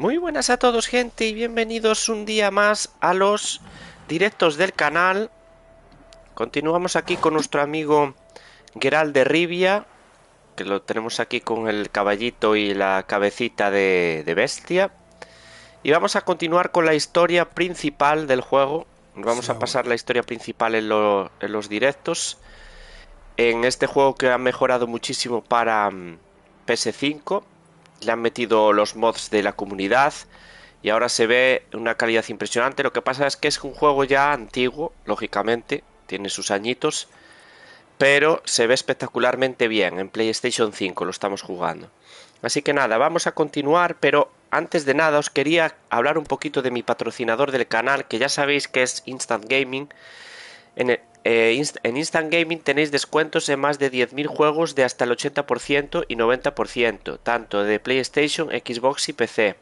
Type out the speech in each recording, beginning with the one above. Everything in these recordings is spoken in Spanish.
Muy buenas a todos, gente, y bienvenidos un día más a los directos del canal. Continuamos aquí con nuestro amigo Geralt de Rivia, que lo tenemos aquí con el caballito y la cabecita de bestia. Y vamos a continuar con la historia principal del juego. Vamos a pasar la historia principal en los directos. En este juego que ha mejorado muchísimo para PS5. Le han metido los mods de la comunidad y ahora se ve una calidad impresionante. Lo que pasa es que es un juego ya antiguo, lógicamente, tiene sus añitos, pero se ve espectacularmente bien. En PlayStation 5 lo estamos jugando. Así que nada, vamos a continuar, pero antes de nada os quería hablar un poquito de mi patrocinador del canal, que ya sabéis que es Instant Gaming. En Instant Gaming tenéis descuentos en más de 10.000 juegos de hasta el 80% y 90%, tanto de PlayStation, Xbox y PC,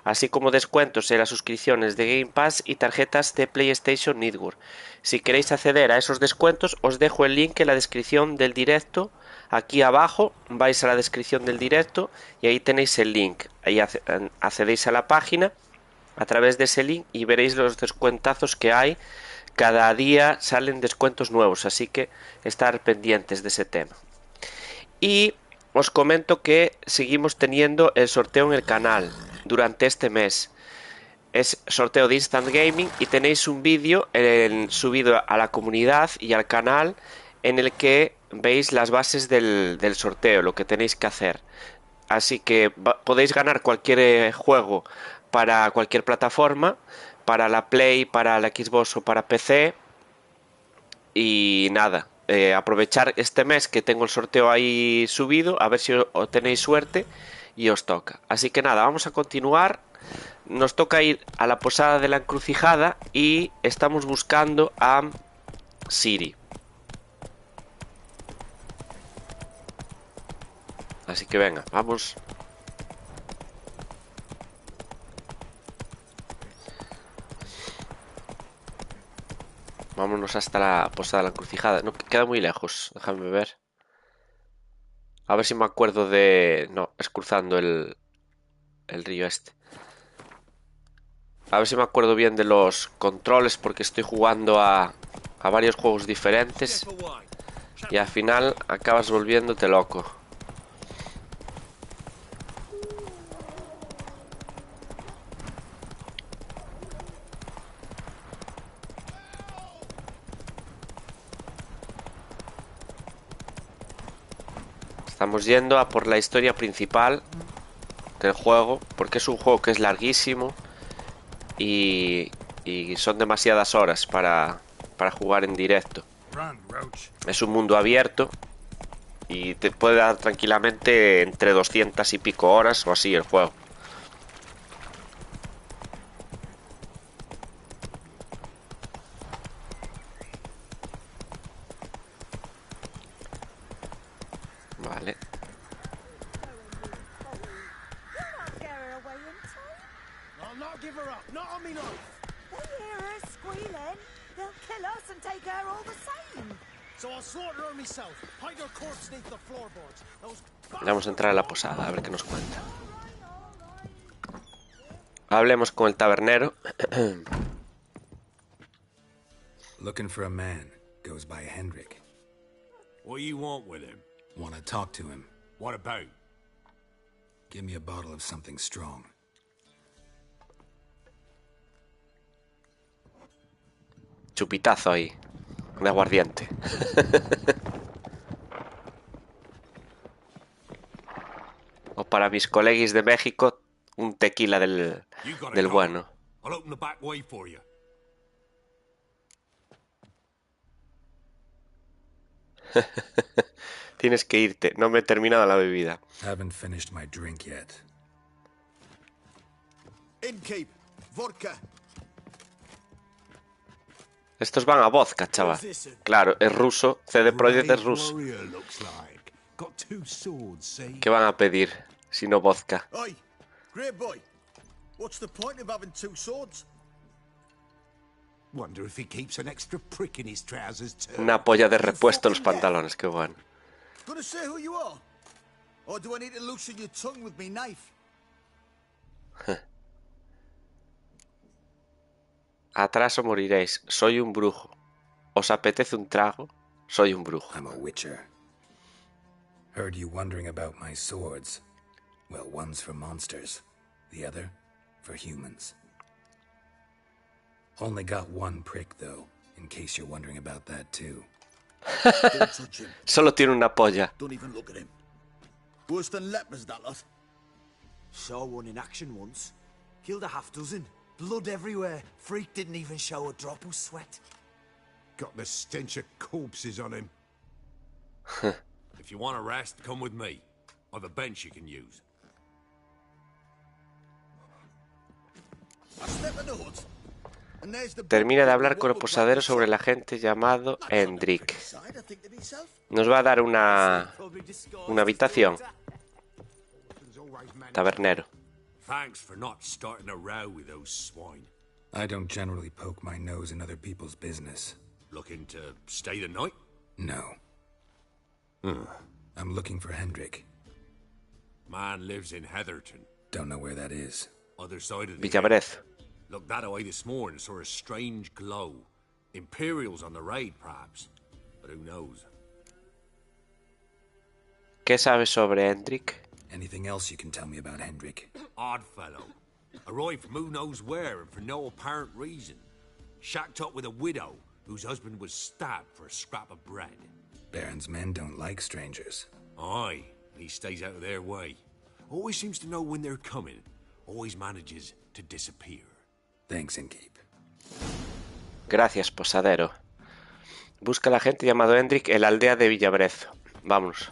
así como descuentos en las suscripciones de Game Pass y tarjetas de PlayStation Network. Si queréis acceder a esos descuentos, os dejo el link en la descripción del directo. Aquí abajo vais a la descripción del directo y ahí tenéis el link. Ahí accedéis a la página a través de ese link y veréis los descuentazos que hay. Cada día salen descuentos nuevos, así que estar pendientes de ese tema. Y os comento que seguimos teniendo el sorteo en el canal durante este mes. Es sorteo de Instant Gaming y tenéis un vídeo subido a la comunidad y al canal en el que veis las bases del sorteo, lo que tenéis que hacer. Así que podéis ganar cualquier juego para cualquier plataforma, para la Play, para la Xbox o para PC. Y nada, aprovechar este mes que tengo el sorteo ahí subido, a ver si tenéis suerte y os toca. Así que nada, vamos a continuar. Nos toca ir a la posada de la encrucijada y estamos buscando a Ciri. Así que venga, vamos. Vámonos hasta la posada de la encrucijada. No, queda muy lejos, déjame ver. A ver si me acuerdo de... No, es cruzando el río este. A ver si me acuerdo bien de los controles, porque estoy jugando a varios juegos diferentes y al final acabas volviéndote loco. Estamos yendo a por la historia principal del juego, porque es un juego que es larguísimo y son demasiadas horas para jugar en directo. Es un mundo abierto y te puede dar tranquilamente entre 200 y pico horas o así el juego. Vale. Vamos a entrar a la posada, a ver qué nos cuenta. Hablemos con el tabernero. Looking for a man. Goes by Hendrik. What do you want with him? Want to talk to him. What about? Give me a bottle of something strong. Chupitazo ahí, de aguardiente. O para mis coleguis de México, un tequila del bueno. I'll open the back way for you. Tienes que irte, no me he terminado la bebida. Haven't finished my drink yet. Innkeep, vodka. Estos van a vodka, chaval. Claro, es ruso, CD Projekt es ruso. ¿Qué van a pedir si no vodka? Oi, great boy. What's the point of having two swords? Wonder if he keeps an extra prick in his trousers too. Una polla de repuesto en los pantalones, qué bueno. Gonna say who you are? Or do I need to loosen your tongue with me knife? Atrás o moriréis. Soy un brujo. ¿Os apetece un trago? Soy un brujo. I'm a witcher. Heard you wondering about my swords. Well, one's for monsters, the other for humans. Only got one prick, though, in case you're wondering about that, too. Don't touch him. Solo tiene una polla. Don't even look at him. Worse than lepers, that lot. Saw one in action once. Killed a half dozen. Blood everywhere. Freak didn't even show a drop of sweat. Got the stench of corpses on him. If you want a rest, come with me. I've a bench you can use. I step in the hood. And there's the Termina de hablar con el posadero sobre el agente llamado Hendrik. Nos va a dar una habitación. Tabernero. Thanks for not starting a row with those swine. I don't generally poke my nose in other people's business. Looking to stay the night? No. I'm looking for Hendrik. Man lives in Heatherton. Don't know where that is. Other side of the Villabrez. Looked that away this morning, saw a strange glow. Imperials on the raid, perhaps. But who knows? ¿Qué sabes sobre Hendrik? Anything else you can tell me about Hendrik? Odd fellow. Arrived from who knows where and for no apparent reason. Shacked up with a widow whose husband was stabbed for a scrap of bread. Baron's men don't like strangers. Aye, he stays out of their way. Always seems to know when they're coming. Always manages to disappear. Thanks, Innkeep. Gracias, posadero. Busca al agente llamado Hendrik en la aldea de Villabrez. Vámonos.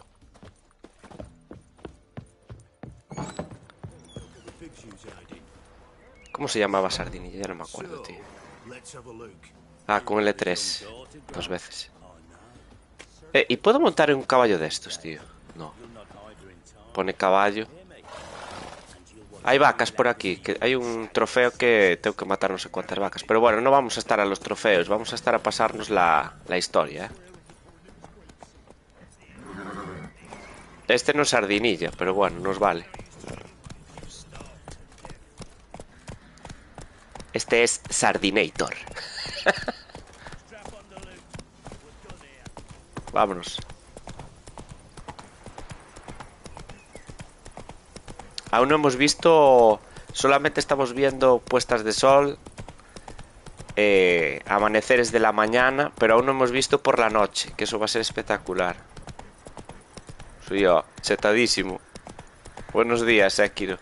¿Cómo se llamaba Sardinilla? Ya no me acuerdo, tío. Ah, con L3. 2 veces. ¿Y puedo montar en un caballo de estos, tío? No. Pone caballo. Hay vacas por aquí, que hay un trofeo que tengo que matar no sé cuántas vacas. Pero bueno, no vamos a estar a los trofeos, vamos a estar a pasarnos la historia, ¿eh? Este no es Sardinilla, pero bueno, nos vale. Este es Sardinator. Vámonos. Aún no hemos visto, solamente estamos viendo puestas de sol, amaneceres de la mañana, pero aún no hemos visto por la noche, que eso va a ser espectacular. Soy yo, chetadísimo. Buenos días, Sekiro.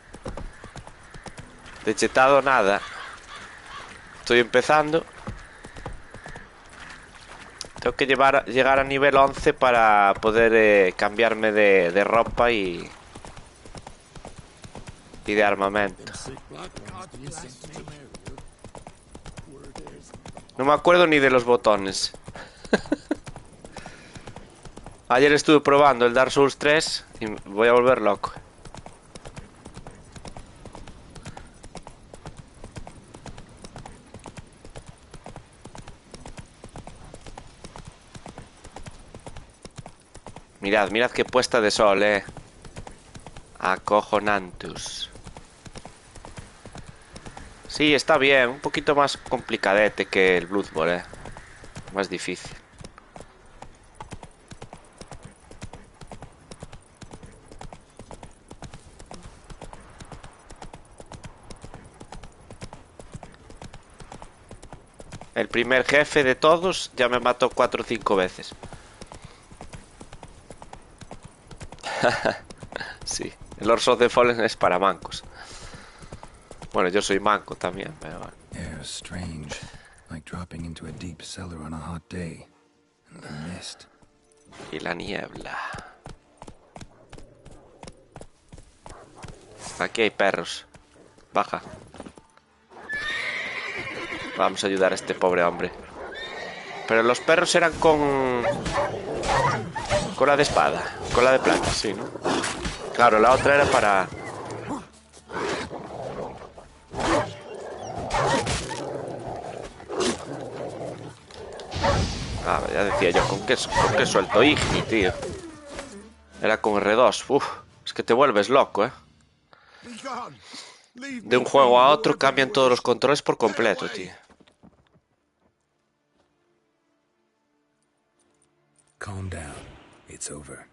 De chetado nada. Estoy empezando. Tengo que llegar a nivel 11 para poder cambiarme de ropa y de armamento. No me acuerdo ni de los botones. Ayer estuve probando el Dark Souls 3 y voy a volver loco. Mirad, mirad qué puesta de sol, Acojonantus. Sí, está bien. Un poquito más complicadete que el Bloodborne, Más difícil. El primer jefe de todos ya me mató 4 o 5 veces. Sí, el Lords of the Fallen es para mancos. Bueno, yo soy manco también, pero bueno. Air strange, like dropping into a deep cellar on a hot day. And the mist. Y la niebla. Aquí hay perros. Baja. Vamos a ayudar a este pobre hombre. Pero los perros eran con la de espada. Con la de plata, sí, ¿no? Claro, la otra era para... Ah, ya decía yo, ¿con qué suelto Igni, tío? Era con R2. Uf, es que te vuelves loco, De un juego a otro cambian todos los controles por completo, tío. Calm down. It's over.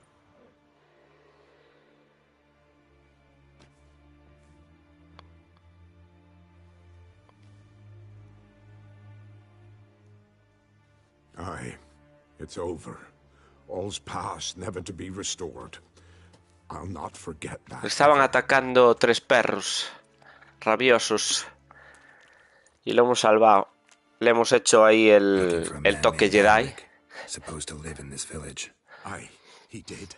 Aye, it's over. All's past, never to be restored. I'll not forget that. Estaban atacando 3 perros rabiosos y lo hemos salvado. Le hemos hecho ahí el toque Jedi. Supposed to live in this village. Aye, he did.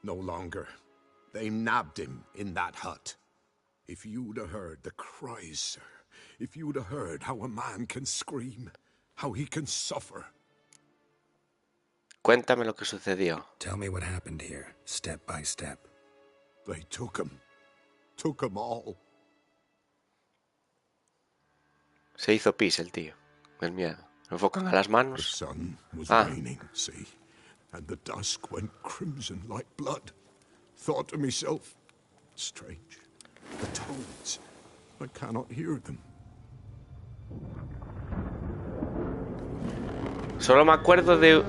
No longer. They nabbed him in that hut. If you'd have heard the cries, sir. If you'd have heard how a man can scream, how he can suffer. Cuéntame lo que sucedió. Tell me what happened here, step by step. They took him. Took him all. Se hizo pis el tío. El miedo. Lo enfocan a las The manos. sun was Ah. raining, see, and the dusk went crimson like blood. Thought to myself, strange, the toads, I cannot hear them. Solo me acuerdo de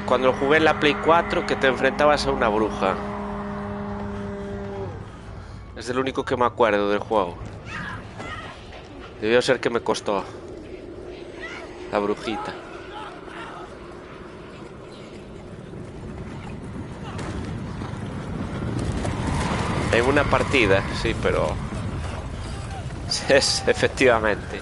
cuando jugué en la Play 4 que te enfrentabas a una bruja. Es el único que me acuerdo del juego. Debió ser que me costó. La brujita. En una partida, sí, pero... Es, efectivamente.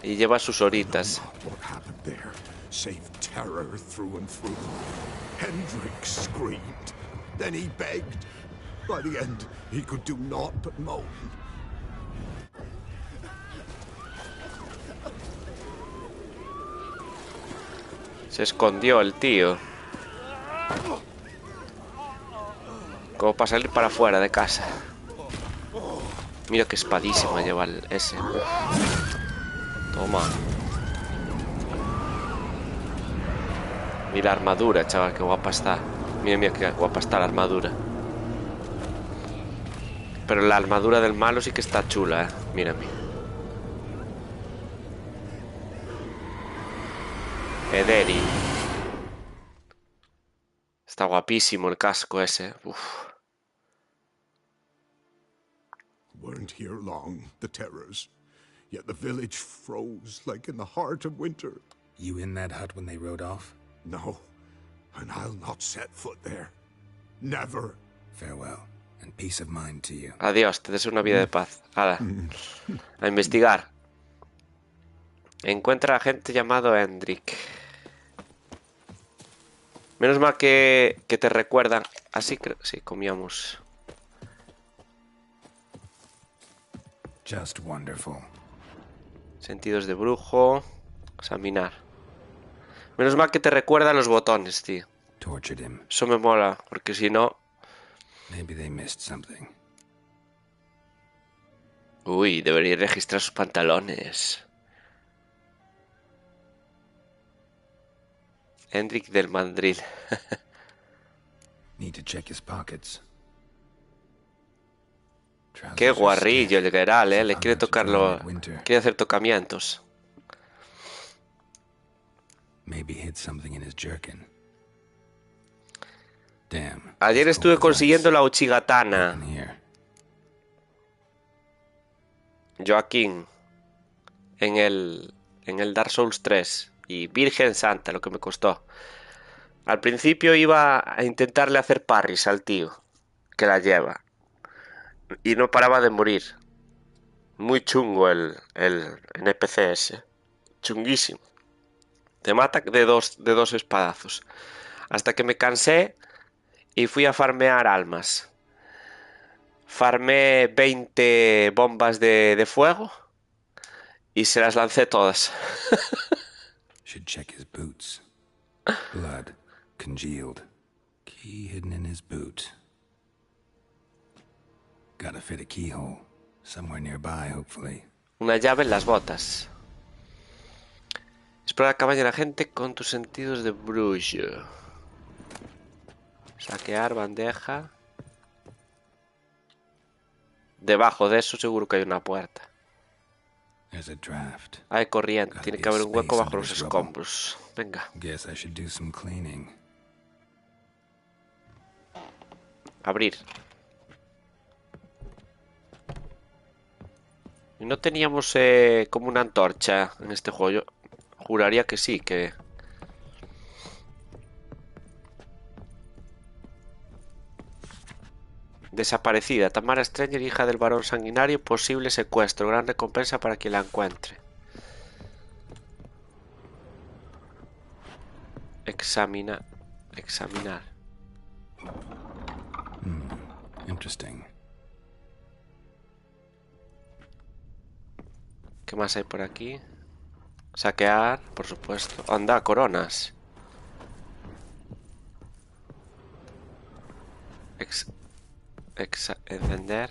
Y lleva sus horitas. What happened there? Save terror through and through. Hendrik screamed. Then he begged. By the end, he could do naught but moan. Se escondió el tío. Como para salir para afuera de casa. Mira qué espadísima lleva ese. Toma. Mira la armadura, chaval, qué guapa está. Mira, mira qué guapa está la armadura. Pero la armadura del malo sí que está chula, ¿eh? Mira, mira. Ederi. Está guapísimo el casco ese. Uf. Weren't here long, the terrors. Yet the village froze like in the heart of winter. You in that hut when they rode off? No, and I'll not set foot there. Never. Farewell, and peace of mind to you. Adiós, te deseo una vida de paz. Hala. A investigar. Encuentra a gente llamado Hendrik. Menos mal que te recuerdan. Así que sí, comíamos. Just wonderful. Sentidos de brujo. Examinar. Menos mal que te recuerdan los botones, tío. Tortured him. Eso me mola, porque si no... Maybe they missed something. Uy, debería registrar sus pantalones. Hendrik del Mandril. Need to check his pockets. Qué guarrillo el Geralt, le quiere tocarlo. Quiere hacer tocamientos. Maybe hid something in his jerkin. Damn. Ayer estuve consiguiendo la Uchigatana. Joaquín. En el Dark Souls 3. Y Virgen Santa, lo que me costó. Al principio iba a intentarle hacer parries al tío que la lleva. Y no paraba de morir. Muy chungo el NPC ese. Chunguísimo. Te mata de dos espadazos. Hasta que me cansé y fui a farmear almas. Farmé 20 bombas de fuego y se las lancé todas. Should check his boots. Blood congealed. Key hidden in his boot. Gotta fit a keyhole. Somewhere nearby, hopefully. Una llave en las botas. Explora la cabaña de la gente con tus sentidos de Brujo. Saquear, bandeja. Debajo de eso seguro que hay una puerta. Hay corriente. Tiene que haber un hueco bajo los escombros. Venga. Abrir. ¿Y no teníamos como una antorcha en este juego? Yo juraría que sí, que... Desaparecida. Tamara Stranger, hija del varón sanguinario. Posible secuestro. Gran recompensa para quien la encuentre. Examinar. Interesting. ¿Qué más hay por aquí? Saquear, por supuesto. Anda, coronas. Encender.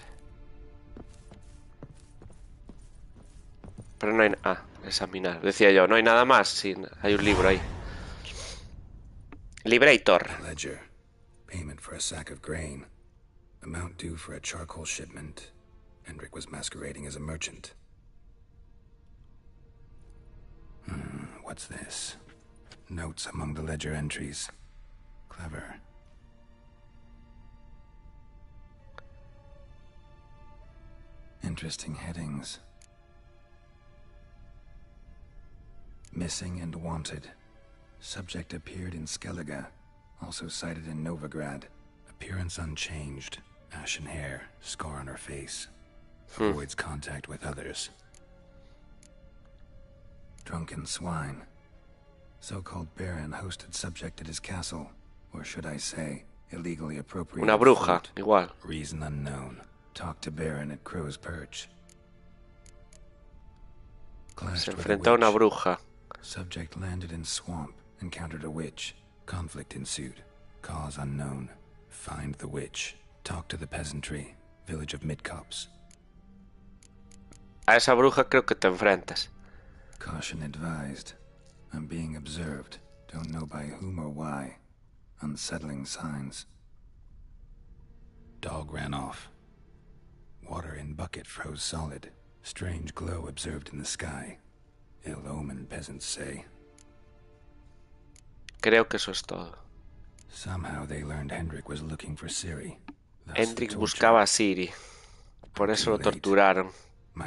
Pero no hay... Ah, examinar. Decía yo, no hay nada más. Sí, hay un libro ahí. Liberator. Ledger. Payment for a sack of grain. Amount due for a charcoal shipment. Hendrik was masquerading as a merchant. What's this? Notes among the ledger entries. Clever. Interesting headings. Missing and wanted. Subject appeared in Skellige. Also cited in Novigrad. Appearance unchanged. Ashen hair. Scar on her face. Avoids contact with others. Drunken swine. So-called baron hosted subject at his castle. Or should I say, illegally appropriated Una bruja, fruit. igual. Reason unknown. Talked to baron at Crow's Perch. Se enfrentó a una bruja. Subject landed in swamp. Encountered a witch. Conflict ensued. Cause unknown. Find the witch. Talk to the peasantry. Village of Midcops. A esa bruja creo que te enfrentas. Caution advised. I'm being observed. Don't know by whom or why. Unsettling signs. Dog ran off. Water in bucket froze solid. Strange glow observed in the sky. Ill omen, peasants say. Creo que eso es todo. Somehow they learned Hendrik was looking for Ciri. Hendrik buscaba a Ciri. Por eso lo torturaron.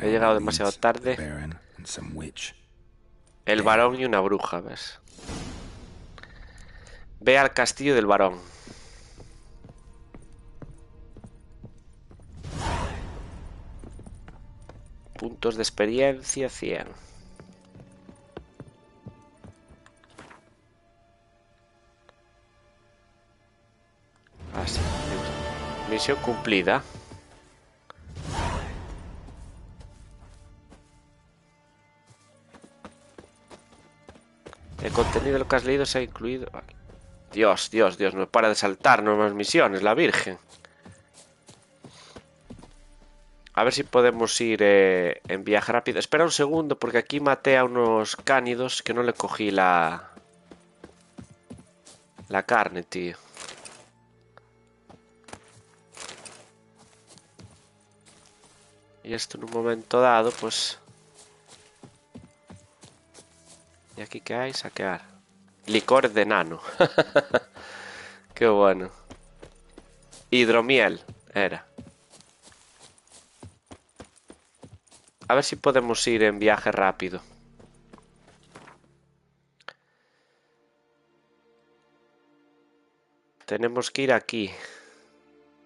He llegado demasiado tarde. El varón y una bruja, ¿ves? Ve al castillo del varón. Puntos de experiencia 100. Así. Misión cumplida. El contenido de lo que has leído se ha incluido. Dios, no para de saltarnos más misiones, la Virgen. A ver si podemos ir en viaje rápido. Espera un segundo, porque aquí maté a unos cánidos que no le cogí la carne, tío. Y esto en un momento dado, pues... ¿Y aquí qué hay? Saquear. Licor de nano. Qué bueno. Hidromiel era. A ver si podemos ir en viaje rápido. Tenemos que ir aquí.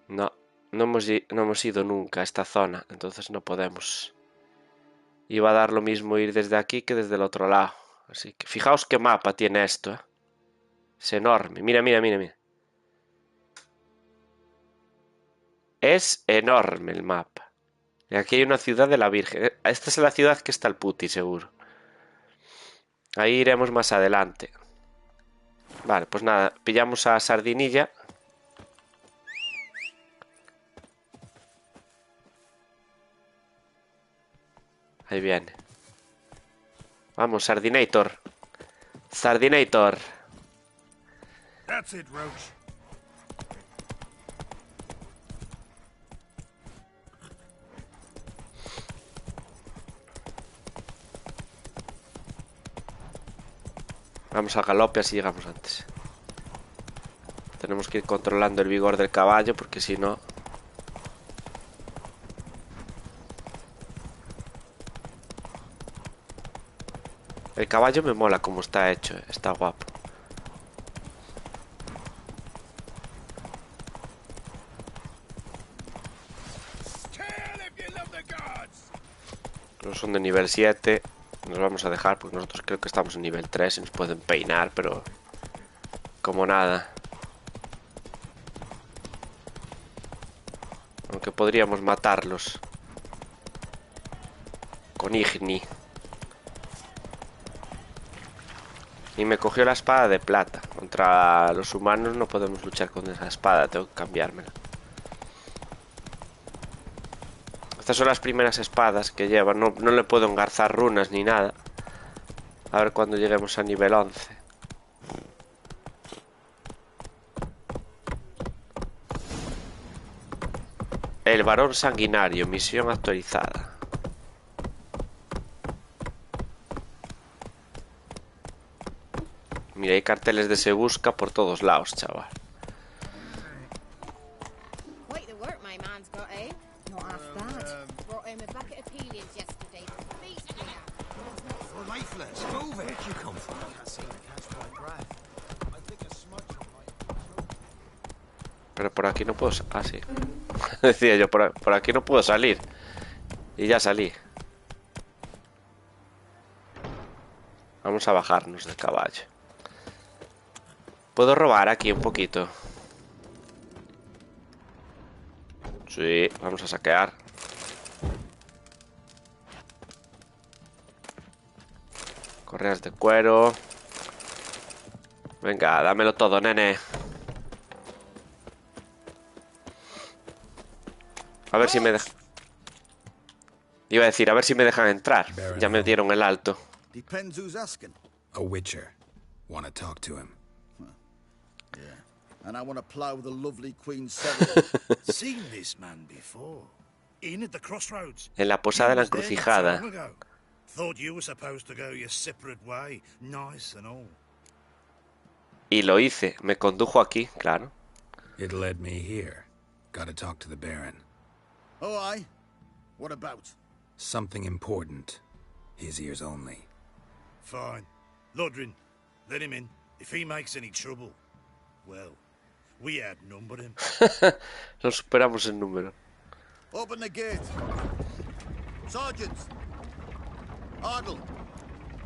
No hemos ido nunca a esta zona, entonces no podemos. Iba a dar lo mismo ir desde aquí que desde el otro lado. Así que fijaos qué mapa tiene esto, ¿eh? Es enorme. Mira. Es enorme el mapa. Y aquí hay una ciudad de la Virgen. Esta es la ciudad que está el puti, seguro. Ahí iremos más adelante. Vale, pues nada. Pillamos a Sardinilla. Ahí viene. Vamos, Sardinator. Sardinator. That's it, Roach. Vamos al galope, así llegamos antes. Tenemos que ir controlando el vigor del caballo, porque si no... El caballo me mola como está hecho, está guapo. No son de nivel 7. Nos vamos a dejar porque nosotros creo que estamos en nivel 3 y nos pueden peinar, pero... como nada. Aunque podríamos matarlos. Con Ithlinne. Y me cogió la espada de plata. Contra los humanos no podemos luchar con esa espada. Tengo que cambiármela. Estas son las primeras espadas que lleva. No le puedo engarzar runas ni nada. A ver cuando lleguemos a nivel 11. El varón sanguinario. Misión actualizada. Mira, hay carteles de se busca por todos lados, chaval. Pero por aquí no puedo... Ah, sí. Decía yo, por aquí no puedo salir. Y ya salí. Vamos a bajarnos del caballo. Puedo robar aquí un poquito. Sí, vamos a saquear. Correas de cuero. Venga, dámelo todo, nene. A ver si me dejan. Iba a decir, a ver si me dejan entrar. Ya me dieron el alto. Depends who's asking. A witcher. Want to talk to him? Yeah. And I want to plow the lovely Queen Sarah. Seen this man before. In at the crossroads. En la posada de la He was there not so encrucijada. long ago. Thought you were supposed to go your separate way. Nice and all. Y lo hice. Me condujo aquí, claro. It led me here. Gotta talk to the Baron. Oh, aye? What about? Something important. His ears only. Fine. Lodrin, let him in. If he makes any trouble, well, we outnumber him. Lo superamos en número. Open the gate. Sergeants. Ardle.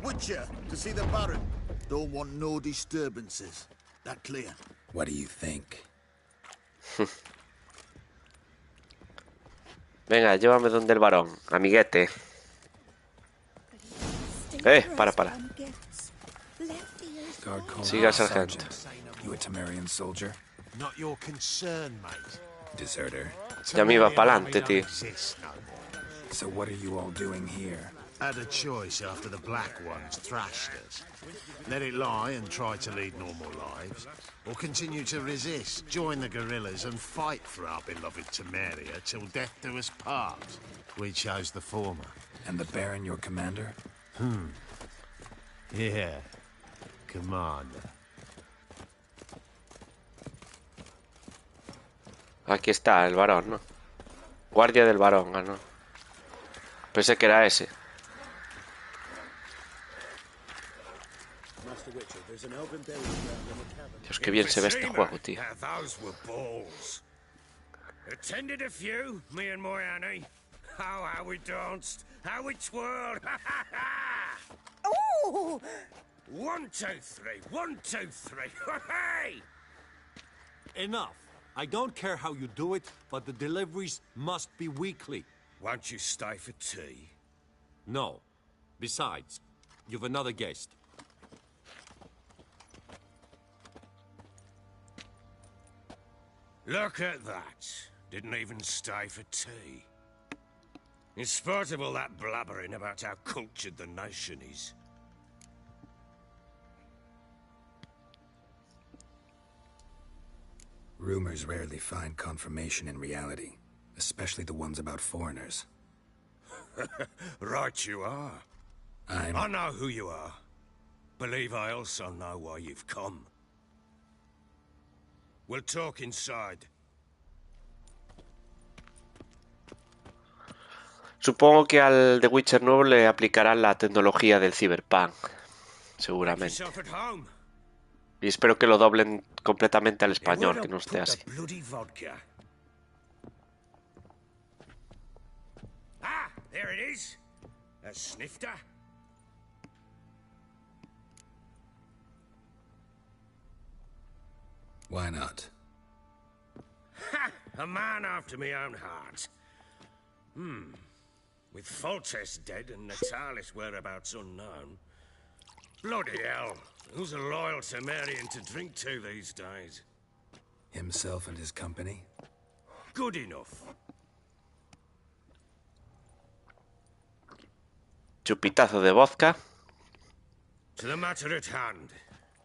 Witcher to see the Baron. Don't want no disturbances. That clear? What do you think? Venga, llévame donde el varón, amiguete. Para. Siga, sargento. You a Temerian soldier? Not your concern, mate. Deserter? Ya me iba pa'lante, tío. So what are you all doing here? Had a choice after the Black Ones thrashed us. Let it lie and try to lead normal lives, or continue to resist, join the guerrillas and fight for our beloved Temeria till death do us part. We chose the former. And the Baron your commander? Yeah, commander. Aquí está el varón, ¿no? Guardia del varón, ¿no? Pensé que era ese. Dios, qué bien se ve este juego, tío. Attended a few, me and my Annie. How we danced, how we twirled. Ooh! 1, 2, 3, 1, 2, 3. Hey! Enough. I don't care how you do it, but the deliveries must be weekly. Won't you stay for tea? No. Besides, you've another guest. Look at that. Didn't even stay for tea. In spite of all that blabbering about how cultured the nation is. Rumors rarely find confirmation in reality, especially the ones about foreigners. Right you are. I know who you are. Believe I also know why you've come. We'll talk inside. Supongo que al The Witcher nuevo le aplicarán la tecnología del Cyberpunk, seguramente. Y espero que lo doblen completamente al español, que no esté así. Ah, there it is. A snifter. Why not? Ha! A man after my own heart. With Foltest dead and Natalis whereabouts unknown. Bloody hell. Who's a loyal Temerian to drink to these days? Himself and his company? Good enough. Chupitazo de vodka. To the matter at hand.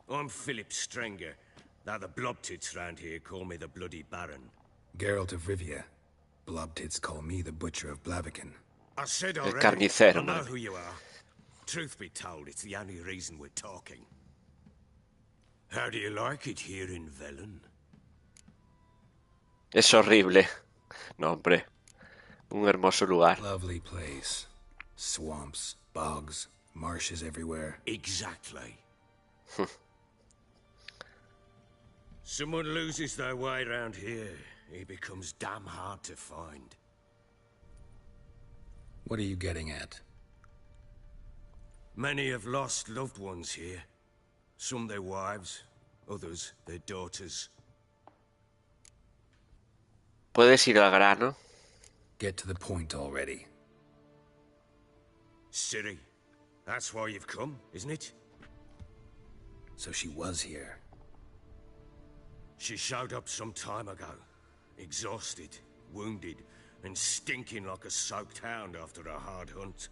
I'm Philip Strenger. Now the blobtits round here call me the Bloody Baron. Geralt de Rivia. Blobtits call me the Butcher of Blaviken. I said El already, carnicero, I know man. who you are. Truth be told, it's the only reason we're talking. How do you like it here in Velen? Es horrible. No, hombre. Un hermoso lugar. Lovely place. Swamps, bogs, marshes everywhere. Exactly. Someone loses their way around here, he becomes damn hard to find. What are you getting at? Many have lost loved ones here. Some their wives, others their daughters. ¿Puedes ir al grano? Get to the point already. Ciri, that's why you've come, isn't it? So she was here. She showed up some time ago. Exhausted, wounded, and stinking like a soaked hound after a hard hunt.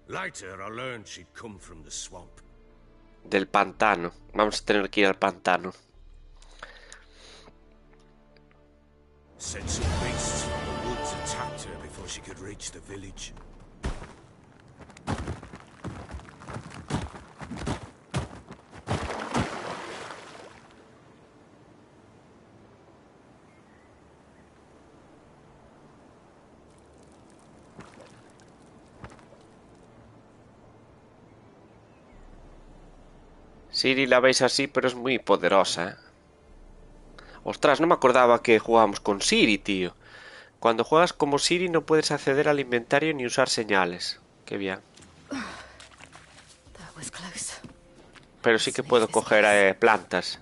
Later, I learned she'd come from the swamp. Del pantano. Vamos a tener que ir al pantano. Said some beasts from the woods attacked her before she could reach the village. Ciri la veis así, pero es muy poderosa, ¿eh? Ostras, no me acordaba que jugábamos con Ciri, tío. Cuando juegas como Ciri no puedes acceder al inventario ni usar señales. Qué bien. Pero sí que puedo coger plantas.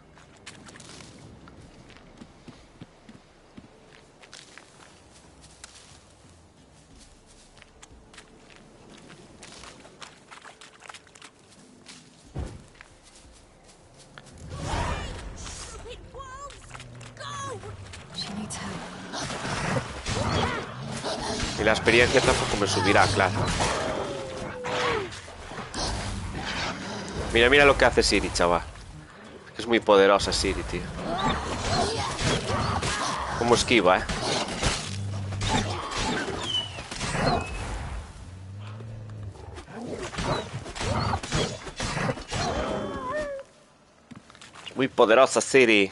Y la experiencia tampoco me subirá, claro. Mira, mira lo que hace Ciri, chaval. Es muy poderosa Ciri, tío. Como esquiva, ¿eh? Muy poderosa Ciri.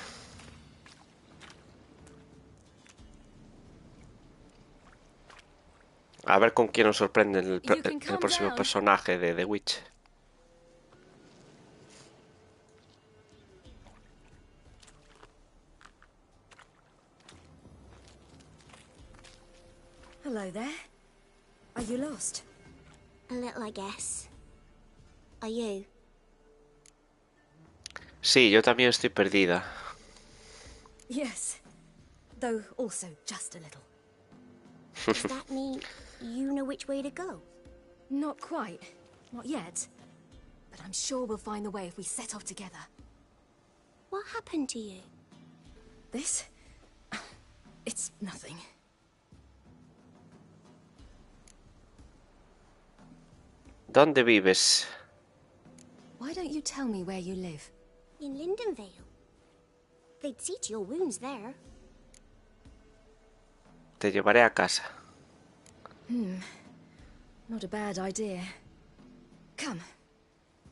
A ver con quién nos sorprende el próximo personaje de The Witch. Hello there. Are you lost? A little, I guess. Are you? Sí, yo también estoy perdida. Yes. Though also just a little. Does that mean you know which way to go? Not quite. Not yet. But I'm sure we'll find the way if we set off together. What happened to you? This? It's nothing. ¿Dónde vives? Why don't you tell me where you live? In Lindenvale. They'd see to your wounds there. Te llevaré a casa. Not a bad idea. Come,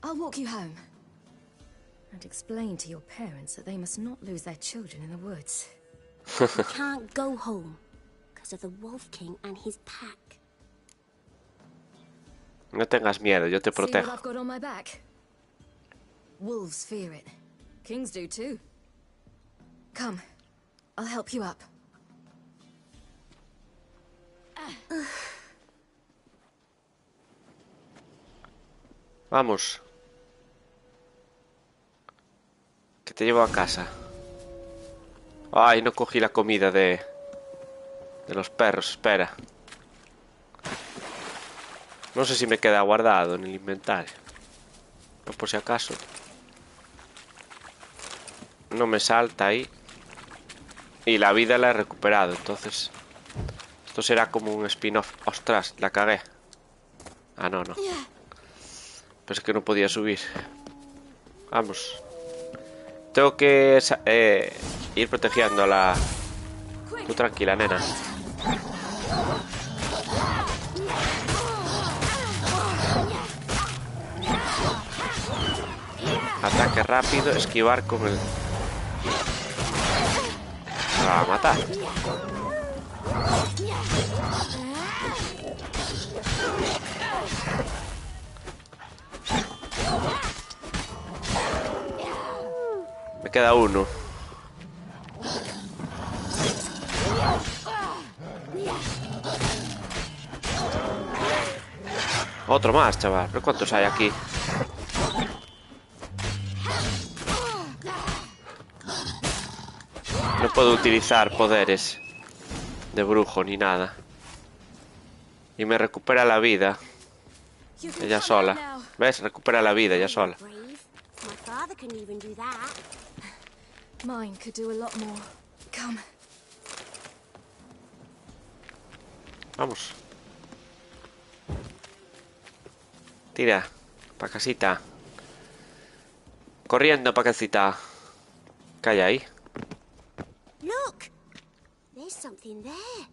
I'll walk you home. And explain to your parents that they must not lose their children in the woods. You can't go home because of the Wolf King and his pack. No tengas miedo, yo te See what protejo. I've got on my back? Wolves fear it. Kings do too. Come, I'll help you up. Vamos. Que te llevo a casa. Ay, no cogí la comida de los perros, espera. No sé si me queda guardado en el inventario. Pues por si acaso. No me salta ahí. Y la vida la he recuperado, entonces... Esto será como un spin-off. ¡Ostras! La cagué. Ah, no. Pero es que no podía subir. Vamos. Tengo que ir protegiendo a la... Tú tranquila, nena. Ataque rápido, esquivar con el... Me va a matar. Me queda uno. Otro más, chaval. ¿Pero cuántos hay aquí? No puedo utilizar poderes de brujo ni nada. Y me recupera la vida. Ella sola. ¿Ves? Recupera la vida ella sola. My father couldn't even do that. Mine could do a lot more. Come. Vamos. Tira. Pa' casita. Corriendo pa' casita. Calla ahí. Look! There's something there.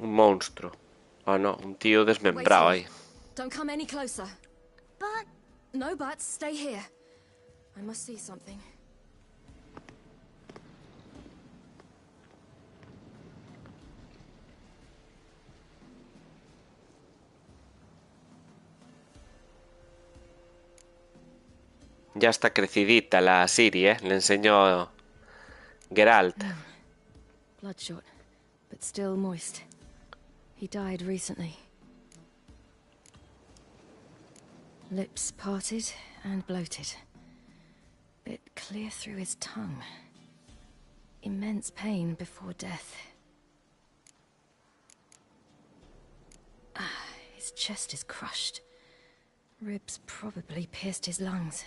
Un monstruo. Ah, no. Un tío desmembrado ahí. Don't come any closer. But No buts. Stay here. I must see something. Ya está crecidita la Ciri, ¿eh? Le enseñó Geralt. Bloodshot, but still moist. He died recently. Lips parted and bloated. Bit clear through his tongue. Immense pain before death. His chest is crushed. Ribs probably pierced his lungs.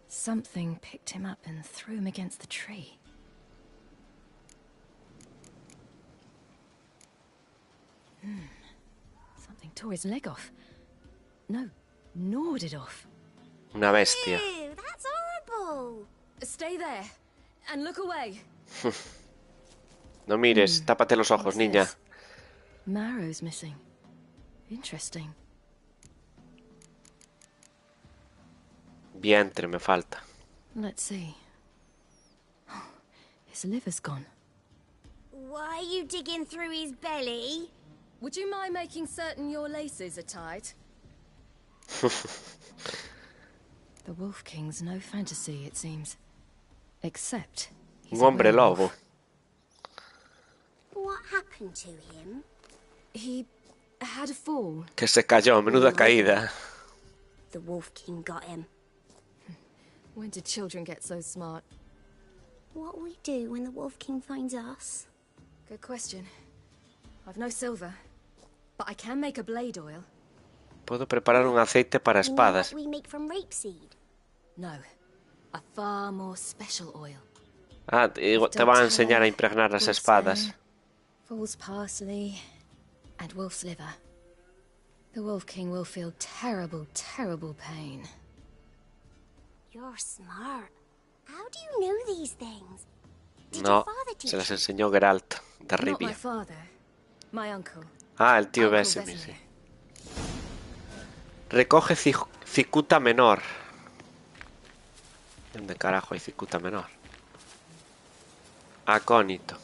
Something picked him up and threw him against the tree. Something tore his leg off. No, gnawed it off. Una bestia. ew, that's horrible. Stay there and look away. No mires, tápate los ojos, What's niña. this? Marrow's missing. Interesting. Vientre me falta. Let's see. His liver's gone. Why are you digging through his belly? Would you mind making certain your laces are tied? The Wolf King's no fantasy, it seems. Except he's Un hombre a werewolf. lobo. What happened to him? He had a fall. Que se cayó, menuda caída. The Wolf King got him. When did children get so smart? What will we do when the Wolf King finds us? Good question. I've no silver, but I can make a blade oil. Puedo preparar un aceite para You know what espadas. we make from rapeseed? No, a far more special oil. Ah, te van a enseñar a impregnar las espadas. False parsley, and wolf's liver. The Wolf King will feel terrible, terrible pain. You're smart. How do you know these things? Did No, your father teach se las you? enseñó Geralt de Not my Rivia. father, my uncle. Ah, el tío Uncle Vesemir, sí. Vesemir. Recoge cicuta menor. ¿Dónde carajo hay cicuta menor? Acónito.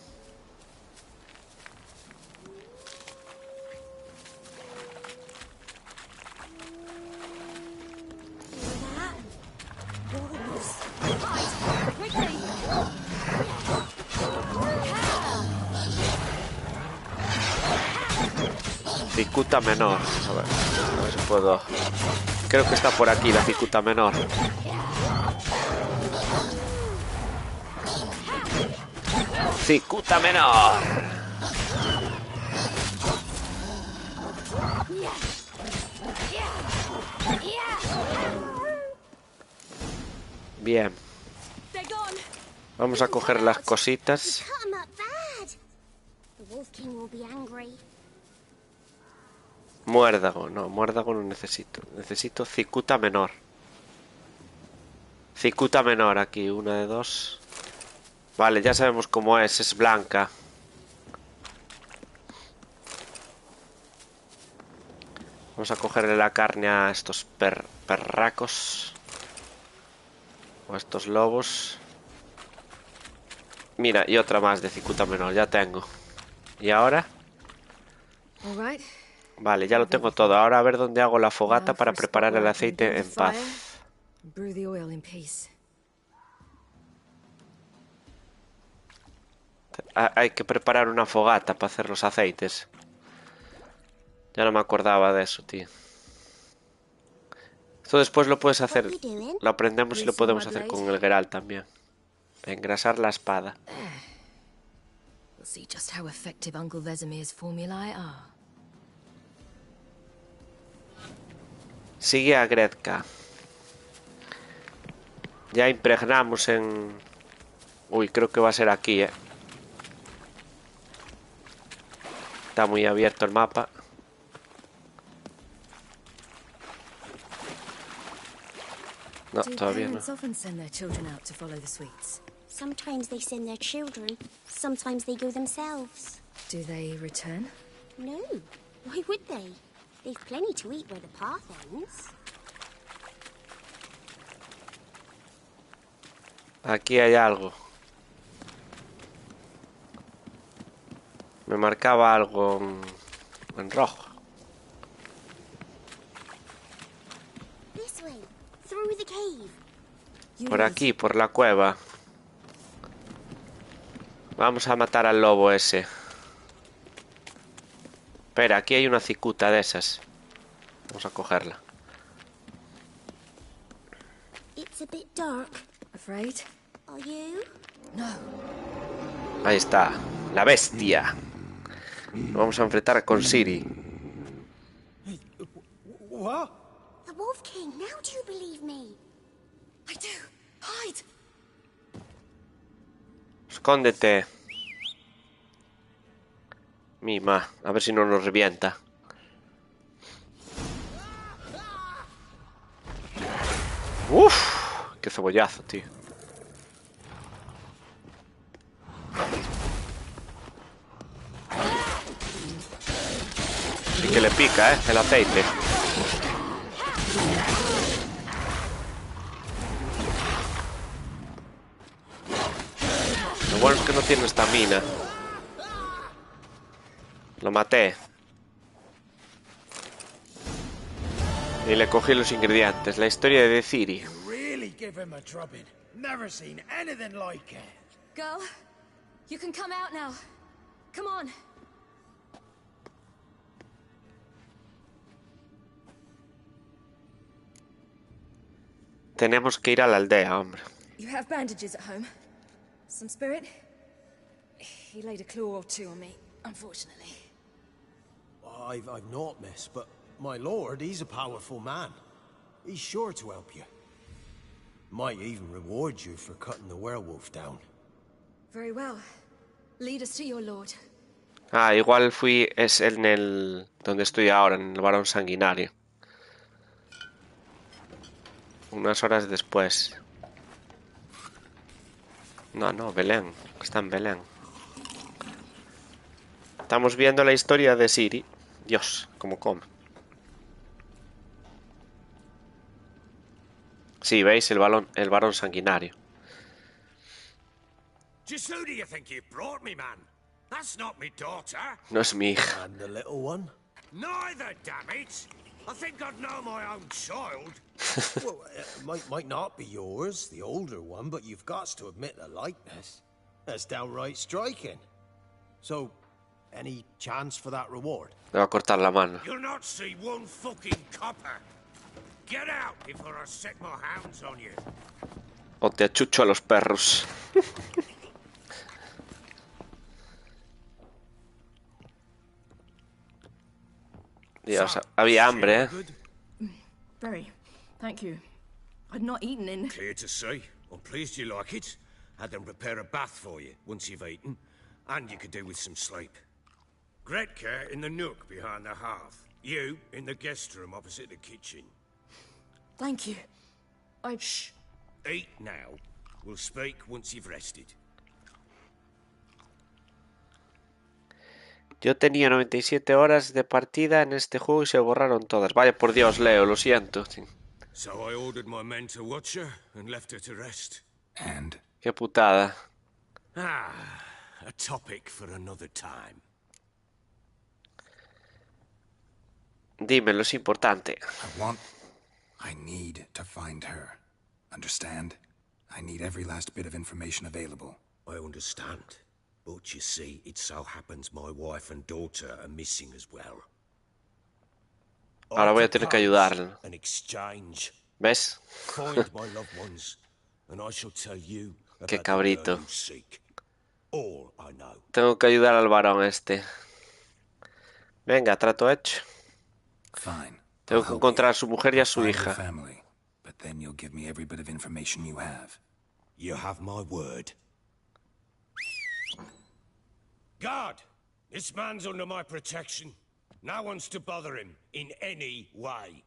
Cicuta menor. A ver si puedo. Creo que está por aquí la cicuta menor. Cicuta menor. Bien. Vamos a coger las cositas. Cut 'em up bad. The Wolf King will be angry. Muérdago, no, muérdago no necesito. Necesito cicuta menor. Cicuta menor aquí, una de dos. Vale, ya sabemos cómo es blanca. Vamos a cogerle la carne a estos perracos. O a estos lobos. Mira, y otra más de cicuta menor, ya tengo. ¿Y ahora? Vale, ya lo tengo todo. Ahora a ver dónde hago la fogata para preparar el aceite en paz. Hay que preparar una fogata para hacer los aceites. Ya no me acordaba de eso, tío. Esto después lo puedes hacer. Lo aprendemos y lo podemos hacer con el Geralt también. Engrasar la espada. Sigue a Gretka. Ya impregnamos en... Uy, creo que va a ser aquí, Está muy abierto el mapa. No, todavía no. Sometimes they send their children, sometimes they go themselves. Do they return? No, why would they? They've plenty to eat where the path ends. Aquí hay algo. Me marcaba algo en rojo. This way, through the cave. Por aquí, por la cueva. Vamos a matar al lobo ese. Espera, aquí hay una cicuta de esas. Vamos a cogerla. It's a bit dark. Afraid? Are you? No. Ahí está, la bestia. Nos vamos a enfrentar con Ciri. What? The Wolf King, now do you believe me? I do. Hide. Escóndete. Mima, a ver si no nos revienta. Uf, qué cebollazo, tío. Sí que le pica, el aceite. Lo bueno es que no tiene estamina. Lo maté. Y le cogí los ingredientes. La historia de Ciri. Girl, you can come out now. Come on. Tenemos que ir a la aldea, hombre. You have bandages at home. Some spirit? He laid a claw or two on me, unfortunately. I've not, miss, but my lord, he's a powerful man. He's sure to help you. Might even reward you for cutting the werewolf down. Very well. Lead us to your lord. Ah, igual es en el... donde estoy ahora, en el varón sanguinario. Unas horas después. No, Belén. Está en Belén. Estamos viendo la historia de Ciri. Dios, cómo come. Sí, veis el varón sanguinario. Just who do you think you brought me, man? That's not me daughter. No es mi hija. And the little one? Neither, damn it. I think I'd know my own child. Well, it might not be yours, the older one, but you've got to admit the likeness. That's downright striking. So, any chance for that reward? Le va a cortar la mano. You'll not see one fucking copper. Get out before I set my hounds on you. O te achucho a los perros. Dios, había hambre, Very. Thank you. I'd not eaten in... Clear to see. I'm pleased you like it. Had them prepare a bath for you once you've eaten, and you could do with some sleep. Gretka in the nook behind the hearth. You in the guest room opposite the kitchen. Thank you. Shh. Eat now. We'll speak once you've rested. Yo tenía 97 horas de partida en este juego y se borraron todas. Vaya por Dios, Leo, lo siento. So I ordered my men to watch her and left her to rest. And? Qué putada. Ah, a topic for another time. Dímelo, es importante. I need to find her. Understand? I need every last bit of information available. I understand. But you see, it so happens my wife and daughter are missing as well. Ahora voy a tener que ayudarle. An exchange. ¿Ves? Find my loved ones, and I shall tell you Qué about cabrito. the girl you seek. All I know. Tengo que ayudar al varón este. Venga, trato hecho. Fine. Tengo que encontrar a su mujer y a su hija. Family, but then you'll give me every bit of information you have. You have my word. Guard! This man's under my protection. No one's to bother him in any way.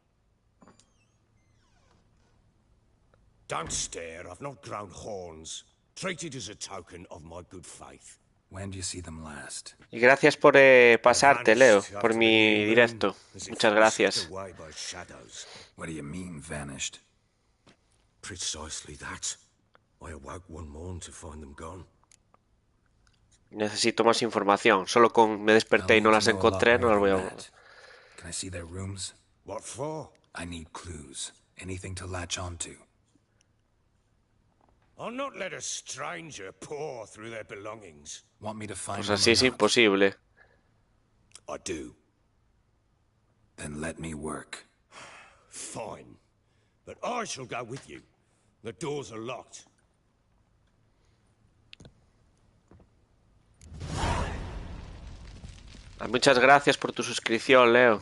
Don't stare, I've not grown horns. Treat it as a token of my good faith. When do you see them last? Y gracias por pasarte, Leo, por mi directo. Muchas gracias. What do you mean, vanished? Precisely that. I awoke one morn to find them gone. Necesito más información. Solo con me desperté y no las encontré, no las voy a... Can I see their rooms? What for? I need clues. Anything to latch onto. I'll not let a stranger pore through their belongings. Want me to find Pues them así or es not? imposible. I do. Then let me work. Fine. But I shall go with you. The doors are locked. Muchas gracias por tu suscripción, Leo.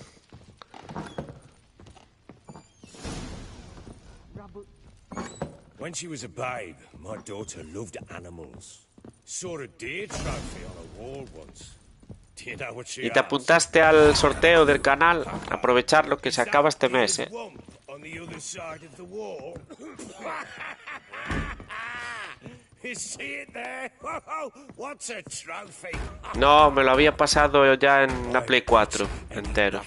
When she was a babe, my daughter loved animals. Saw a deer trophy on a wall once. Do you know what she Y te apuntaste al sorteo del canal. Aprovecharlo que se acaba este mes, ¿eh? On the other side of the wall. You see it there? What's a trophy? No, me lo había pasado ya en la Play 4 entero.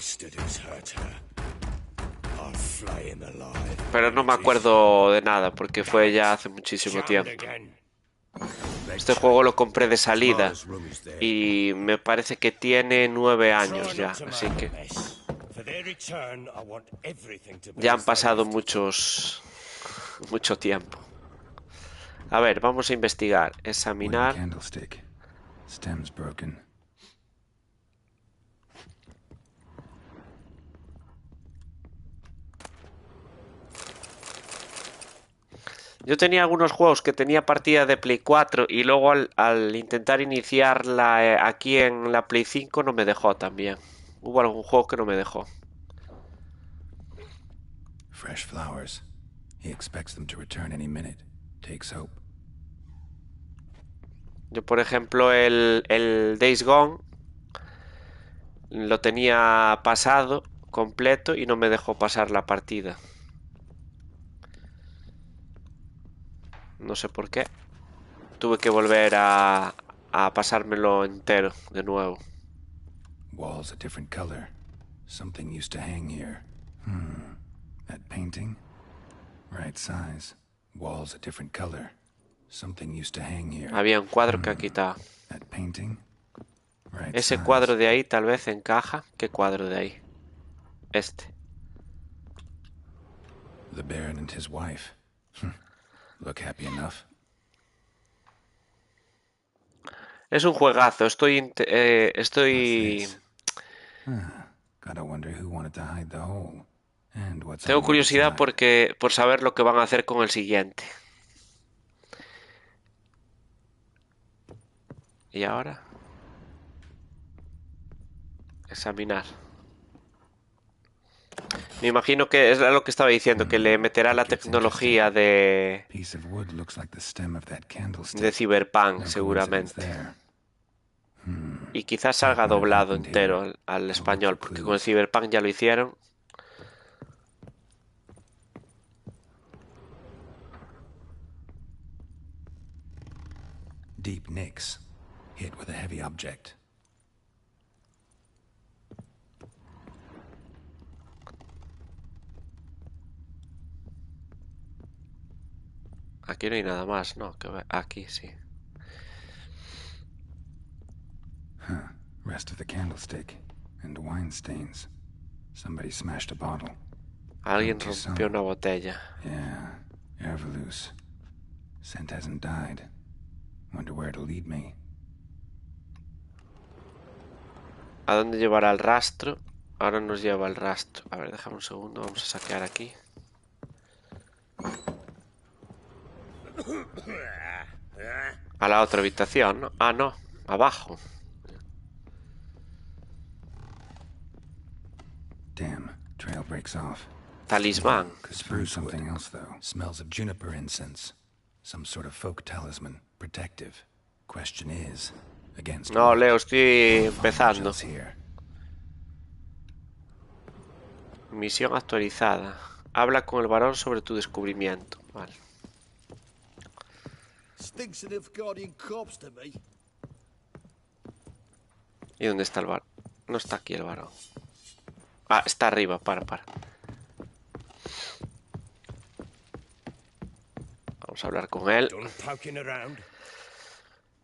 Pero no me acuerdo de nada porque fue ya hace muchísimo tiempo. Este juego lo compré de salida y me parece que tiene 9 años ya, así que ya han pasado mucho tiempo. A ver, vamos a investigar, examinar. Stem's broken. Yo tenía algunos juegos que tenía partida de Play 4 y luego al intentar iniciarla aquí en la Play 5 no me dejó también. Hubo algún juego que no me dejó. Fresh flowers. He expects them to return any minute. Takes hope. Yo, por ejemplo, el Days Gone Lo tenía pasado completo y no me dejó pasar la partida. No sé por qué. Tuve que volver a pasármelo entero de nuevo. Walls a different color. Something used to hang here. That painting? Right size. Walls a different color. Something used to hang here. Había un cuadro que ha quitado. That painting? Right Ese size. cuadro de ahí tal vez encaja. ¿Qué cuadro de ahí? Este. The Baron and his wife. Look happy enough. Es un juegazo. Estoy Gotta wonder who wanted to hide the hole. And what's tengo on the other curiosidad side. por saber lo que van a hacer con el siguiente. Y ahora examinar. Me imagino que es lo que estaba diciendo, que le meterá la tecnología de Cyberpunk seguramente. Y quizás salga doblado entero al español, porque con el Cyberpunk ya lo hicieron. Deep nicks, hit with a heavy object. Aquí no hay nada más, ¿no? Aquí sí. Rest of the candlestick and wine stains. Somebody smashed a bottle. Alguien rompió una botella. Yeah, Ervelus. Scent hasn't died. Wonder where it'll lead me. ¿A dónde llevará el rastro? Ahora nos lleva el rastro. A ver, déjame un segundo. Vamos a saquear aquí. A la otra habitación, ¿no? Ah, no. Abajo. Damn, trail breaks off. Talismán. Could something else though. Smells of juniper incense. Some sort of folk talisman. Protective. Question is, against No, what? Leo, estoy empezando. Misión actualizada. Habla con el varón sobre tu descubrimiento. Vale. ¿Y dónde está el varón? No está aquí el varón. Ah, está arriba, para. Vamos a hablar con él.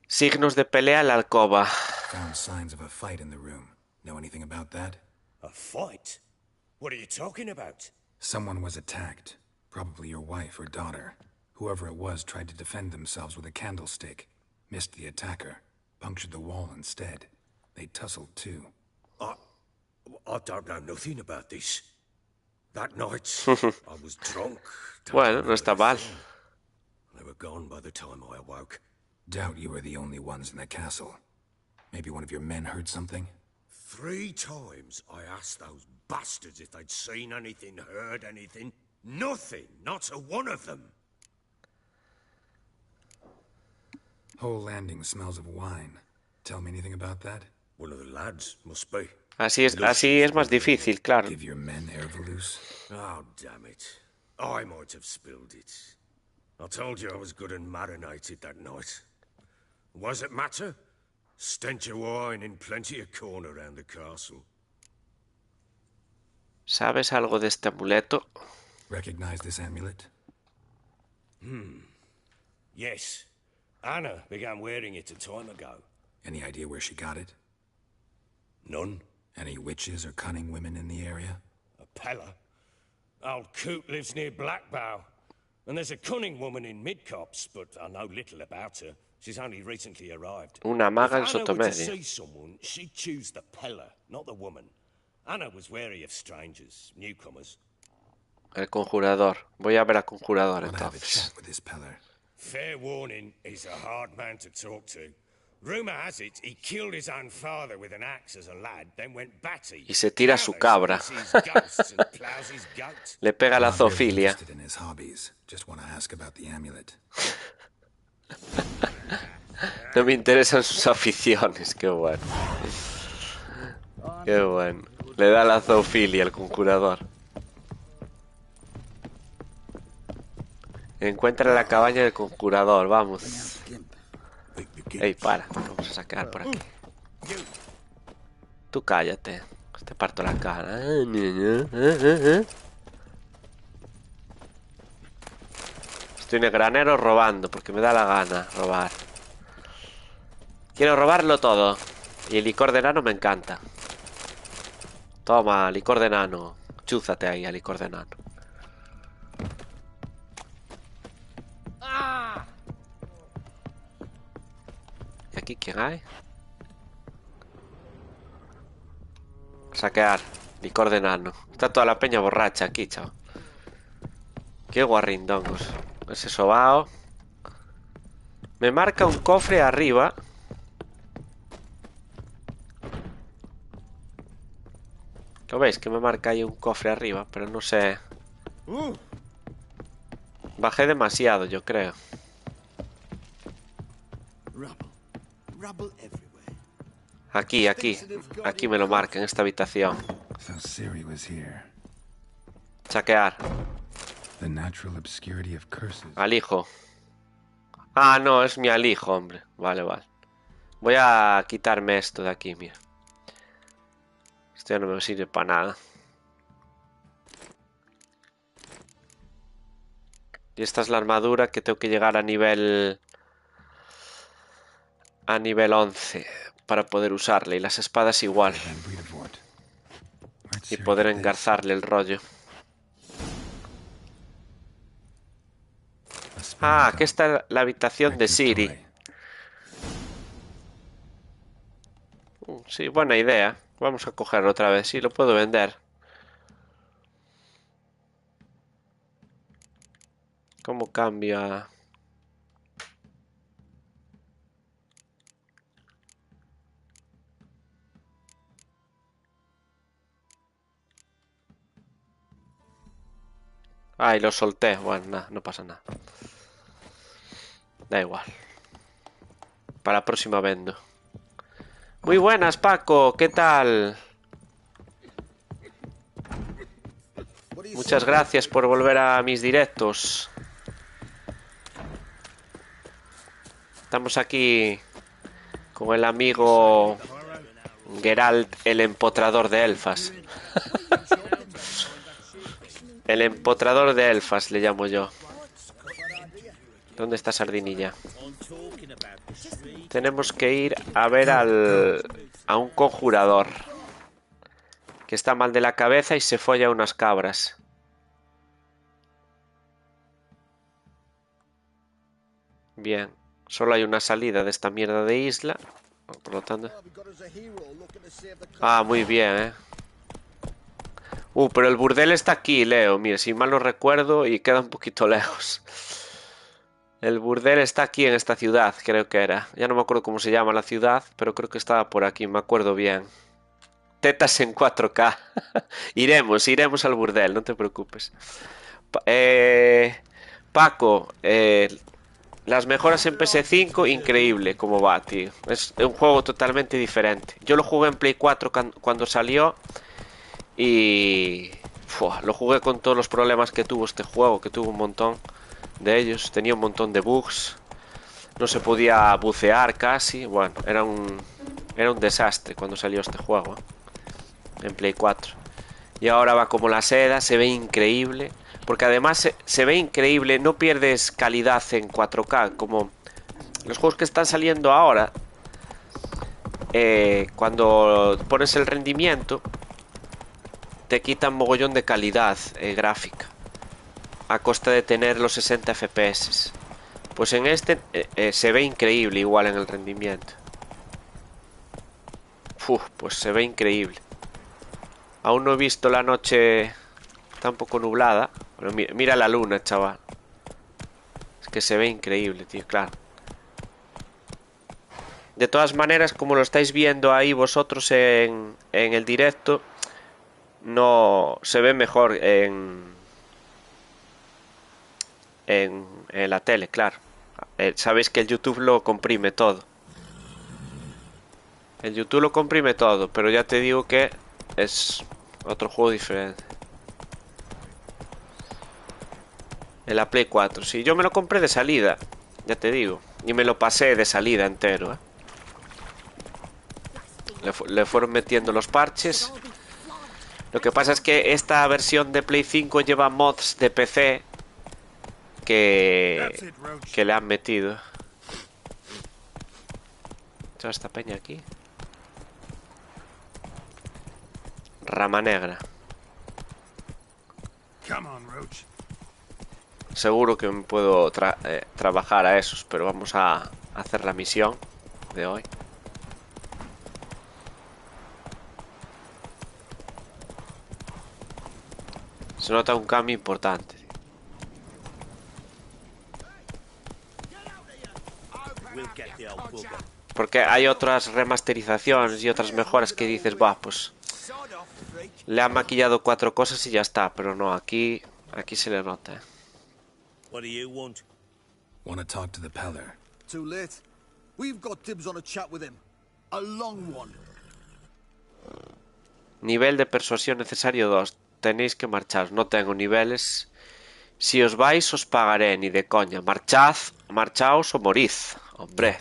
Signos de pelea en la alcoba. Found signs of a fight in the room. Know anything about that? A fight? What are you talking about? Someone was attacked. Probably your wife or daughter. Whoever it was tried to defend themselves with a candlestick. Missed the attacker. Punctured the wall instead. They tussled too. I don't know nothing about this. That night, I was drunk. Bueno, no está mal. They were gone by the time I awoke. Doubt you were the only ones in the castle. Maybe one of your men heard something? 3 times I asked those bastards if they'd seen anything, heard anything. Nothing, not a one of them. Whole landing smells of wine. Tell me anything about that? One of the lads, must be. Así es más difícil, claro. Give your men Ervelus? Oh, damn it. I might have spilled it. I told you I was good and marinated that night. Was it matter? Stench of wine in plenty of corn around the castle. ¿Sabes algo de este amuleto? Recognize this amulet? Yes. Anna began wearing it a time ago. Any idea where she got it? None. Any witches or cunning women in the area? A Pella. Old Coot lives near Blackbow. And there's a cunning woman in Midcopse, but I know little about her. She's only recently arrived. Una maga en If Anna were to Sotomedia. see someone, she'd choose the Pella, not the woman. Anna was wary of strangers, newcomers. El conjurador. Voy a ver a conjurador I'll have a entonces. chat with this Peller. Fair warning, he's a hard man to talk to. Rumour has it he killed his own father with an axe as a lad, then went batty. Y se tira a su cabra. Le pega la zoofilia. Interested in his hobbies. Just want to ask about the amulet. No me interesan sus aficiones, qué bueno. Qué bueno. Le da la zoofilia al conjurador. Encuentra la cabaña del conjurador, vamos. Ey, para. Vamos a sacar por aquí. Tú cállate. Te parto la cara. Estoy en el granero robando porque me da la gana robar. Quiero robarlo todo. Y el licor de nano me encanta. Toma, licor de nano. Chúzate ahí a licor de nano. ¿Y aquí quién hay? Saquear. Licor de nano. Está toda la peña borracha aquí, chao. Qué guarrindongos. Ese sobao. Me marca un cofre arriba. ¿Lo veis? Que me marca ahí un cofre arriba, pero no sé. Bajé demasiado, yo creo. Aquí, aquí. Aquí me lo marca, en esta habitación. Saquear. Alijo. Ah, no, es mi alijo, hombre. Vale, vale. Voy a quitarme esto de aquí, mira. Esto ya no me sirve para nada. Y esta es la armadura que tengo que llegar a nivel 11 para poder usarla. Y las espadas igual. Y poder engarzarle el rollo. Ah, aquí está la habitación de Siri. Sí, buena idea. Vamos a cogerlo otra vez. Sí, lo puedo vender. ¿Cómo cambia? Ah, y lo solté. Bueno, nada, no pasa nada. Da igual. Para la próxima vendo. Muy buenas, Paco. ¿Qué tal? Muchas gracias por volver a mis directos. Estamos aquí con el amigo Geralt, el empotrador de elfas. El empotrador de elfas le llamo yo. ¿Dónde está Sardinilla? Tenemos que ir a ver a un conjurador que está mal de la cabeza y se folla unas cabras. Bien, solo hay una salida de esta mierda de isla. Por lo tanto... Ah, muy bien, pero el burdel está aquí, Leo. Mira, si mal no recuerdo y queda un poquito lejos. El burdel está aquí en esta ciudad, creo que era. Ya no me acuerdo cómo se llama la ciudad, pero creo que estaba por aquí, me acuerdo bien. Tetas en 4K. Iremos al burdel, no te preocupes. Paco, las mejoras en PS5, increíble cómo va, tío. Es un juego totalmente diferente. Yo lo jugué en Play 4 cuando salió y... lo jugué con todos los problemas que tuvo este juego, que tuvo un montón de ellos. Tenía un montón de bugs. No se podía bucear casi. Bueno, era un desastre cuando salió este juego en Play 4. Y ahora va como la seda, se ve increíble. Porque además se ve increíble, no pierdes calidad en 4K. Como los juegos que están saliendo ahora. Cuando pones el rendimiento, te quitan mogollón de calidad gráfica. A costa de tener los 60 FPS. Pues en este se ve increíble igual en el rendimiento. Pues se ve increíble. Aún no he visto la noche... Está un poco nublada. Pero mira la luna, chaval. Es que se ve increíble, tío, claro. De todas maneras, como lo estáis viendo ahí vosotros en el directo, no se ve mejor en la tele, claro. Sabéis que el YouTube lo comprime todo. El YouTube lo comprime todo, pero ya te digo que es otro juego diferente. En la Play 4, sí, yo me lo compré de salida, ya te digo. Y me lo pasé de salida entero, Le fueron metiendo los parches. Lo que pasa es que esta versión de Play 5 lleva mods de PC que le han metido. Toda esta peña aquí. Rama negra. Seguro que me puedo trabajar a esos, pero vamos a hacer la misión de hoy. Se nota un cambio importante. Porque hay otras remasterizaciones y otras mejoras que dices, va, pues le han maquillado 4 cosas y ya está, pero no, aquí se le nota. What do you want? Want to talk to the Peller. Too late. We've got dibs on a chat with him. A long one. Nivel de persuasión necesario 2. Tenéis que marchar. No tengo niveles. Si os vais, os pagaré. Ni de coña. Marchaos o morid. Hombre.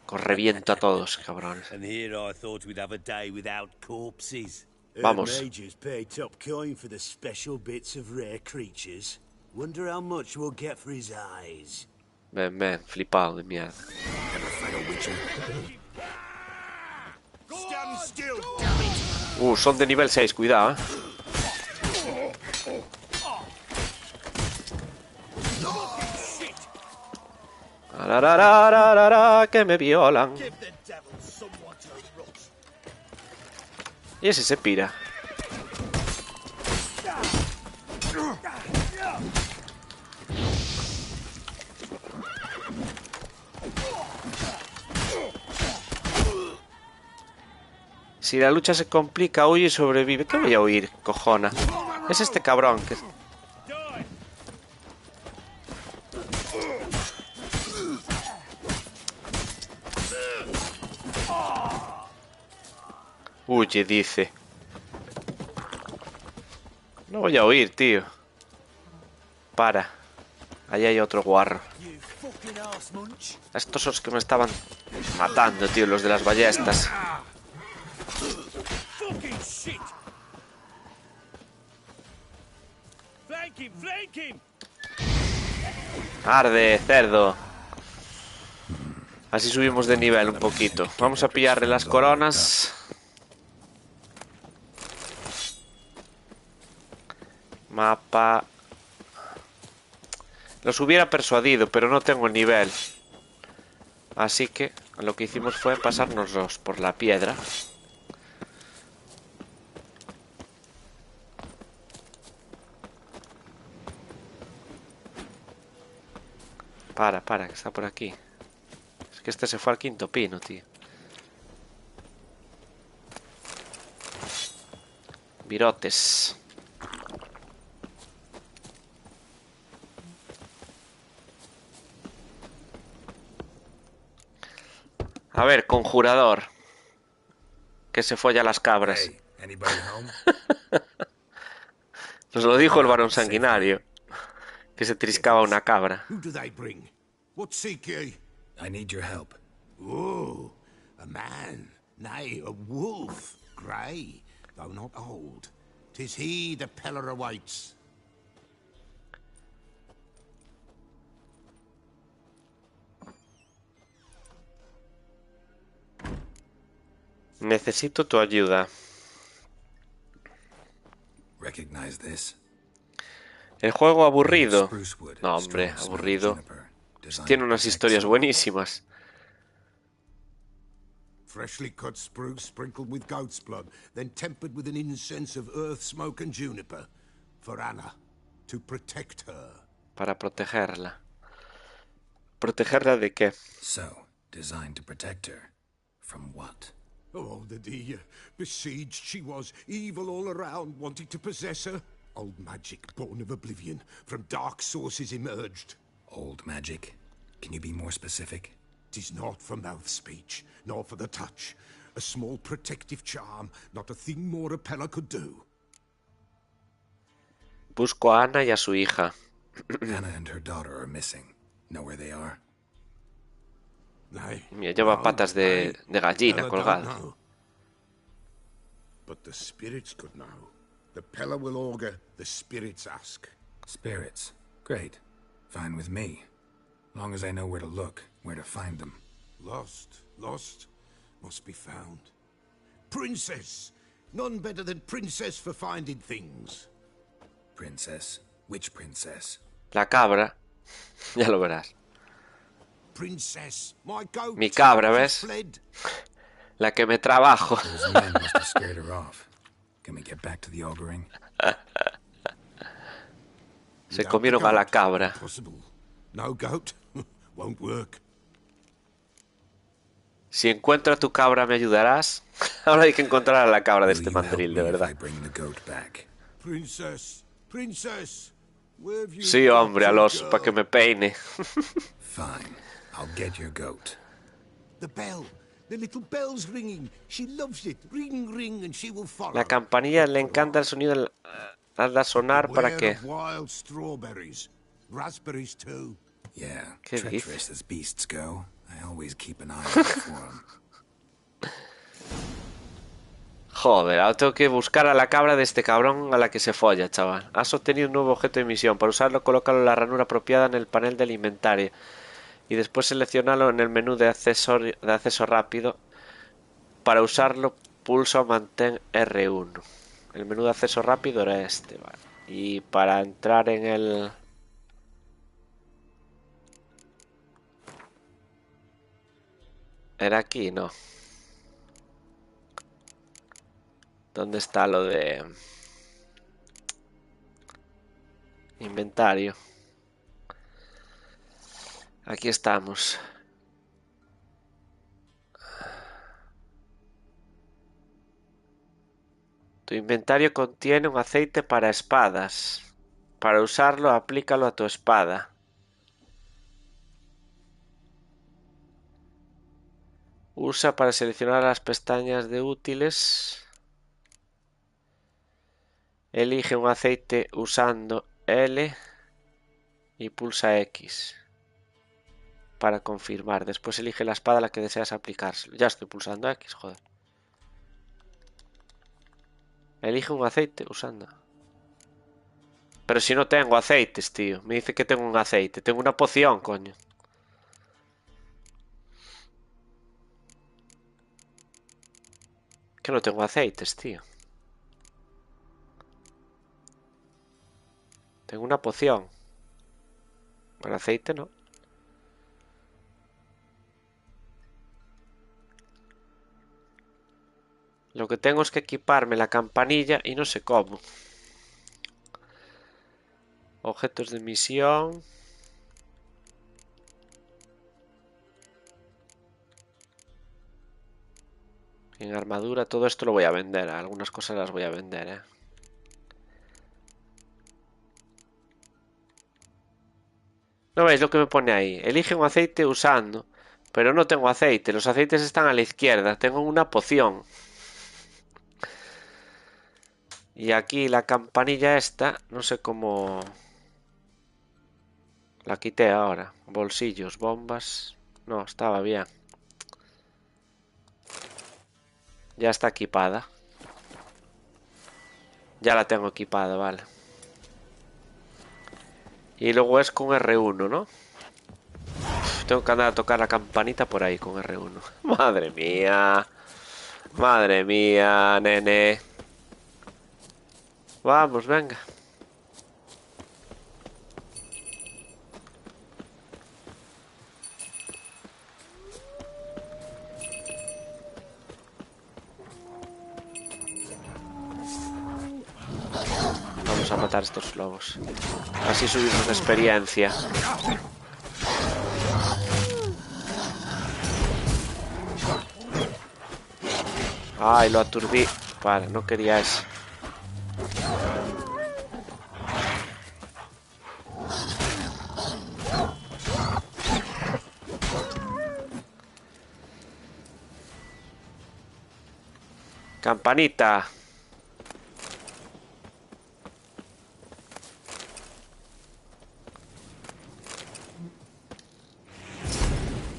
Os reviento a todos, cabrones. And here I thought we'd have a day without corpses. Vamos. Majors pay top coin for the special bits of rare creatures. Wonder how much we'll get for his eyes. Ven, flipado de mierda. Stand still, damn it. Son de nivel 6, cuidado, que me violan. Y ese se pira. Si la lucha se complica, huye y sobrevive. ¿Qué voy a huir, cojona? Es este cabrón que... Huye, dice. No voy a huir, tío. Para. Ahí hay otro guarro. Estos son los que me estaban matando, tío, los de las ballestas. Arde, cerdo. Así subimos de nivel un poquito. Vamos a pillarle las coronas. Mapa. Los hubiera persuadido, pero no tengo el nivel. Así que lo que hicimos fue pasárnoslos por la piedra. Para, que está por aquí. Es que este se fue al quinto pino, tío. Virotes. A ver, conjurador. Que se folla las cabras. Nos lo dijo el varón sanguinario. Que se triscaba una cabra. Who do they bring? What seek ye? I need your help. Oh, a man, nay, a wolf, grey, though not old. 'Tis he the Peller awaits. Necesito tu ayuda. Recognize this? El juego aburrido. No, hombre, aburrido. Tiene unas historias buenísimas. Freshly cut spruce sprinkled with goat's blood, then tempered with an incense of earth, smoke and juniper. For Anna, to protect her. Para protegerla. ¿Protegerla de qué? So, designed to protect her. From what? Oh, the dear. Besieged she was, evil all around, wanting to possess her. Old magic, born of oblivion, from dark sources emerged. Old magic? Can you be more specific? 'Tis not for mouth speech, nor for the touch. A small protective charm, not a thing more a Pella could do. Busco a Ana y a su hija. Anna and her daughter are missing. Know where they are? Mira, lleva patas de gallina colgadas. But the spirits could know. The Pella will augur, the spirits ask. Spirits. Great. Fine with me. Long as I know where to look, where to find them. Lost, must be found. Princess! None better than princess for finding things. Princess? Which princess? La cabra. Ya lo verás. Princess, my goat. Mi cabra, ¿ves? La que me trabajo. Those men must have scared her off. Can we get back to the auguring? Se comieron a la cabra. No goat won't work. Si encuentro a tu cabra, ¿me ayudarás? Ahora hay que encontrar a la cabra de este mandril, de verdad. Princess, princess. Sí, hombre, al oso, para que me peine. Fine, I'll get your goat. The bell, the little bell's ringing. She loves it. Ring, ring, and she will follow. La campanilla le encanta el sonido al sonar para que. Wild strawberries, raspberries too. Yeah, ¿Qué treacherous as beasts go. I always keep an eye out for them. Joder, ahora tengo que buscar a la cabra de este cabrón a la que se folla, chaval. Has obtenido un nuevo objeto de misión. Para usarlo, colócalo en la ranura apropiada en el panel del inventario. Y después seleccionalo en el menú de acceso rápido. Para usarlo, pulsa o mantén R1. El menú de acceso rápido era este, vale. Y para entrar en el... Era aquí, no. ¿Dónde está lo de inventario? Aquí estamos. Tu inventario contiene un aceite para espadas. Para usarlo, aplícalo a tu espada. Usa para seleccionar las pestañas de útiles. Elige un aceite usando L y pulsa X para confirmar. Después elige la espada a la que deseas aplicárselo. Ya estoy pulsando X, joder. Elige un aceite usando. Pero si no tengo aceites, tío. Me dice que tengo un aceite. Tengo una poción, coño. Que no tengo aceites, tío. Tengo una poción. Para aceite no. Lo que tengo es que equiparme la campanilla y no sé cómo. Objetos de misión. En armadura, todo esto lo voy a vender. Algunas cosas las voy a vender, ¿No veis lo que me pone ahí? Elige un aceite usando. Pero no tengo aceite. Los aceites están a la izquierda. Tengo una poción. Y aquí la campanilla esta. No sé cómo... La quité ahora. Bolsillos, bombas. No, estaba bien. Ya está equipada. Ya la tengo equipada, vale. Y luego es con R1, ¿no? Tengo que andar a tocar la campanita por ahí con R1. Madre mía. Madre mía, nene. Vamos, venga. Vamos a matar a estos lobos. Así subimos de experiencia. Ay, lo aturdí. Vale, no quería eso. Campanita.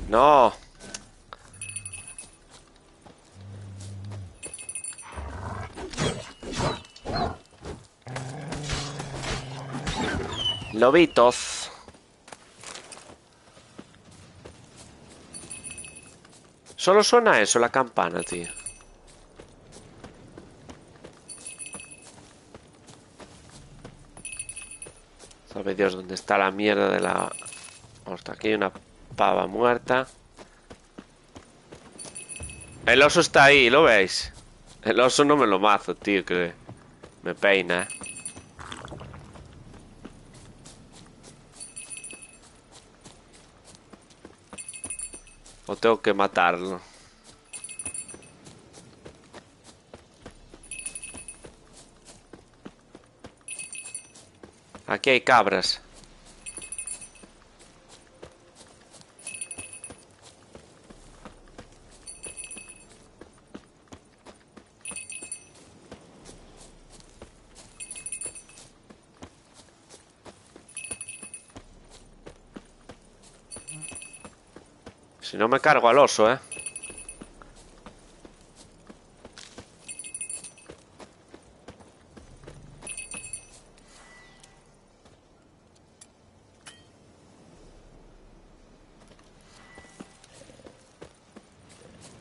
No. Lobitos. Solo suena eso, la campana, tío. Sabe Dios dónde está la mierda de la... Ostras, aquí hay una pava muerta. El oso está ahí, ¿lo veis? El oso no me lo mazo, tío, que me peina, ¿eh? O tengo que matarlo. Aquí hay cabras. Si no me cargo al oso, ¿eh?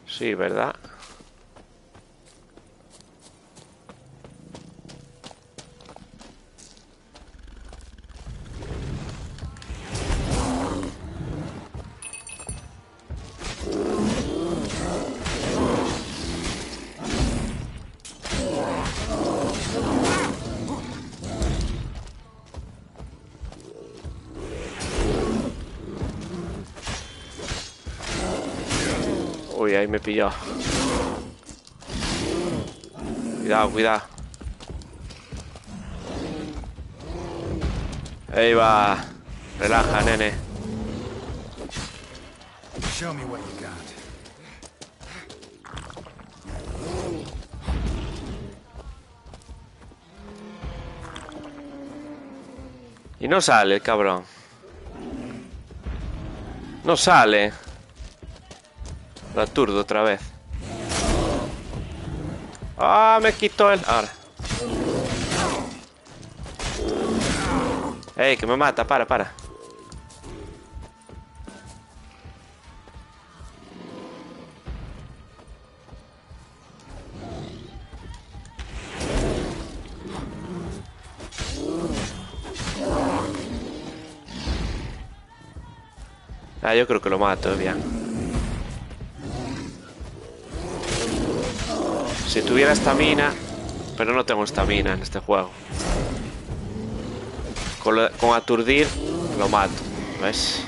Sí, ¿verdad? Uy, ahí me pilló. Cuidado, cuidado. Ahí va. Relaja, nene. Show me what you got. Y no sale el cabrón. No sale. Lo aturdo otra vez. Ah, me quitó el... Ahora. Ey, que me mata, para. Ah, yo creo que lo mato, bien. Si tuviera estamina... Pero no tengo estamina en este juego. Con aturdir lo mato, ¿ves?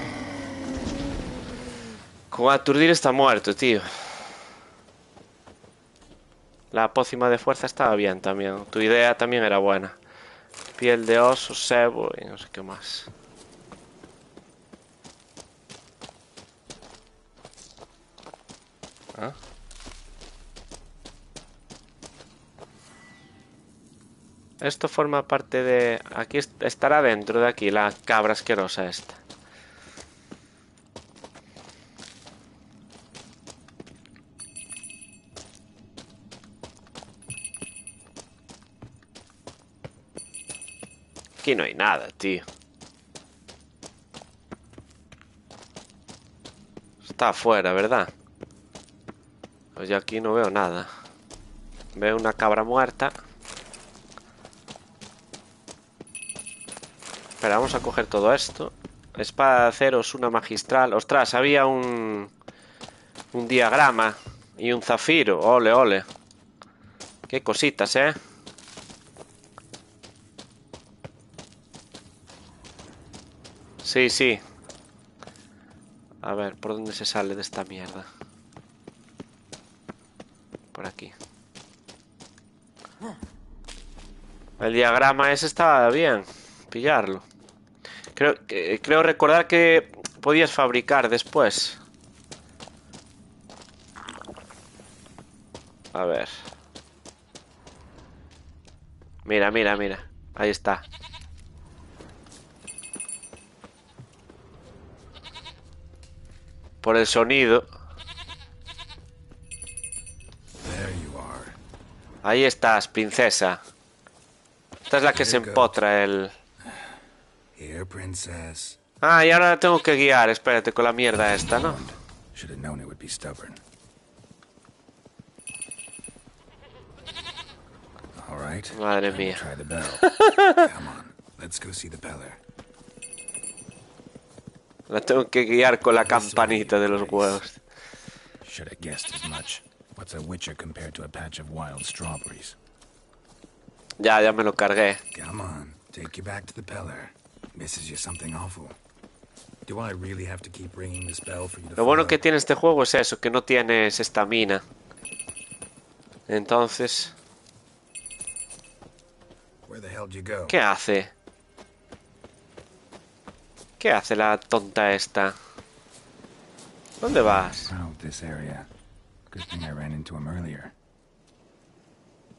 Con aturdir está muerto, tío. La pócima de fuerza estaba bien también. Tu idea también era buena. Piel de oso, sebo y no sé qué más. ¿Ah? Esto forma parte de... Aquí estará dentro de aquí la cabra asquerosa esta. Aquí no hay nada, tío. Está afuera, ¿verdad? Pues yo aquí no veo nada. Veo una cabra muerta. Espera, vamos a coger todo esto. Espada de acero, una magistral. Ostras, había un diagrama y un zafiro. Ole, ole. Qué cositas, ¿eh? Sí, sí. A ver, ¿por dónde se sale de esta mierda? Por aquí. El diagrama ese estaba bien. Pillarlo. Creo recordar que podías fabricar después. A ver. Mira, mira, mira. Ahí está. Por el sonido. Ahí estás, princesa. Esta es la que se empotra el... Ah, y ahora la tengo que guiar. Espérate, con la mierda esta, ¿no? Madre mía. La tengo que guiar con la campanita de los huevos. Ya me lo cargué. Lo bueno que tiene este juego es eso, que no tienes estamina. Entonces... ¿Qué hace? ¿Qué hace la tonta esta? ¿Dónde vas?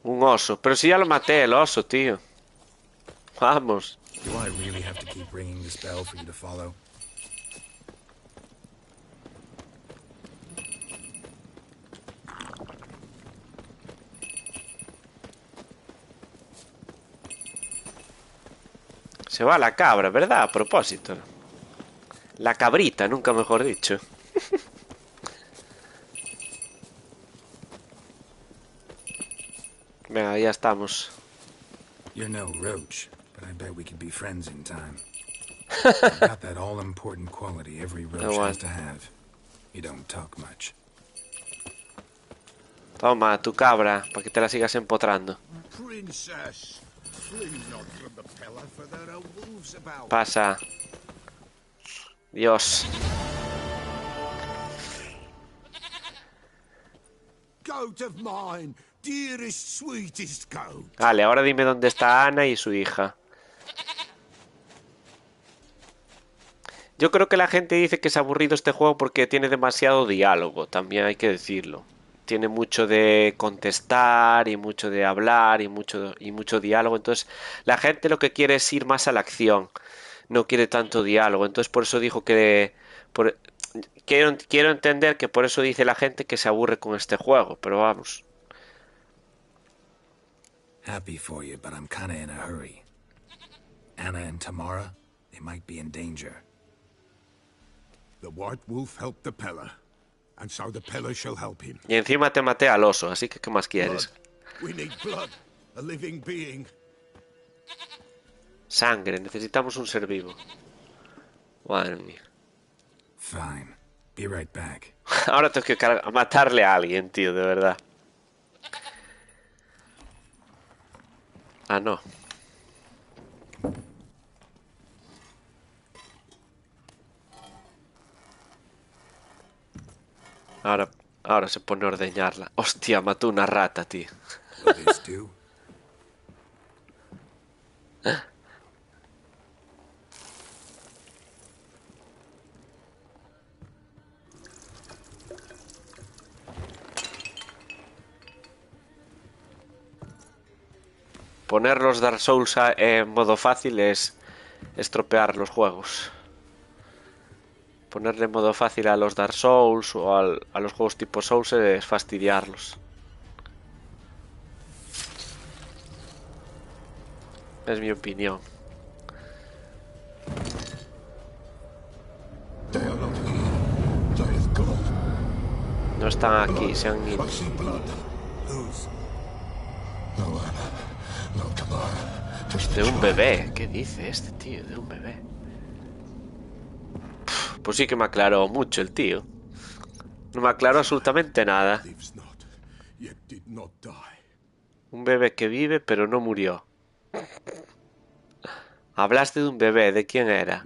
Un oso. Pero si ya lo maté, el oso, tío. Vamos. Se va la cabra, ¿verdad? A propósito. La cabrita, nunca mejor dicho. Venga, ya estamos. You're no roach, but I bet we could be friends in time. You've got that all-important quality every roach has to have. You don't talk much. Toma, tu cabra, para que te la sigas empotrando. Princess, flee not from the pillar, for there are wolves about. Pasa. Dios. Goat of mine, dearest, sweetest goat. Vale, ahora dime dónde está Ana y su hija. Yo creo que la gente dice que es aburrido este juego porque tiene demasiado diálogo, también hay que decirlo. Tiene mucho de contestar y mucho de hablar y mucho diálogo, entonces la gente lo que quiere es ir más a la acción, no quiere tanto diálogo, entonces por eso dijo que... Quiero entender que por eso dice la gente que se aburre con este juego, pero vamos. Happy for you, but I'm kinda in a hurry. Anna and Tamara, they might be in danger. The White Wolf helped the Peller, and so the Peller shall help him. Y encima te maté al oso, así que ¿qué más quieres? We need blood, a living being. Sangre, necesitamos un ser vivo. Madre mía. Fine. Be right back. Ahora tengo que matarle a alguien, tío, de verdad. Ah, no. Ahora se pone a ordeñarla. Hostia, mató una rata, tío. Poner los Dark Souls en modo fácil es estropear los juegos. Ponerle modo fácil a los Dark Souls o a los juegos tipo Souls es fastidiarlos. Es mi opinión. No están aquí, se han ido. De un bebé, ¿qué dice este tío? De un bebé. Pues sí que me aclaró mucho el tío. No me aclaró absolutamente nada. Un bebé que vive pero no murió. Hablaste de un bebé, ¿de quién era?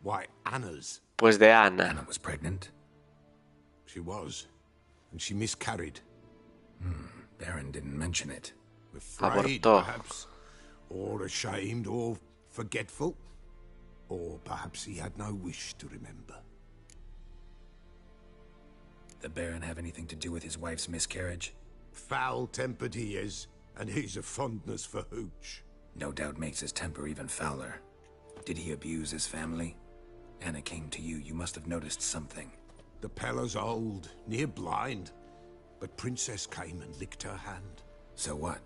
Why, Anna's. Pues de Ana. Anna was pregnant? She was, and she miscarried. Baron didn't mention it. Afraid, perhaps, or ashamed, or forgetful, or perhaps he had no wish to remember. The Baron have anything to do with his wife's miscarriage? Foul-tempered he is, and he's a fondness for hooch. No doubt makes his temper even fouler. Did he abuse his family? Anna came to you. You must have noticed something. The Pella's old, near blind. But Princess came and licked her hand. So what?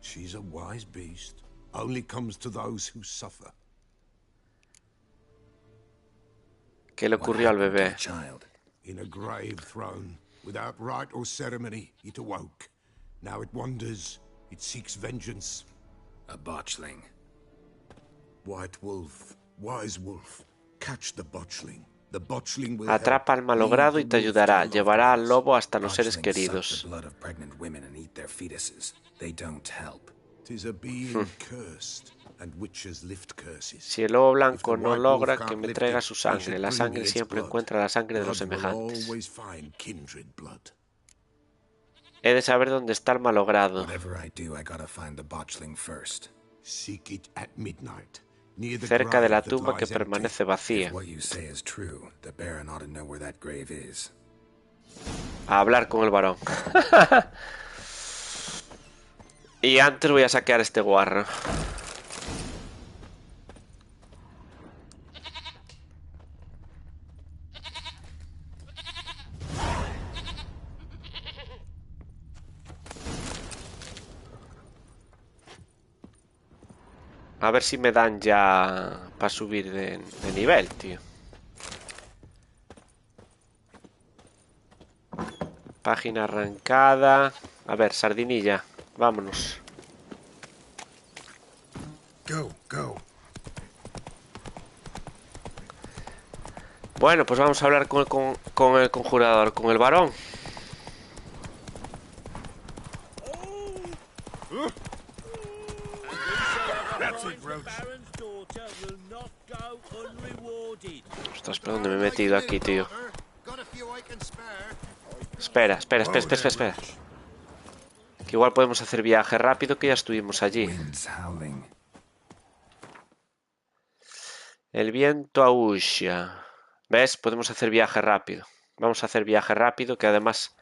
She's a wise beast. Only comes to those who suffer. ¿Qué le ocurrió al bebé? In a grave thrown, without rite or ceremony, it awoke. Now it wanders. It seeks vengeance. A botchling. White wolf, wise wolf, catch the botchling. The botchling will Atrapa al malogrado y te ayudará. Llevará al lobo hasta los seres queridos. The blood of pregnant women and eat their fetuses. They don't help. 'Tis a being cursed, and witches lift curses. Si el lobo blanco no logra que me traiga su sangre, la sangre siempre encuentra la sangre de los semejantes. He de saber dónde está el malogrado. Whatever I do, I gotta find the botchling first. Seek it at midnight. Cerca de la tumba que permanece vacía. A hablar con el varón. Y antes voy a saquear este guarro. A ver si me dan ya para subir de nivel, tío. Página arrancada. A ver, sardinilla. Vámonos. Go. Bueno, pues vamos a hablar con el conjurador, con el varón. Ostras, ¿pero dónde me he metido aquí, tío? Espera. Que igual podemos hacer viaje rápido, que ya estuvimos allí. El viento aúlla. ¿Ves? Podemos hacer viaje rápido. Vamos a hacer viaje rápido, que además...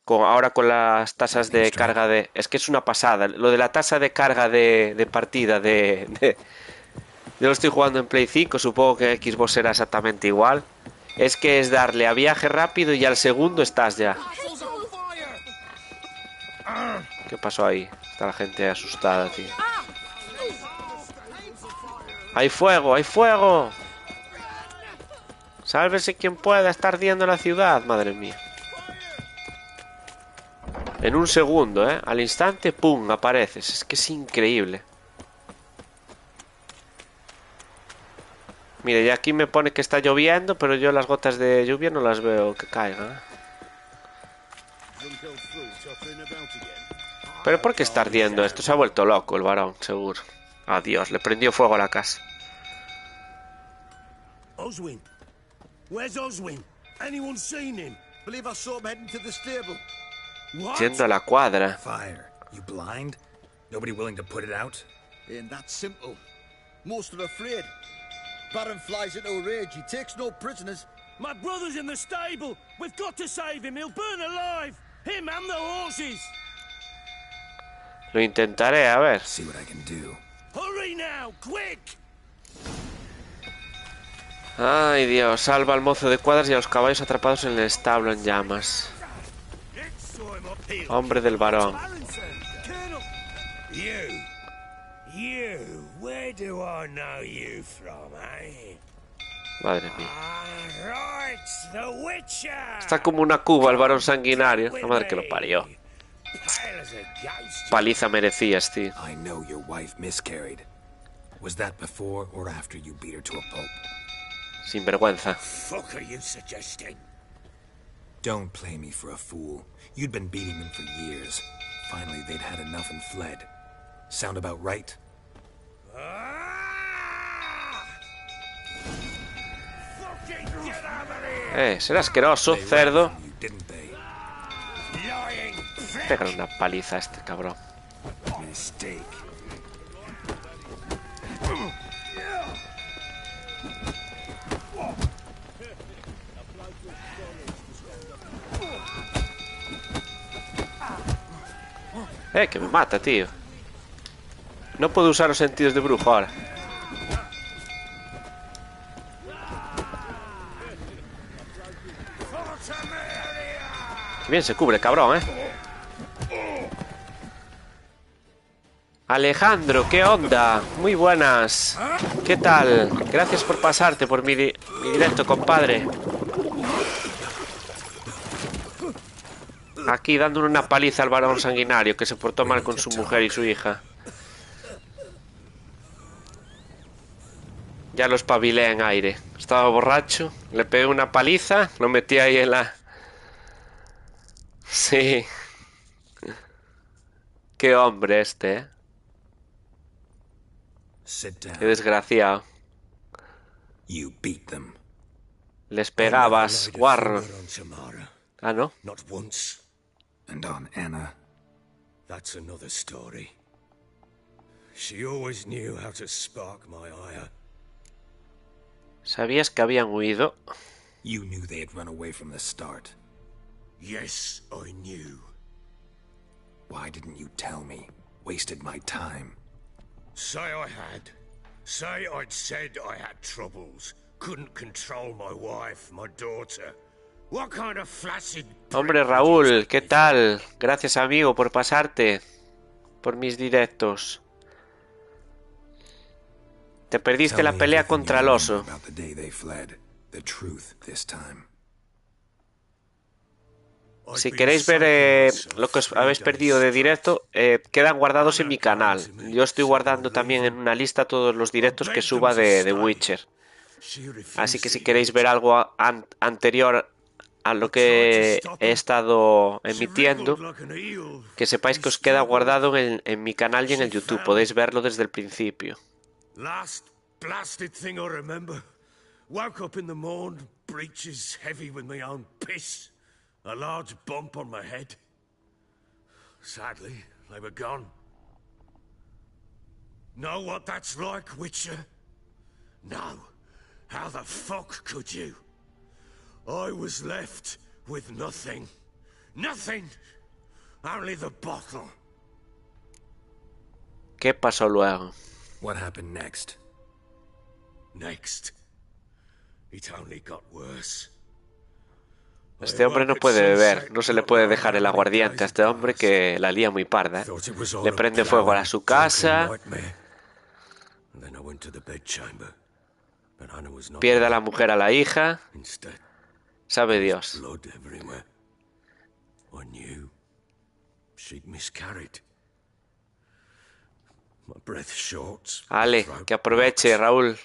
ahora con las tasas de carga de... Es que es una pasada. Lo de la tasa de carga de partida de... Yo lo estoy jugando en Play 5, supongo que Xbox será exactamente igual. Es que es darle a viaje rápido y al segundo estás ya. ¿Qué pasó ahí? Está la gente asustada, tío. ¡Hay fuego! ¡Hay fuego! Sálvese quien pueda, está ardiendo la ciudad, madre mía. En un segundo, ¿eh? Al instante, ¡pum! Apareces. Es que es increíble. Mire, ya aquí me pone que está lloviendo, pero yo las gotas de lluvia no las veo que caigan. ¿Pero por qué está ardiendo esto? Se ha vuelto loco el varón, seguro. Adiós, le prendió fuego a la casa. Oswin. Where's Oswin? Anyone seen him? Believe I saw him heading to the stable. What? Yendo a la cuadra. Fire. You blind? Nobody willing to put it out? Ain't that simple. Most are afraid. Baron flies into a rage. He takes no prisoners. My brother's in the stable. We've got to save him. He'll burn alive. Him and the horses. Lo intentaré, a ver. See what I can do. Hurry now, quick. Ay, Dios, salva al mozo de cuadras y a los caballos atrapados en el establo en llamas. Hombre del varón. You, where do I know you from, eh? Madre mía. Right, the Witcher. Está como una cuba el varón sanguinario. La madre que lo parió. Paliza merecías, tío. I know your wife miscarried. Was that before or after you beat her to a pulp? Sin vergüenza. Fuck are you suggesting? Don't play me for a fool. You'd been beating them for years. Finally, they'd had enough and fled. Sound about right? Será asqueroso, cerdo. Pégale una paliza a este cabrón. Que me mata, tío. No puedo usar los sentidos de brujo ahora. Qué bien se cubre, cabrón, Alejandro, ¿qué onda? Muy buenas. ¿Qué tal? Gracias por pasarte por mi directo, compadre. Aquí dándole una paliza al varón sanguinario que se portó mal con su mujer y su hija. Ya lo espabilé en aire. Estaba borracho, le pegué una paliza, lo metí ahí en la... Sí. Qué hombre este, Qué desgraciado. Les pegabas, guarro. Ah, ¿no? And on Anna. That's another story. She always knew how to spark my ire. ¿Sabías que habían huido? You knew they had run away from the start. Yes, I knew. Why didn't you tell me? Wasted my time. Say I had. Say I'd said I had troubles. Couldn't control my wife, my daughter. What kind of flaccid... Hombre, Raúl, ¿qué tal? Gracias, amigo, por pasarte por mis directos. Te perdiste la pelea contra el oso. Si queréis ver lo que os habéis perdido de directo, quedan guardados en mi canal. Yo estoy guardando también en una lista todos los directos que suba de Witcher. Así que si queréis ver algo anterior a lo que he estado emitiendo, que sepáis que os queda guardado en mi canal y en el YouTube. Podéis verlo desde el principio. Last blasted thing I remember. Woke up in the morn, breeches heavy with my own piss. A large bump on my head. Sadly, they were gone. Know what that's like, Witcher? No. How the fuck could you? I was left with nothing. Nothing! Only the bottle. ¿Qué pasó luego? What happened next? Next. It only got worse. Este hombre no puede beber, no se le puede dejar el aguardiente a este hombre que la lía muy parda, Le prende fuego a su casa, pierde a la mujer, a la hija, sabe Dios. Ale, que aproveche, Raúl.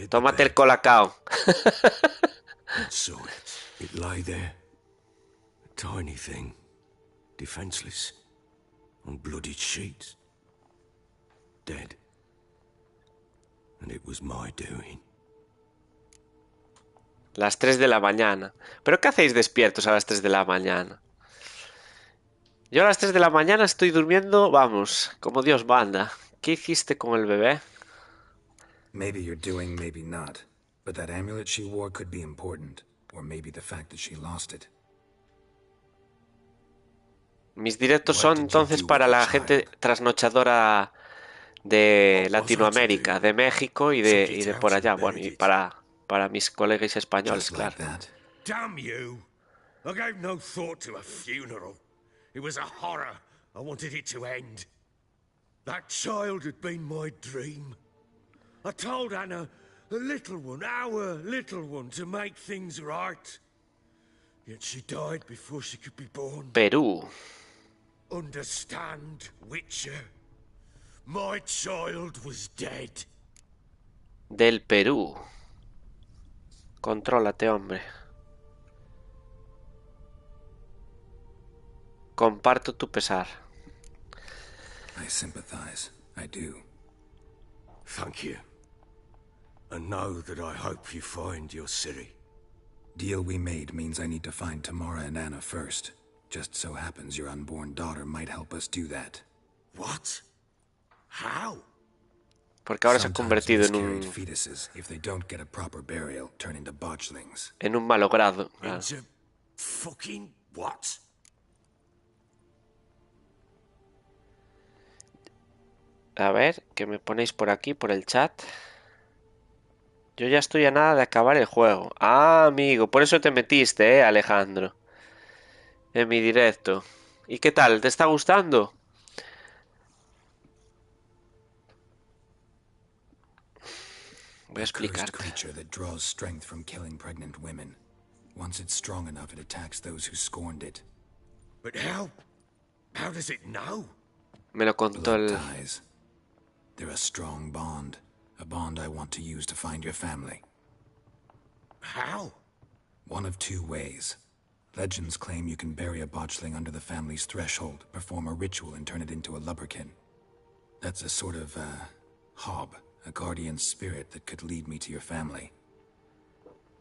Tómate el colacao. It lay there, a tiny thing, defenseless, on bloodied sheets, dead. And it was my doing. Las 3 de la mañana. ¿Pero qué hacéis despiertos a las 3 de la mañana? Yo a las 3 de la mañana estoy durmiendo, vamos, como Dios manda. ¿Qué hiciste con el bebé? Maybe you're doing, maybe not. But that amulet she wore could be important. Or maybe the fact that she lost it. Mis directos son entonces para la gente trasnochadora de Latinoamérica, de México y de por allá. Bueno, y para mis colegas españoles, claro. Damn you! I gave no thought to a funeral. It was a horror. I wanted it to end. That child had been my dream. I told Anna, the little one, our little one, to make things right. Yet she died before she could be born. Perú. Understand, Witcher? My child was dead. Del Perú. Contrólate, hombre. Comparto tu pesar. I sympathize. I do. Thank you. And know that I hope you find your Ciri. Deal we made means I need to find Tamara and Anna first. Just so happens your unborn daughter might help us do that. What? How? Porque ahora se ha convertido en un malogrado. Into fucking what? A ver, que me ponéis por aquí, por el chat. Yo ya estoy a nada de acabar el juego. Ah, amigo, por eso te metiste, Alejandro. En mi directo. ¿Y qué tal? ¿Te está gustando? Voy a explicarte. Creature that draws strength from killing pregnant women. Once it's strong enough, it attacks those who scorned it. But how? How does it know? Me lo contó el... Ties. They're a strong bond. A bond I want to use to find your family. How? One of two ways. Legends claim you can bury a botchling under the family's threshold, perform a ritual, and turn it into a lubberkin. That's a sort of, hob, a guardian spirit that could lead me to your family.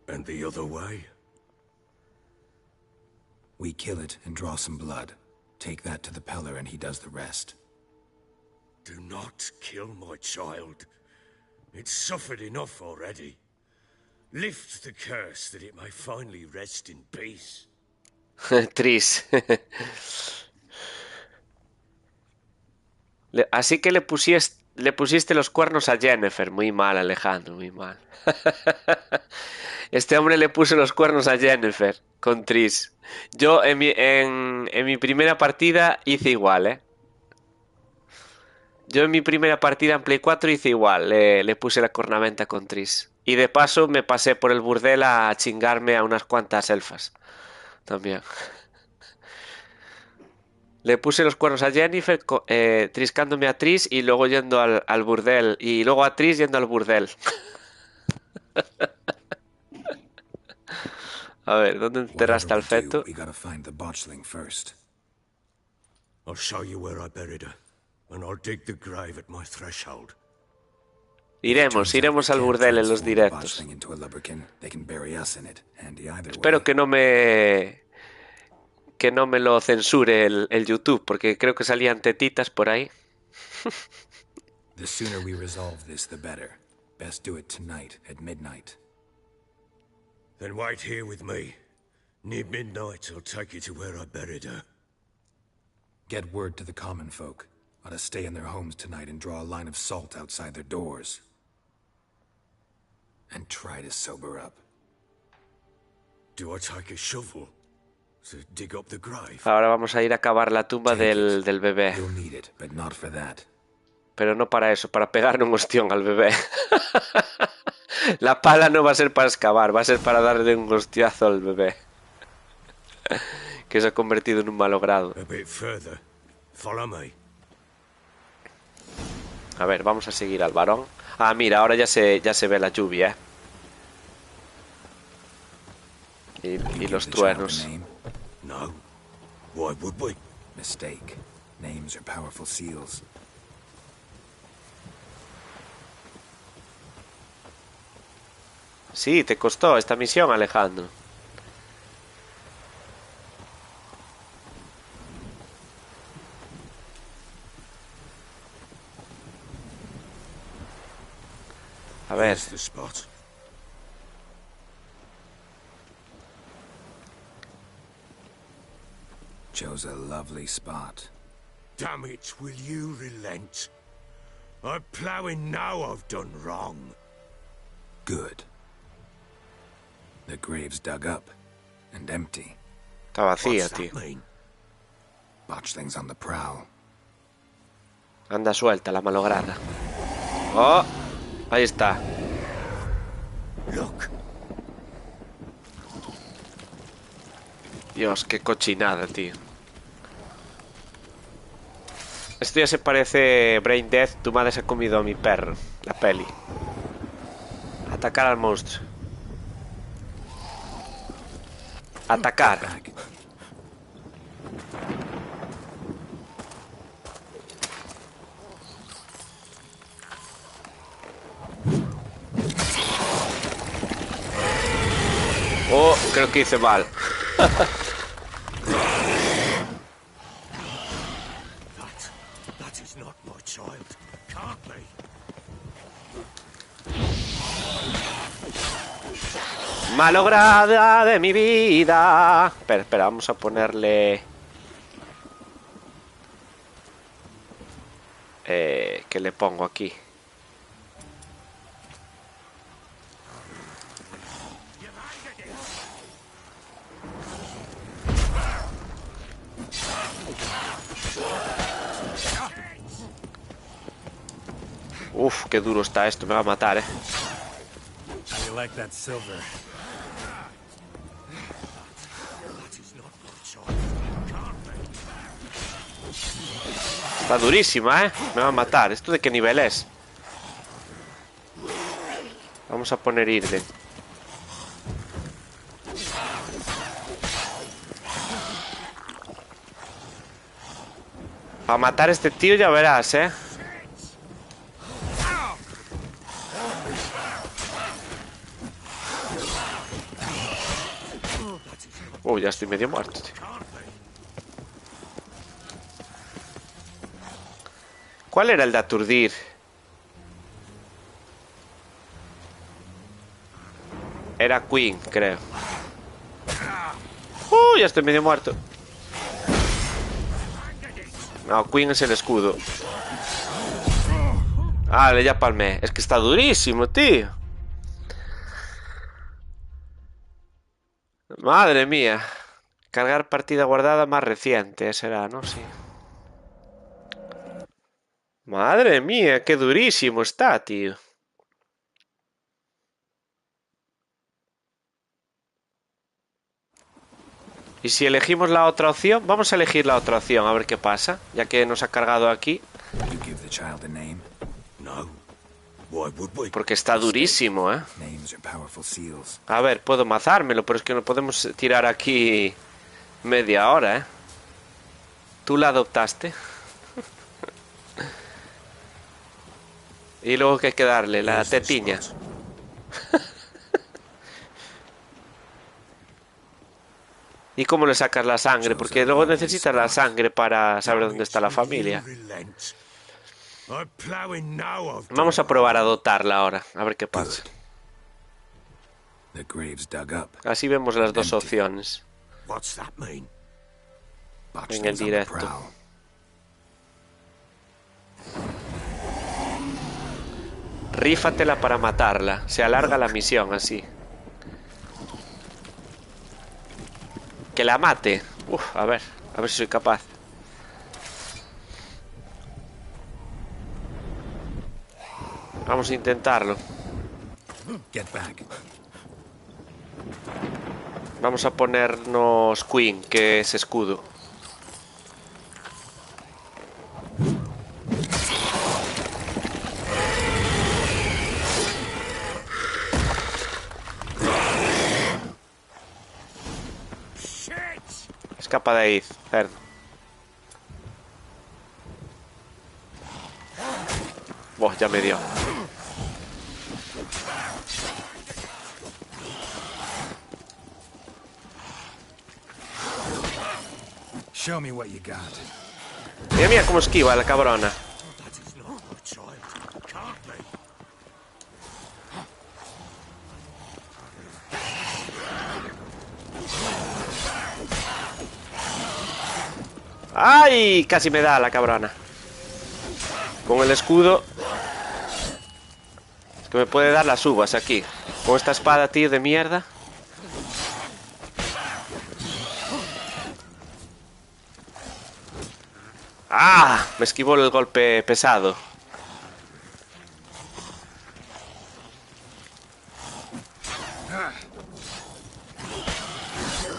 And the other way? We kill it and draw some blood. Take that to the Peller and he does the rest. Do not kill my child. It's suffered enough already. Lift the curse that it may finally rest in peace. Tris. Así que le pusiste los cuernos a Yennefer. Muy mal, Alejandro, muy mal. Este hombre le puso los cuernos a Yennefer con Tris. Yo en mi primera partida hice igual, Yo en mi primera partida en Play 4 hice igual. Le puse la cornamenta con Tris. Y de paso me pasé por el burdel a chingarme a unas cuantas elfas. También. Le puse los cuernos a Yennefer, triscándome a Tris y luego yendo al burdel. Y luego a Tris yendo al burdel. A ver, ¿dónde enterraste al feto? I'll show you where I buried her, and I'll dig the grave at my threshold. Iremos al burdel en los directos. Espero que no me lo censure el YouTube, porque creo que salían tetitas por ahí. The sooner we resolve this, the better. Best do it tonight at midnight. Then wait here with me. Near midnight, I'll take you to where I buried her. Get word to the common folk. Ought to stay in their homes tonight and draw a line of salt outside their doors. And try to sober up. Do I take a shovel to dig up the grave? Ahora vamos a ir a cavar la tumba del bebé. You'll need it, but not for that. Pero no para eso, para pegarle un ostión al bebé. La pala no va a ser para excavar, va a ser para darle un hostiazo al bebé. Que se ha convertido en un malogrado. A ver, vamos a seguir al varón. Ah, mira, ahora ya se ve la lluvia, y los truenos. No. Why would we? Mistake. Names are powerful seals. Sí, te costó esta misión, Alejandro. A ver. Chose a lovely spot. Damn it, will you relent? I'm plowing now I've done wrong. Good. The grave's dug up and empty. Está vacía, tío. Botchlings on the prowl. Anda suelta la malograda. Oh, ahí está. Look. Dios, qué cochinada, tío. Esto ya se parece Brain Death. Tu madre se ha comido a mi perro. La peli. Atacar al monstruo. Atacar. Oh, creo que hice mal. That is not my child. Can't be. Malograda de mi vida. Espera, vamos a ponerle ¿Qué le pongo aquí? Uf, qué duro está esto, me va a matar, Está durísima, me va a matar. ¿Esto de qué nivel es? Vamos a poner Irden. Para matar a este tío ya verás, Ya estoy medio muerto, tío. ¿Cuál era el de aturdir? Era Queen, creo. Ya estoy medio muerto. No, Queen es el escudo. Vale, ya palmé. Es que está durísimo, tío. Madre mía. Cargar partida guardada más reciente, será, ¿no? Sí. Madre mía, qué durísimo está, tío. Y si elegimos la otra opción, vamos a elegir la otra opción, a ver qué pasa, ya que nos ha cargado aquí. Porque está durísimo, A ver, puedo mazármelo, pero es que no podemos tirar aquí media hora, Tú la adoptaste. Y luego que hay que darle la tetiña. ¿Y cómo le sacas la sangre? Porque luego necesitas la sangre para saber dónde está la familia. Vamos a probar a dotarla ahora, a ver qué pasa. Así vemos las dos opciones en el directo. Rífatela para matarla. Se alarga la misión así. Que la mate. A ver si soy capaz. Vamos a intentarlo. Vamos a ponernos Queen, que es escudo. Escapa de ahí, cerdo. Ya me dio. Mira, mira cómo esquiva la cabrona. ¡Ay! Casi me da la cabrona. Con el escudo. Es que me puede dar las uvas aquí. Con esta espada, tío, de mierda. ¡Ah! Me esquivó el golpe pesado.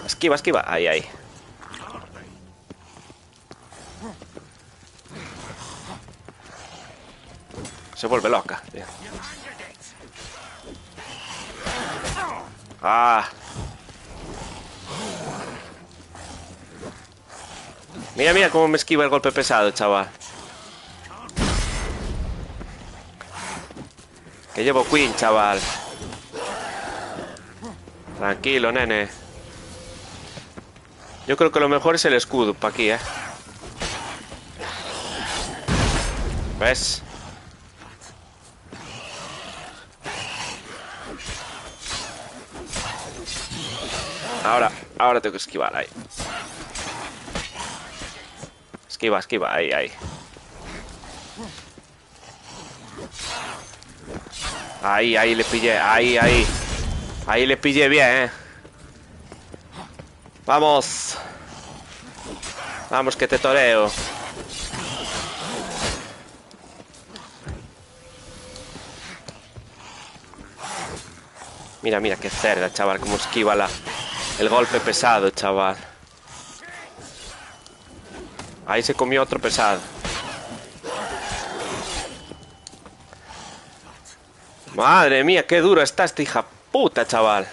Esquiva, esquiva. Ahí, ahí. Se vuelve loca. Ah. Mira, mira cómo me esquiva el golpe pesado, chaval. Que llevo Queen, chaval. Tranquilo, nene. Yo creo que lo mejor es el escudo para aquí, ¿Ves? Ahora tengo que esquivar ahí. Esquiva, esquiva, ahí, ahí. Ahí le pillé. Ahí le pillé bien, Vamos. Vamos, que te toreo. Mira, mira, qué cerda, chaval. Cómo esquiva el golpe pesado, chaval. Ahí se comió otro pesado. Madre mía, qué duro está esta hija puta, chaval.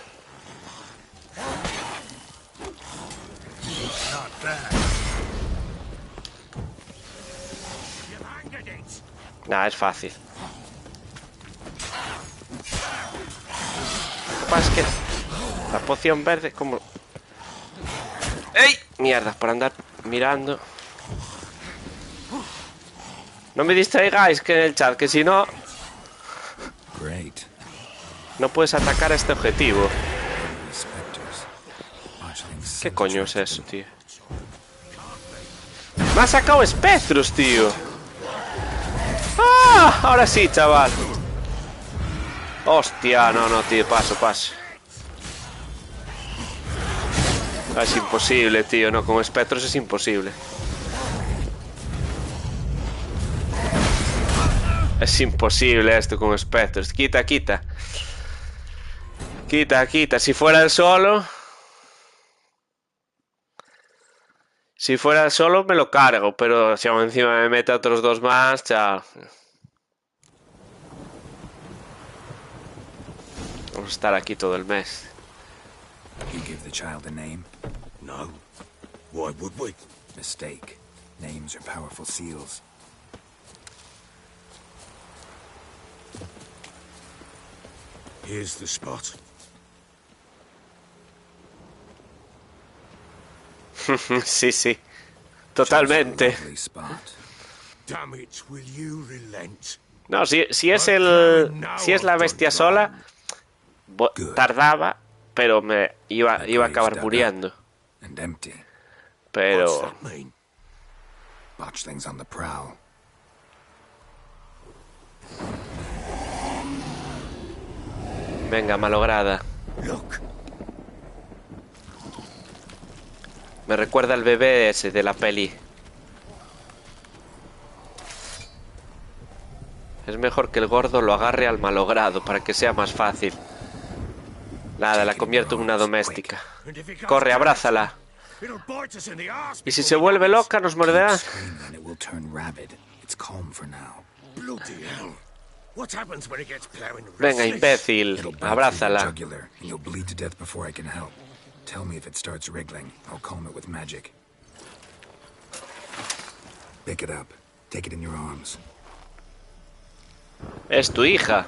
Nah, es fácil. Lo que pasa es que la poción verde como... ¡Ey! Mierda, por andar mirando. No me distraigáis que en el chat, que si no... No puedes atacar a este objetivo. ¿Qué coño es eso, tío? Me ha sacado espectros, tío. ¡Ah! Ahora sí, chaval. Hostia, no, tío, paso. Es imposible, tío, no, con espectros es imposible. Es imposible esto con espectros. Quita. Quita. Si fuera el solo... Si fuera el solo me lo cargo, pero si aún encima me mete a otros dos más, chao. Vamos a estar aquí todo el mes. You give the child a name? No. Why would we? Mistake. Names are powerful seals. Here's the spot. Sí. Totalmente. Damn it, will you relent? No, si es la bestia sola, tardaba, pero me iba a acabar muriendo. Pero... Botchlings on the prowl. Venga, malograda. Me recuerda al bebé ese de la peli. Es mejor que el gordo lo agarre al malogrado para que sea más fácil. Nada, la convierto en una doméstica. Corre, abrázala. Y si se vuelve loca, nos morderá. Venga, imbécil, abrázala. Tell me if it starts wriggling. I'll calm it with magic. Pick it up. Take it in your arms. Es tu hija.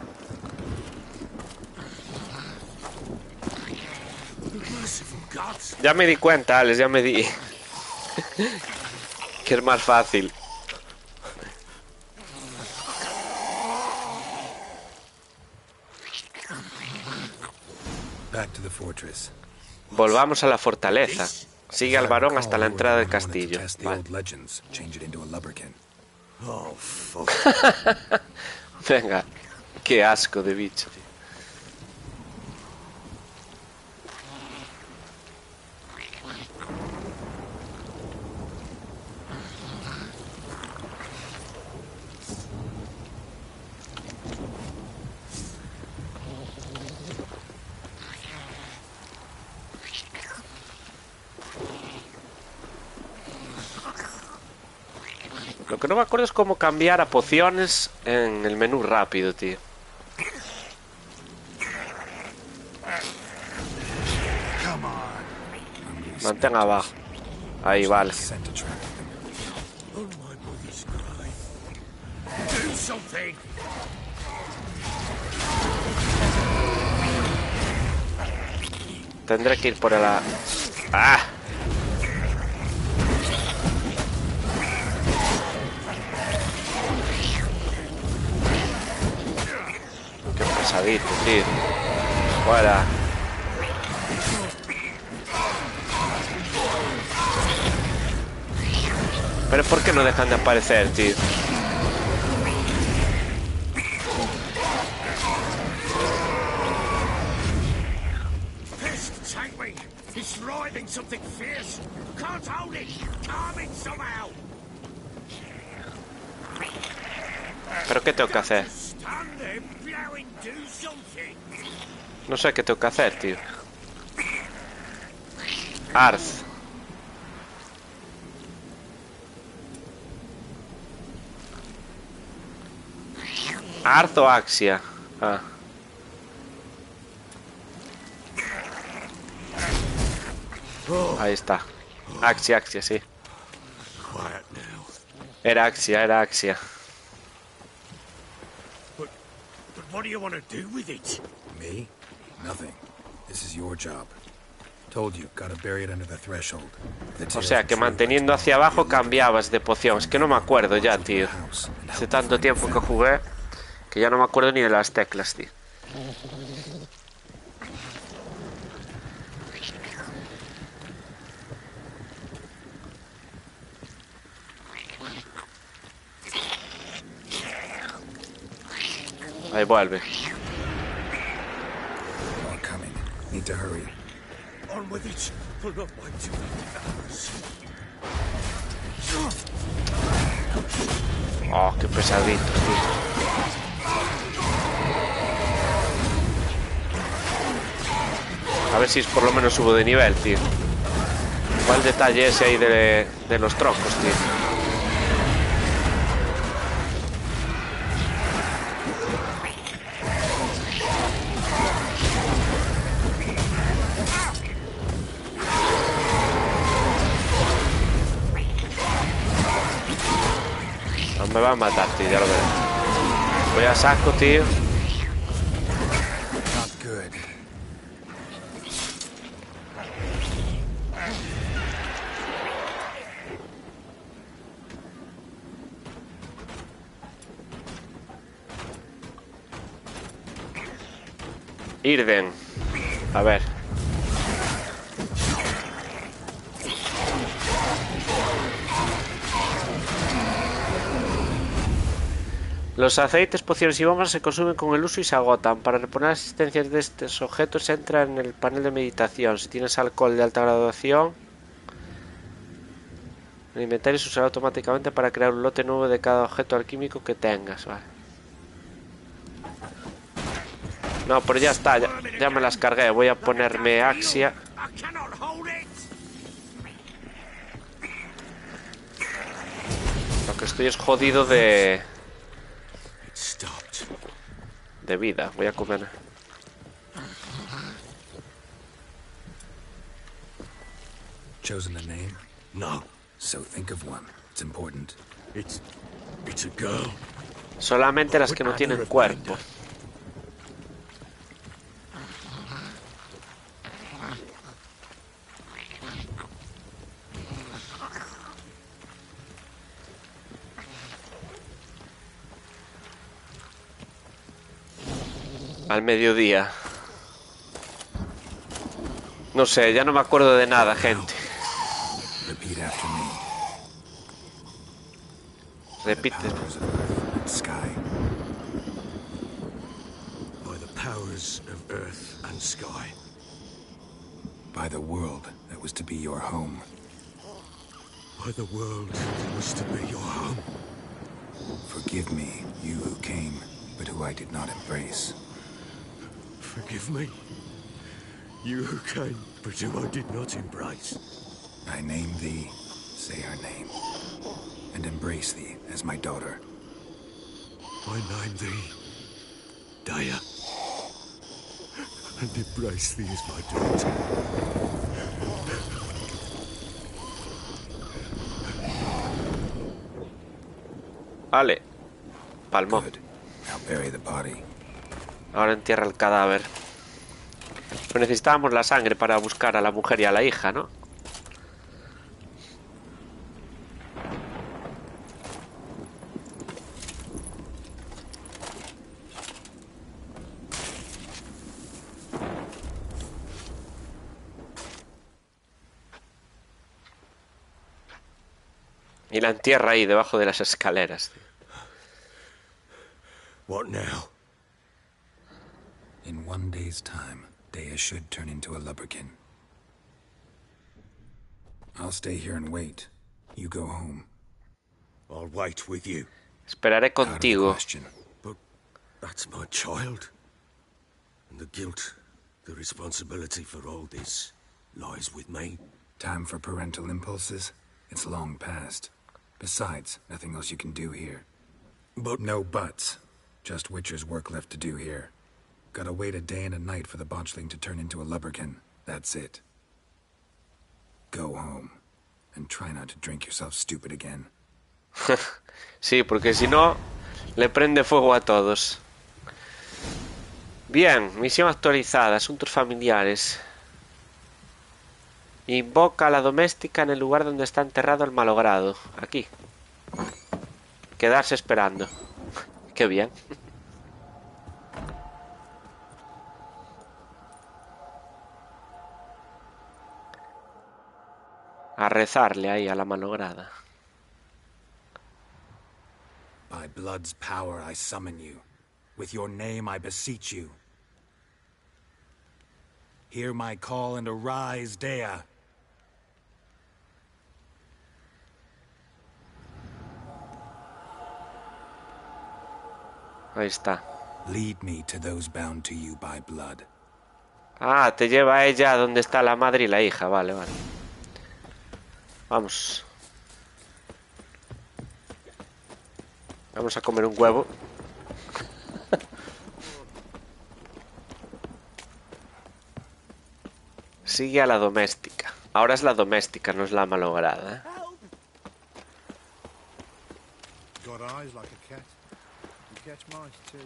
Ya me di cuenta, Alex, ya me di. Que es más fácil. Back to the fortress. Volvamos a la fortaleza. Sigue al varón hasta la entrada del castillo. Vale. Venga, qué asco de bicho, tío. Lo que no me acuerdo es cómo cambiar a pociones en el menú rápido, tío. Mantén abajo. Ahí, vale. Tendré que ir por la... ¡Ah! Qué pesadito, tío. Fuera. Pero ¿por qué no dejan de aparecer, tío? something fierce. Can't hold it. Calm it somehow. ¿Pero qué tengo que hacer? Stand there, blowing, do something. No sé qué tengo que hacer, tío. Arz. Arz o Axia. Ah. Ahí está. Axia, sí. Era Axia. But what do you want to do with it? Me? Nothing. This is your job. Told you, gotta bury it under the threshold. O sea que manteniendo hacia abajo cambiabas de poción. Es que no me acuerdo ya, tío. Hace tanto tiempo que jugué que ya no me acuerdo ni de las teclas, tío. Ahí vuelve. Need to hurry. On with it. Pull up my two hours. Oh, qué pesadito, tío. A ver si por lo menos subo de nivel, tío. ¿Cuál detalle ese ahí de los troncos, tío? Me va a matar, tío, ya lo veré. Voy a saco, tío. Irden. A ver. Los aceites, pociones y bombas se consumen con el uso y se agotan. Para reponer las existencias de estos objetos entra en el panel de meditación. Si tienes alcohol de alta graduación, el inventario se usará automáticamente para crear un lote nuevo de cada objeto alquímico que tengas. Vale. No, pero ya está, ya me las cargué. Voy a ponerme Axia. Lo que estoy es jodido de vida. Voy a comer. Chosen a name? No. So think of one. It's important. It's a girl. Solamente las que no tienen cuerpo. Al mediodía. No sé, ya no me acuerdo de nada, gente. Repite. By the powers of earth and sky. By the world that was to be your home. By the world that was to be your home. Forgive me, you who came, but who I did not embrace. Forgive me, you who came, but who I did not embrace. I name thee, say her name, and embrace thee as my daughter. I name thee, Daya, and embrace thee as my daughter. Vale, palmó. Now bury the body. Ahora entierra el cadáver. Pero necesitábamos la sangre para buscar a la mujer y a la hija, ¿no? Y la entierra ahí debajo de las escaleras. What now? In one day's time, Dea should turn into a lubberkin. I'll stay here and wait. You go home. I'll wait with you. Esperaré contigo. But that's my child. And the guilt, the responsibility for all this lies with me. Time for parental impulses? It's long past. Besides, nothing else you can do here. But... No buts. Just Witcher's work left to do here. Gotta wait a day and a night for the botchling to turn into a lubberkin. That's it. Go home. And try not to drink yourself stupid again. Sí, porque si no, le prende fuego a todos. Bien, misión actualizada, asuntos familiares. Invoca a la doméstica en el lugar donde está enterrado el malogrado. Aquí. Quedarse esperando. Qué bien. A rezarle ahí a la malograda. By blood's power I summon you. With your name I beseech you. Hear my call and arise, Dea. Ahí está. Lead me to those bound to you by blood. Ah, te lleva a ella donde está la madre y la hija. Vale, vale. Vamos. Vamos a comer un huevo. Sigue a la doméstica. Ahora es la doméstica, no es la malograda, ¿eh? Got eyes like a cat. You catch mice too.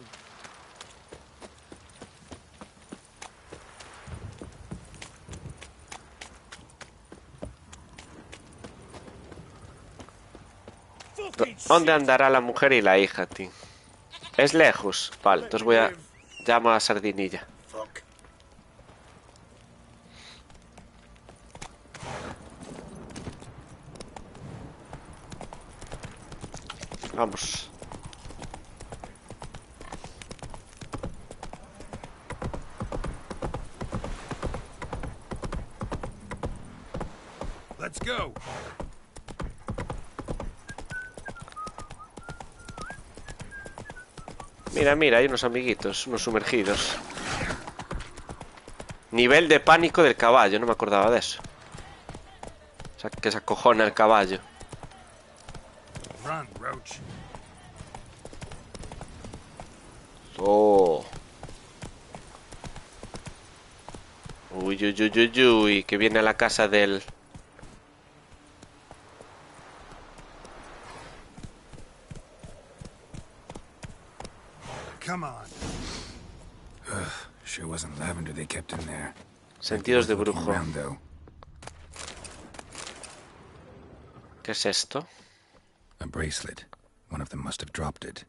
¿Dónde andará la mujer y la hija, tío? Es lejos. Vale, entonces voy a... Llamo a Sardinilla. Vamos. Let's go. Mira, mira, hay unos amiguitos, unos sumergidos. Nivel de pánico del caballo, no me acordaba de eso. O sea, que se acojona el caballo. Run, Roach. Oh. Uy, uy, uy, uy, uy, que viene a la casa del... Come on. Sure wasn't lavender they kept in there. Sentidos de brujo. ¿Qué es esto? A bracelet. One of them must have dropped it.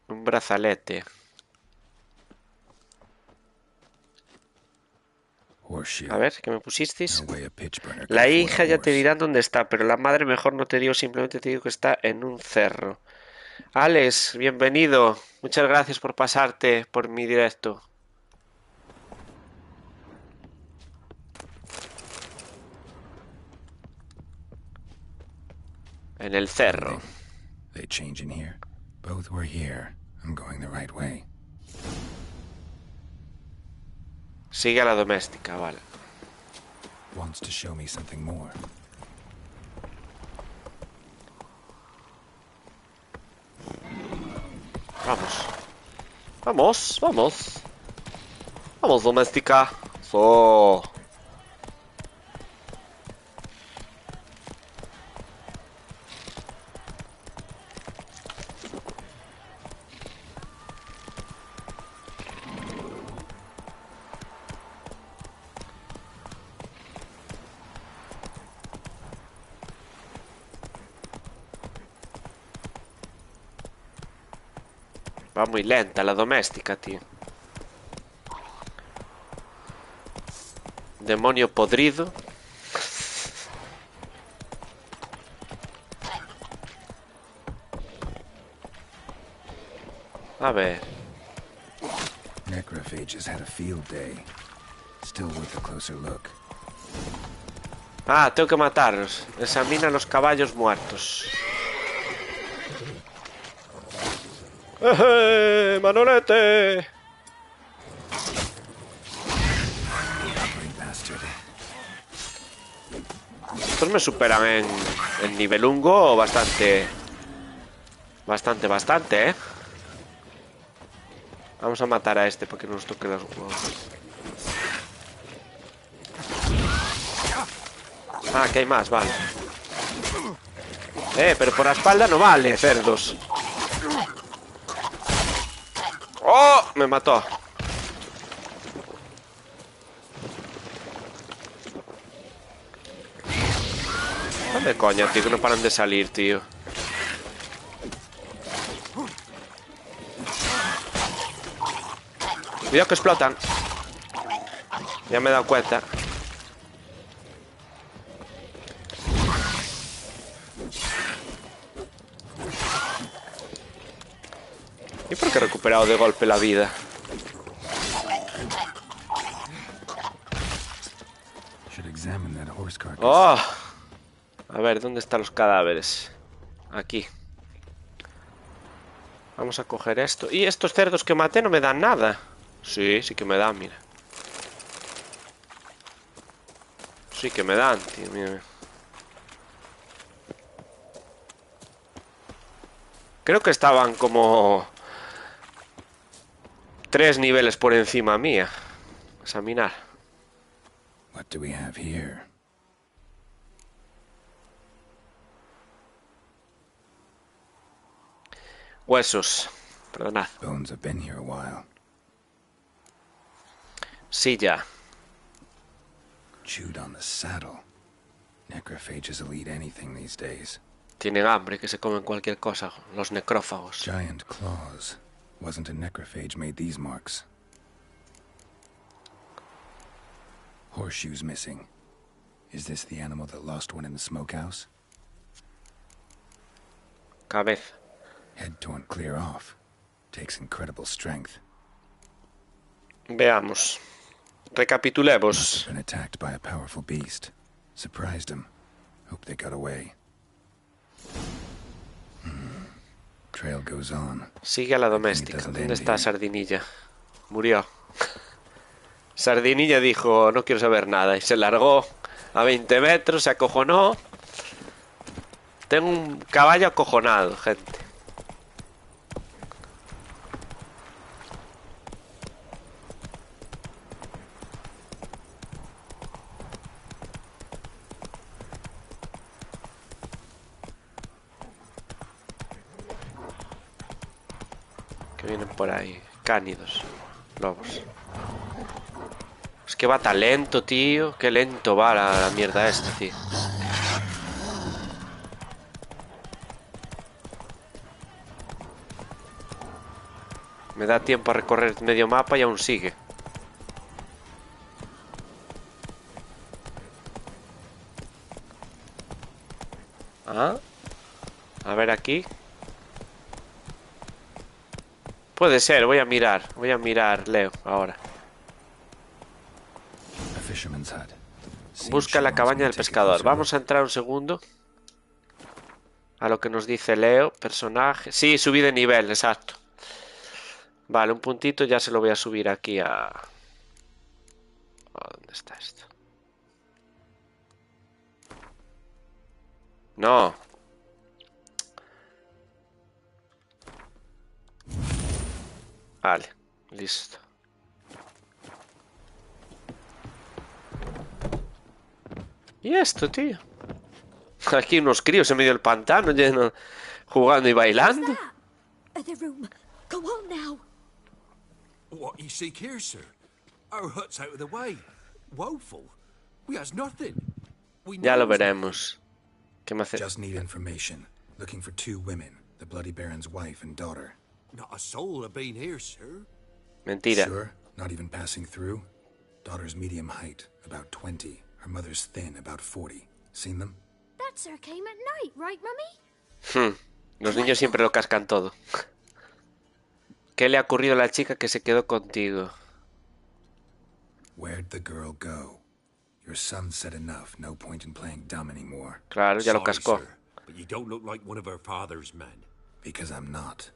Un brazalete. A ver, ¿qué me pusisteis? La hija ya te dirán dónde está, pero la madre mejor no te digo, simplemente te digo que está en un cerro. Alex, bienvenido. Muchas gracias por pasarte por mi directo. En el cerro. They change in here. Both were here. I'm going the right way. Sigue a la doméstica, vale. Wants to show me something more. Vamos. Vamos, vamos. Vamos, doméstica. So. Va muy lenta la doméstica, tío. Demonio podrido. A ver. Necrophages had a field day. Still worth a closer look. Ah, tengo que matarlos. Examina los caballos muertos. ¡Eje! ¡Manolete! Estos me superan en nivel hungo bastante. Bastante, ¿eh? Vamos a matar a este porque no nos toque los huevos. Ah, que hay más, vale. Pero por la espalda no vale, cerdos. ¡Oh! Me mató. ¿Dónde coño, tío? Que no paran de salir, tío. Cuidado que explotan. Ya me he dado cuenta. ¿Y por qué he recuperado de golpe la vida? ¡Oh! A ver, ¿dónde están los cadáveres? Aquí. Vamos a coger esto. Y estos cerdos que maté no me dan nada. Sí, sí que me dan, mira. Sí que me dan, tío, mira. Creo que estaban como 3 niveles por encima mía. Examinar. What do we have here? Huesos. Perdonad. Bones have been here a while. Silla. Chewed on the saddle. Necrophages will eat anything these days. Tienen hambre, que se comen cualquier cosa. Los necrófagos. Giant claws. Wasn't a necrophage made these marks. Horseshoes missing. Is this the animal that lost one in the smokehouse? Cabeza. Head torn clear off. Takes incredible strength. Veamos. Recapitulemos. Must have been attacked by a powerful beast. Surprised him. Hope they got away. Trail goes on. Sigue a la doméstica. ¿Dónde está Sardinilla? Murió. Sardinilla dijo, no quiero saber nada. Y se largó a 20 metros, se acojonó. Tengo un caballo acojonado, gente. Que vienen por ahí. Cánidos. Lobos. Es que va tan lento, tío. Qué lento va la mierda esta, tío. Me da tiempo a recorrer medio mapa y aún sigue. Ah. A ver aquí. Puede ser, voy a mirar, Leo, ahora. Busca la cabaña del pescador. Vamos a entrar un segundo. A lo que nos dice Leo, personaje. Sí, subí de nivel, exacto. Vale, un puntito ya se lo voy a subir aquí a... ¿Dónde está esto? No. Vale, listo. ¿Y esto, tío? Aquí unos críos en medio del pantano lleno, jugando y bailando. The room. Go on now. What you seek here, sir? Our hut's out of the way. Woeful. We has nothing. Ya lo veremos. ¿Qué me hace? Just need information. Looking for 2 women, the Bloody Baron's wife and daughter. Not a soul have been here, sir. Mentira. Sure? Not even passing through? Daughter's medium height, about 20. Her mother's thin, about 40. Seen them? That sir came at night, right, Mummy? Los niños siempre lo cascan todo. ¿Qué le ha ocurrido a la chica que se quedó contigo? Where'd the girl go? Your son said enough. No point in playing dumb anymore. Claro, ya lo cascó. Sir, but you don't look like one of her father's men. Because I'm not.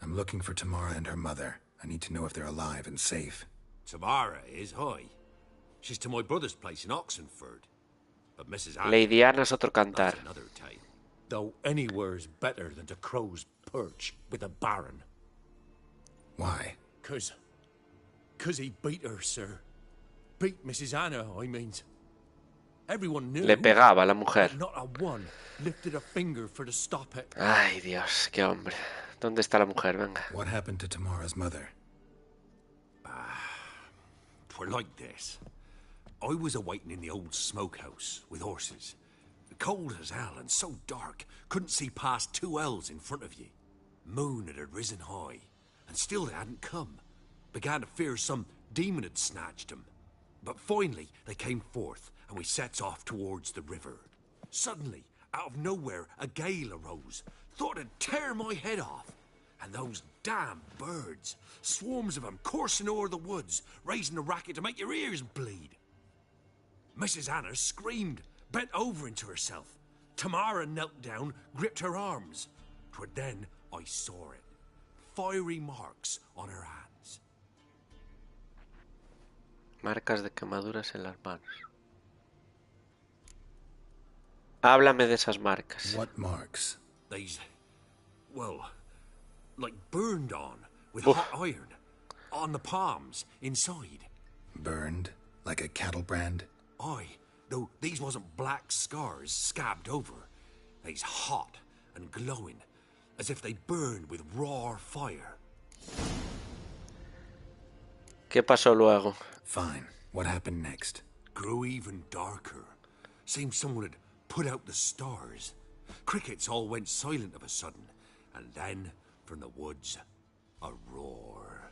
I'm looking for Tamara and her mother. I need to know if they're alive and safe. Tamara is high. She's to my brother's place in Oxenford. But Mrs. Anne, Lady Anna es otro cantar. that's another tale. Though anywhere's better than to crow's perch with a baron. Why? 'Cause he beat her, sir. Beat Mrs. Anna, I means. Everyone knew. Le pegaba a la mujer. Not a one lifted a finger for to stop it. Ay, Dios, qué hombre. ¿Dónde está la mujer? Venga. What happened to Tamara's mother? 'Twere like this. I was awaiting in the old smokehouse with horses. Cold as hell and so dark, couldn't see past 2 ells in front of ye. Moon had risen high, and still they hadn't come. Began to fear some demon had snatched them. But finally they came forth, and we sets off towards the river. Suddenly, out of nowhere, a gale arose. Thought it'd tear my head off. And those damn birds, swarms of them coursing o'er the woods, raising a racket to make your ears bleed. Mrs. Anna screamed, bent over into herself. Tamara knelt down, gripped her arms. 'Twere then I saw it. Fiery marks on her hands. Marcas de quemaduras en las manos. Háblame de esas marcas. What marks? These, well, like burned on with Oof. hot iron. On the palms, inside. Burned? Like a cattle brand? Aye, though these wasn't black scars scabbed over. They's hot and glowing, as if they burned with raw fire. ¿Qué pasó luego? Fine. What happened next? Grew even darker. Seemed someone had put out the stars. Crickets all went silent of a sudden, and then, from the woods, a roar.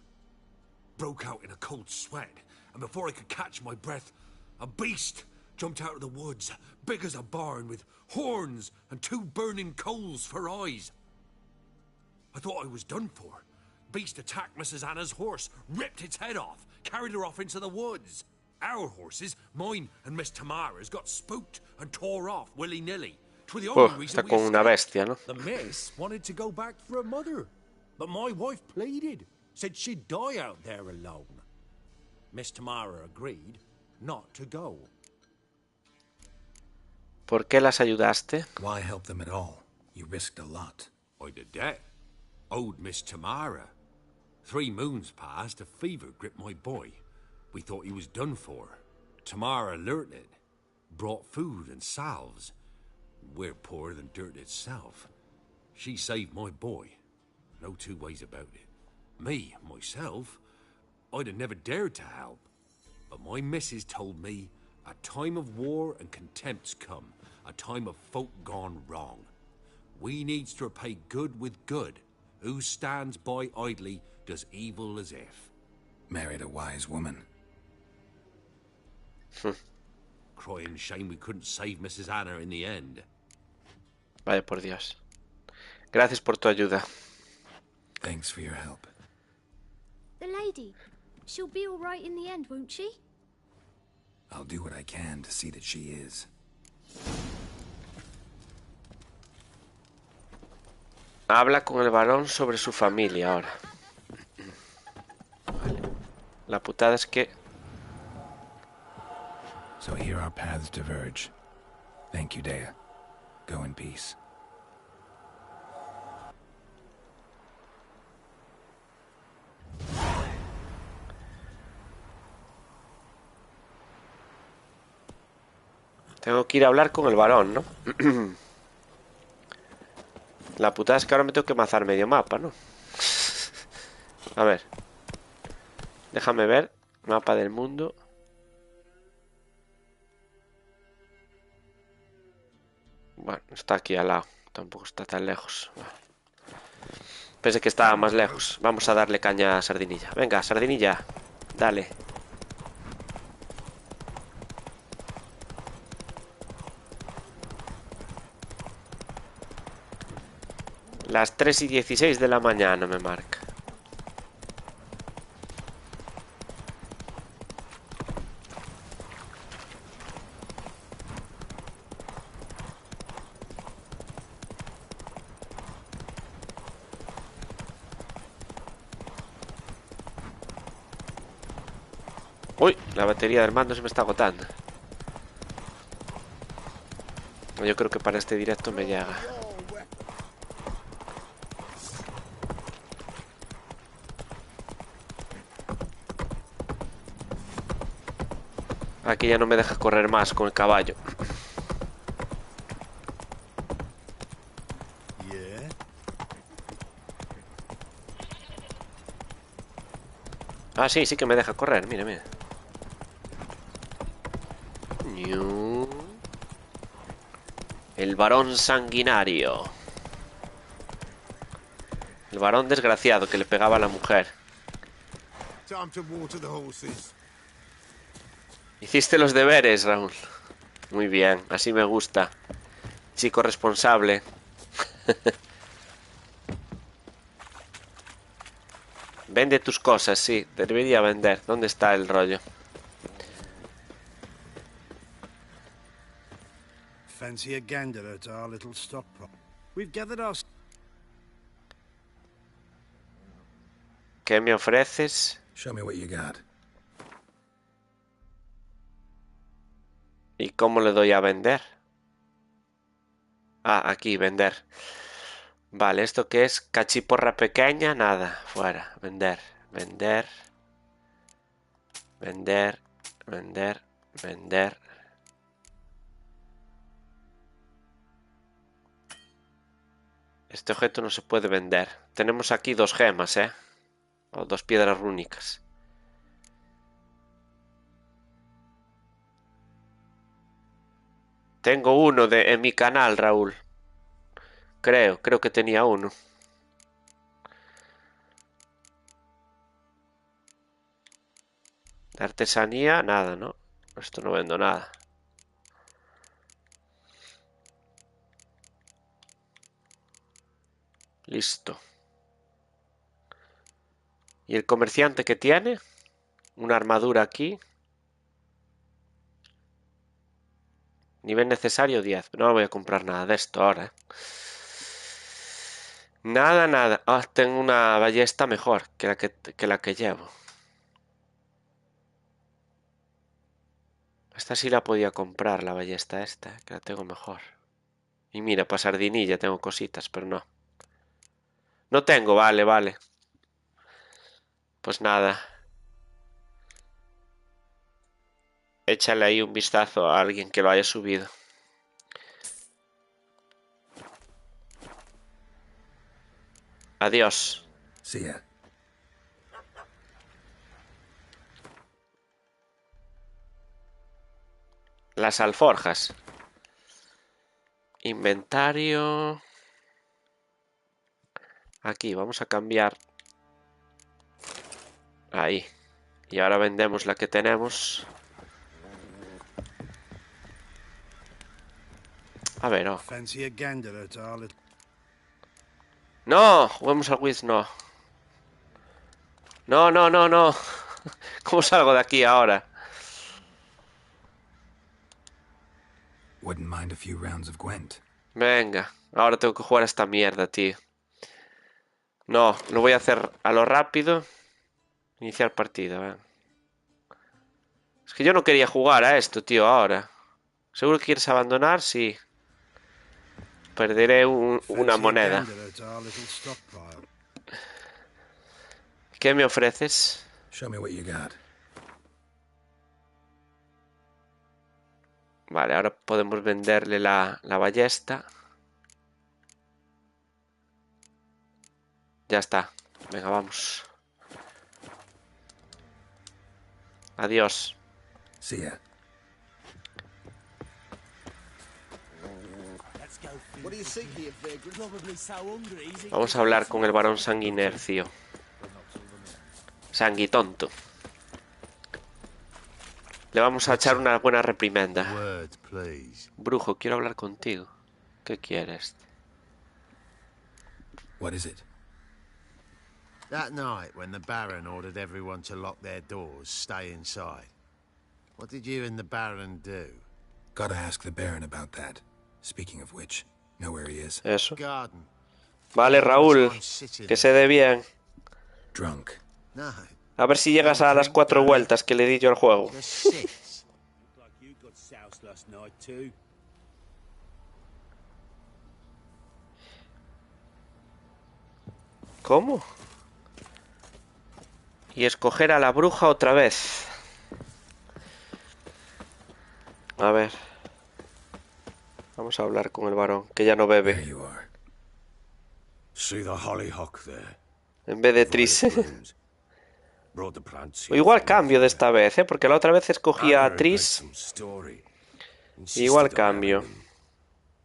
Broke out in a cold sweat, and before I could catch my breath, a beast jumped out of the woods, big as a barn, with horns and 2 burning coals for eyes. I thought I was done for. Beast attacked Mrs. Anna's horse, ripped its head off, carried her off into the woods. Our horses, mine and Miss Tamara's, got spooked and tore off willy-nilly. 'Twere the only reason Está we con una escaped. bestia, ¿no? The miss wanted to go back for her mother, but my wife pleaded, said she'd die out there alone. Miss Tamara agreed not to go. ¿Por qué las ayudaste? Why help them at all? You risked a lot. I did that. Owed Miss Tamara. 3 moons passed, a fever gripped my boy. We thought he was done for. Tamara learnt it. Brought food and salves. We're poorer than dirt itself. She saved my boy. No 2 ways about it. Me, myself, I'd have never dared to help. But my missus told me a time of war and contempt's come. A time of folk gone wrong. We needs to repay good with good. Who stands by idly does evil as if. Married a wise woman. Crying shame we couldn't save Mrs. Anna in the end. Vaya por Dios. Gracias por tu ayuda. Thanks for your help. The lady, she'll be all right in the end, won't she? I'll do what I can to see that she is. Habla con el varón sobre su familia ahora. Vale. La putada es que... So here our paths diverge. Thank you, Dea. Go in peace. Tengo que ir a hablar con el varón, ¿no? La putada es que ahora me tengo que mazar medio mapa, ¿no? A ver. Déjame ver. Mapa del mundo. Bueno, está aquí al lado. Tampoco está tan lejos. Pensé que estaba más lejos. Vamos a darle caña a Sardinilla. Venga, Sardinilla. Dale. Las 3:16 de la mañana me marca. Uy, la batería del mando se me está agotando. Yo creo que para este directo me llega. Aquí ya no me deja correr más con el caballo. Ah, sí, sí que me deja correr, mira, mira. El varón sanguinario. El varón desgraciado que le pegaba a la mujer. Hiciste los deberes, Raúl. Muy bien, así me gusta. Chico responsable. Vende tus cosas, sí. Debería vender. ¿Dónde está el rollo? Fancy a gander at our little stockpile. We've gathered our... ¿Qué me ofreces? Show me what you got. ¿Y cómo le doy a vender? Ah, aquí, vender. Vale, ¿esto qué es? Cachiporra pequeña, nada. Fuera, vender, vender. Vender, vender, vender. Este objeto no se puede vender. Tenemos aquí 2 gemas, o 2 piedras rúnicas. Tengo uno en mi canal, Raúl. Creo que tenía uno. De artesanía, nada, ¿no? Esto no vendo nada. Listo. ¿Y el comerciante que tiene? Una armadura aquí. Nivel necesario 10. No voy a comprar nada de esto ahora. Nada, nada. Ah, tengo una ballesta mejor que la que llevo. Esta sí la podía comprar, la ballesta esta, que la tengo mejor. Y mira, para sardinilla tengo cositas, pero no. No tengo, vale, vale. Pues nada. Échale ahí un vistazo a alguien que lo haya subido. Adiós. See ya. Las alforjas. Inventario. Aquí, vamos a cambiar. Ahí. Y ahora vendemos la que tenemos. A ver, no. No, juguemos al Wiz, no. No, no, no, no. ¿Cómo salgo de aquí ahora? Wouldn't mind a few rounds of Gwent. Venga, ahora tengo que jugar a esta mierda, tío. No, lo voy a hacer a lo rápido. Iniciar partida, ven. Es que yo no quería jugar a esto, tío, ahora. ¿Seguro que quieres abandonar? Sí. Perderé una moneda. ¿Qué me ofreces? Show me what you got. Vale, ahora podemos venderle la ballesta. Ya está. Venga, vamos. Adiós. See ya. Vamos a hablar con el varón sanguinercio. Sanguitonto. Le vamos a echar una buena reprimenda. Brujo, quiero hablar contigo. ¿Qué quieres? What is it? That night when the Baron ordered everyone to lock their doors, stay inside. What did you and the Baron do? Gotta ask the Baron about that. Speaking of which, know where he is. Eso. Garden. Vale, Raúl. Que se dé bien. Drunk. No, A ver si llegas a las 4 vueltas que le di yo al juego. ¿Cómo? Y escoger a la bruja otra vez. A ver. Vamos a hablar con el varón, que ya no bebe. En vez de Tris. O igual cambio de esta vez, porque la otra vez escogía a Tris. Igual cambio.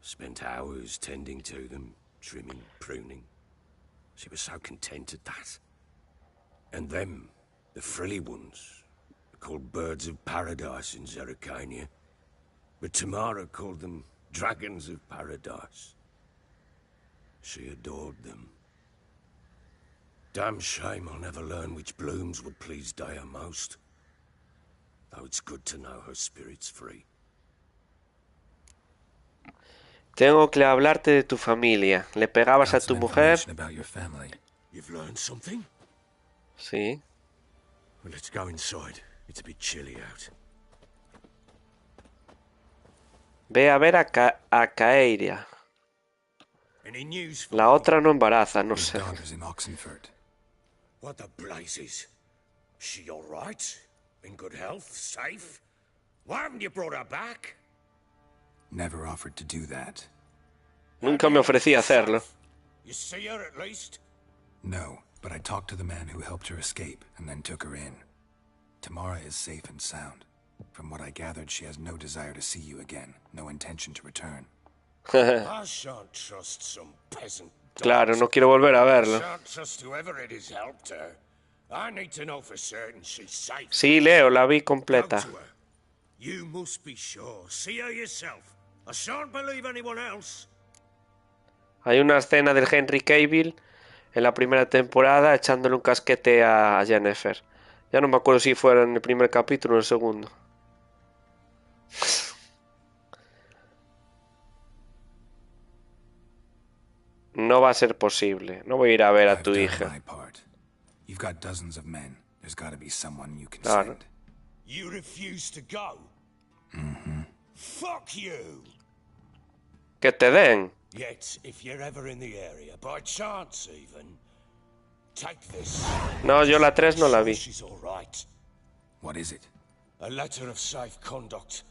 Spent hours tending to them, trimming, pruning. She was so content at that. And them, the frilly ones, called birds of paradise in Zerrikania. But Tamara called them dragons of paradise. She adored them. Damn shame I'll never learn which blooms would please Dea most. Though it's good to know her spirit's free. Tengo que hablarte de tu familia. ¿Le pegabas a tu mujer? You've learned something? Sí. Well, let's go inside. It's a bit chilly out. Ve a ver a Cacería. La otra no embaraza, no sé. What the blazes? She all right? In good health? Safe? Why haven't you brought her back? Never offered to do that. Nunca me ofrecí a hacerlo. You see her at least? No, but I talked to the man who helped her escape and then took her in. Tamara is safe and sound. From what I gathered, she has no desire to see you again, no intention to return. I shan't trust some peasant. Claro, no quiero volver a verlo. I shan't trust whoever it is helped her. I need to know for certain she's safe. Sí, Leo, la vi completa. You must be sure. See her yourself. I shan't believe anyone else. Hay una escena del Henry Cavill en la primera temporada echándole un casquete a Yennefer. Ya no me acuerdo si fue en el primer capítulo o en el segundo. No va a ser posible. No voy a ir a ver a tu hija. Claro. You refuse to go. Fuck you. Que te den. Yet, if you're ever in the area, by chance even, take this. No, yo la 3 no la vi. She's all right. What is it? A letter of safe conduct.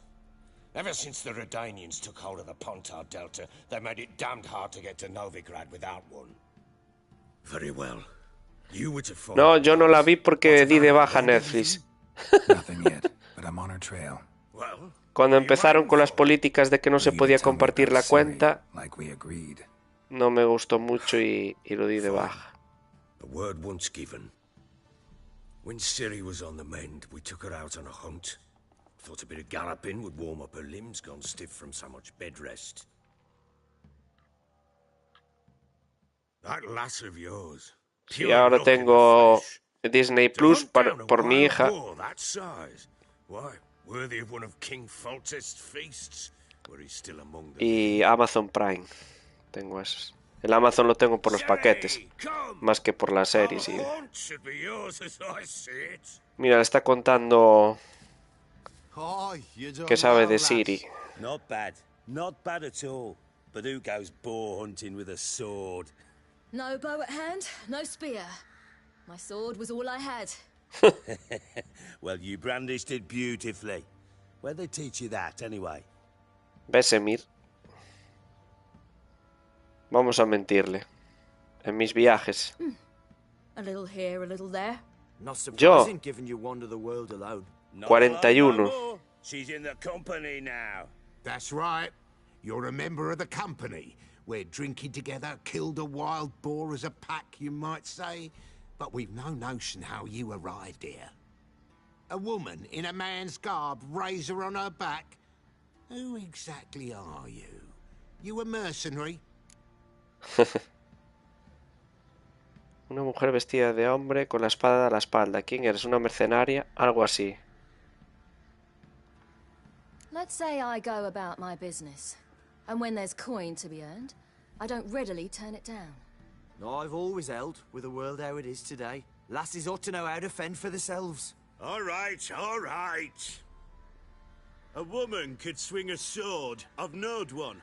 Ever since the Redanians took hold of the Pontar Delta, they made it damned hard to get to Novigrad without one. Very well. You were to follow. No, yo no la vi porque di de baja Netflix. Nothing yet, but I'm on her trail. Well, cuando empezaron con las políticas de que no se podía compartir la cuenta, no me gustó mucho y lo di de baja. The word once given. When Ciri was on the mend, we took her out on a hunt. Thought a bit of galloping would warm up her limbs, gone stiff from so much bed rest. That lass of yours. Y ahora tengo Disney Plus por mi hija. Y Amazon Prime. Tengo esos. El Amazon lo tengo por los paquetes, más que por las series. Mira, le está contando que sabe de Ciri. Not bad at all. But who goes boar hunting with a sword? No bow at hand, no spear. My sword was all I had. Well, you brandished it beautifully. Where'd they teach you that, anyway? Vesemir. Vamos a mentirle. En mis viajes. A little here, a little there. Not Yo. surprising given you wander the world alone. 41. She's in the company now. That's right. You're a member of the company. We're drinking together, killed a wild boar as a pack, you might say. But we've no notion how you arrived here. A woman in a man's garb, razor on her back. Who exactly are you? You a mercenary? Una mujer vestida de hombre con la espada a la espalda. ¿Quién eres? ¿Una mercenaria? Algo así. Let's say I go about my business. And when there's coin to be earned, I don't readily turn it down. I've always held, with the world how it is today, Lasses ought to know how to fend for themselves. All right, all right. A woman could swing a sword. I've knowed one.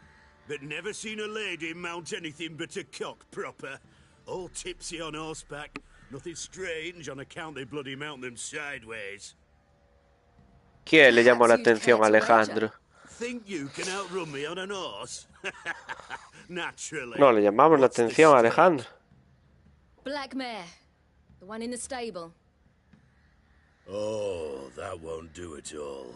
But never seen a lady mount anything but a cock proper. All tipsy on horseback. Nothing strange on account they bloody mount them sideways. ¿Quién le llamó la atención a Alejandro? Think you can outrun me on an horse? Naturally. No, le llamamos la atención a Alejandro. Black mare. The one in the stable. Oh, that won't do it all.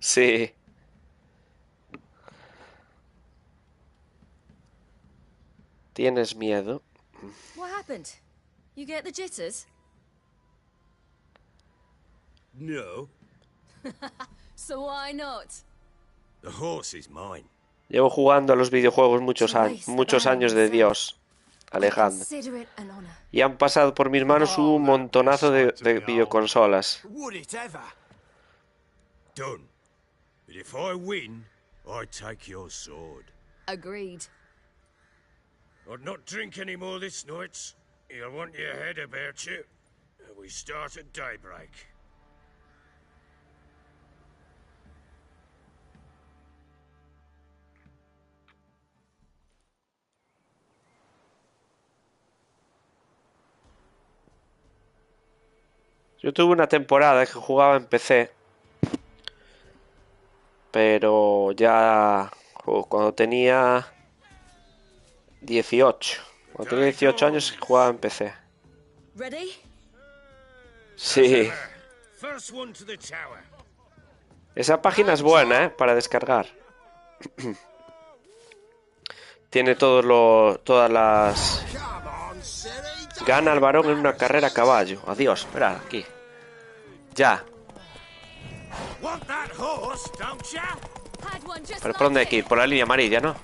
Sí. ¿Tienes miedo? What happened? You get the jitters? No. So why not? The horse is mine. Llevo jugando a los videojuegos muchos años de Dios, Alejandro. Y han pasado por mis manos un montonazo de videoconsolas. Would it ever? Done. But if I win, I take your sword. Agreed. I'd not drink any more this night. You'll want your head about you. We start at daybreak. Yo tuve una temporada que jugaba en PC, pero ya cuando tenía 18. Cuando tenía 18 años jugaba en PC. Ready? Sí. Esa página es buena, para descargar. Tiene todas las... Gana el varón en una carrera a caballo. Adiós, esperad, aquí. Ya. Pero ¿por dónde hay que ir? Por la línea amarilla, ¿no?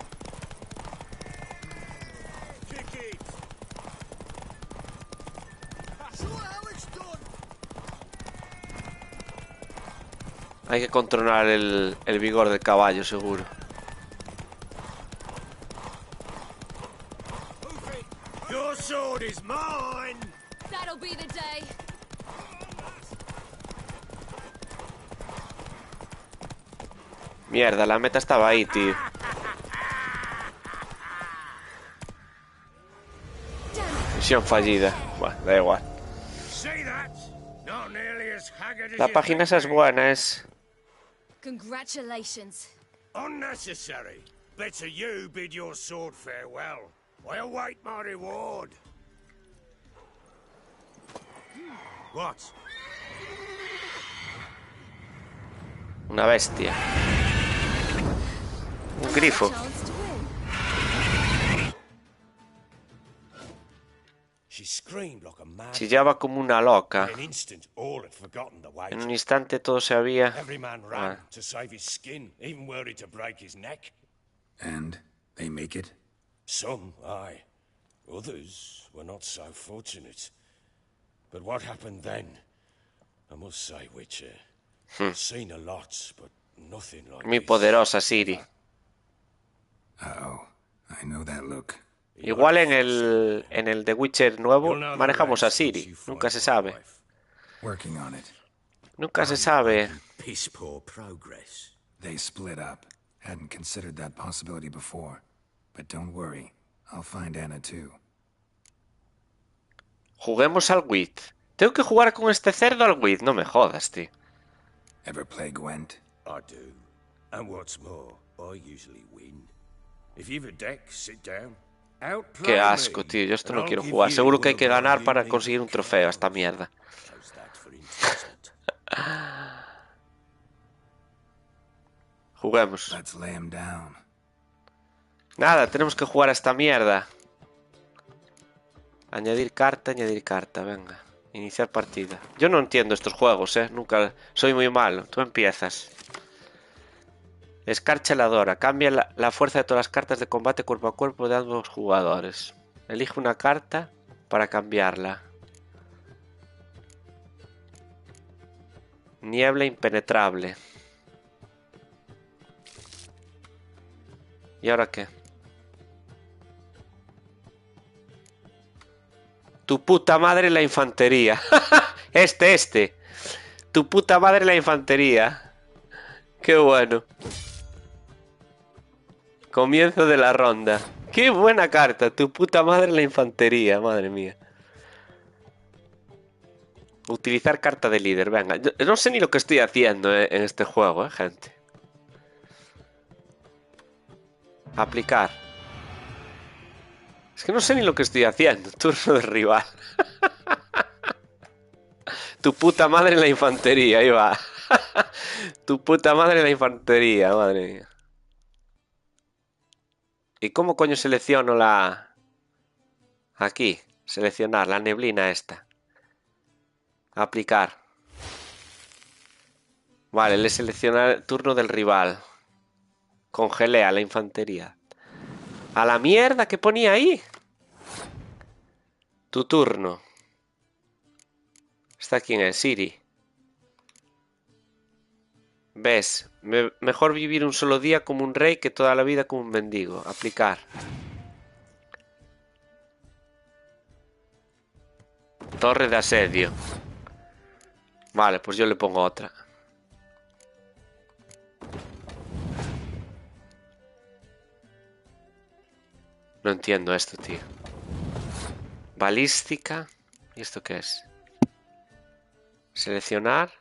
Hay que controlar el vigor del caballo, seguro. Your sword is mine. That'll be the day. Mierda, la meta estaba ahí, tío. Misión fallida. Bueno, da igual. La página esa es buena, es... Congratulations. Unnecessary. Better you bid your sword farewell. I await my reward. What? Una bestia. Un grifo. Chillaba como una loca. En un instante todo se había... And they make it? Some, aye. Others were not so fortunate. But what happened then? I must say, Witcher, I've seen a lot, but nothing like Muy this. poderosa, Ciri. Uh-oh. I know that look. Igual en el The Witcher nuevo manejamos a Ciri. Nunca se sabe. Working on it. Nunca se sabe. Piss poor progress. They split up. Hadn't considered that possibility before. But don't worry. I'll find Anna too. Juguemos al Wit. Tengo que jugar con este cerdo al Wit. No me jodas, tío. Ever play Gwent? I do. And what's more, I usually win. If you've a deck, sit down. Qué asco, tío. Yo esto no quiero jugar. Seguro que hay que ganar para conseguir un trofeo a esta mierda. Juguemos. Nada, tenemos que jugar a esta mierda. Añadir carta, venga. Iniciar partida. Yo no entiendo estos juegos, nunca... Soy muy malo. Tú empiezas. Escarcha heladora. Cambia la fuerza de todas las cartas de combate cuerpo a cuerpo de ambos jugadores. Elige una carta para cambiarla. Niebla impenetrable. ¿Y ahora qué? Tu puta madre la infantería. Este. Tu puta madre la infantería. Qué bueno. Comienzo de la ronda. Qué buena carta. Tu puta madre la infantería. Madre mía. Utilizar carta de líder. Venga. Yo no sé ni lo que estoy haciendo en este juego, gente. Aplicar. Es que no sé ni lo que estoy haciendo. Turno de rival. Tu puta madre en la infantería. Ahí va. Tu puta madre en la infantería. Madre mía. ¿Y cómo coño selecciono la... Aquí. Seleccionar la neblina esta. Aplicar. Vale, le selecciona el turno del rival. Congelé a la infantería. ¡A la mierda! ¿Qué ponía ahí? Tu turno. ¿Esta quién es? Siri. ¿Ves? Mejor vivir un solo día como un rey que toda la vida como un mendigo. Aplicar. Torre de asedio. Vale, pues yo le pongo otra. No entiendo esto, tío. Balística. ¿Y esto qué es? Seleccionar.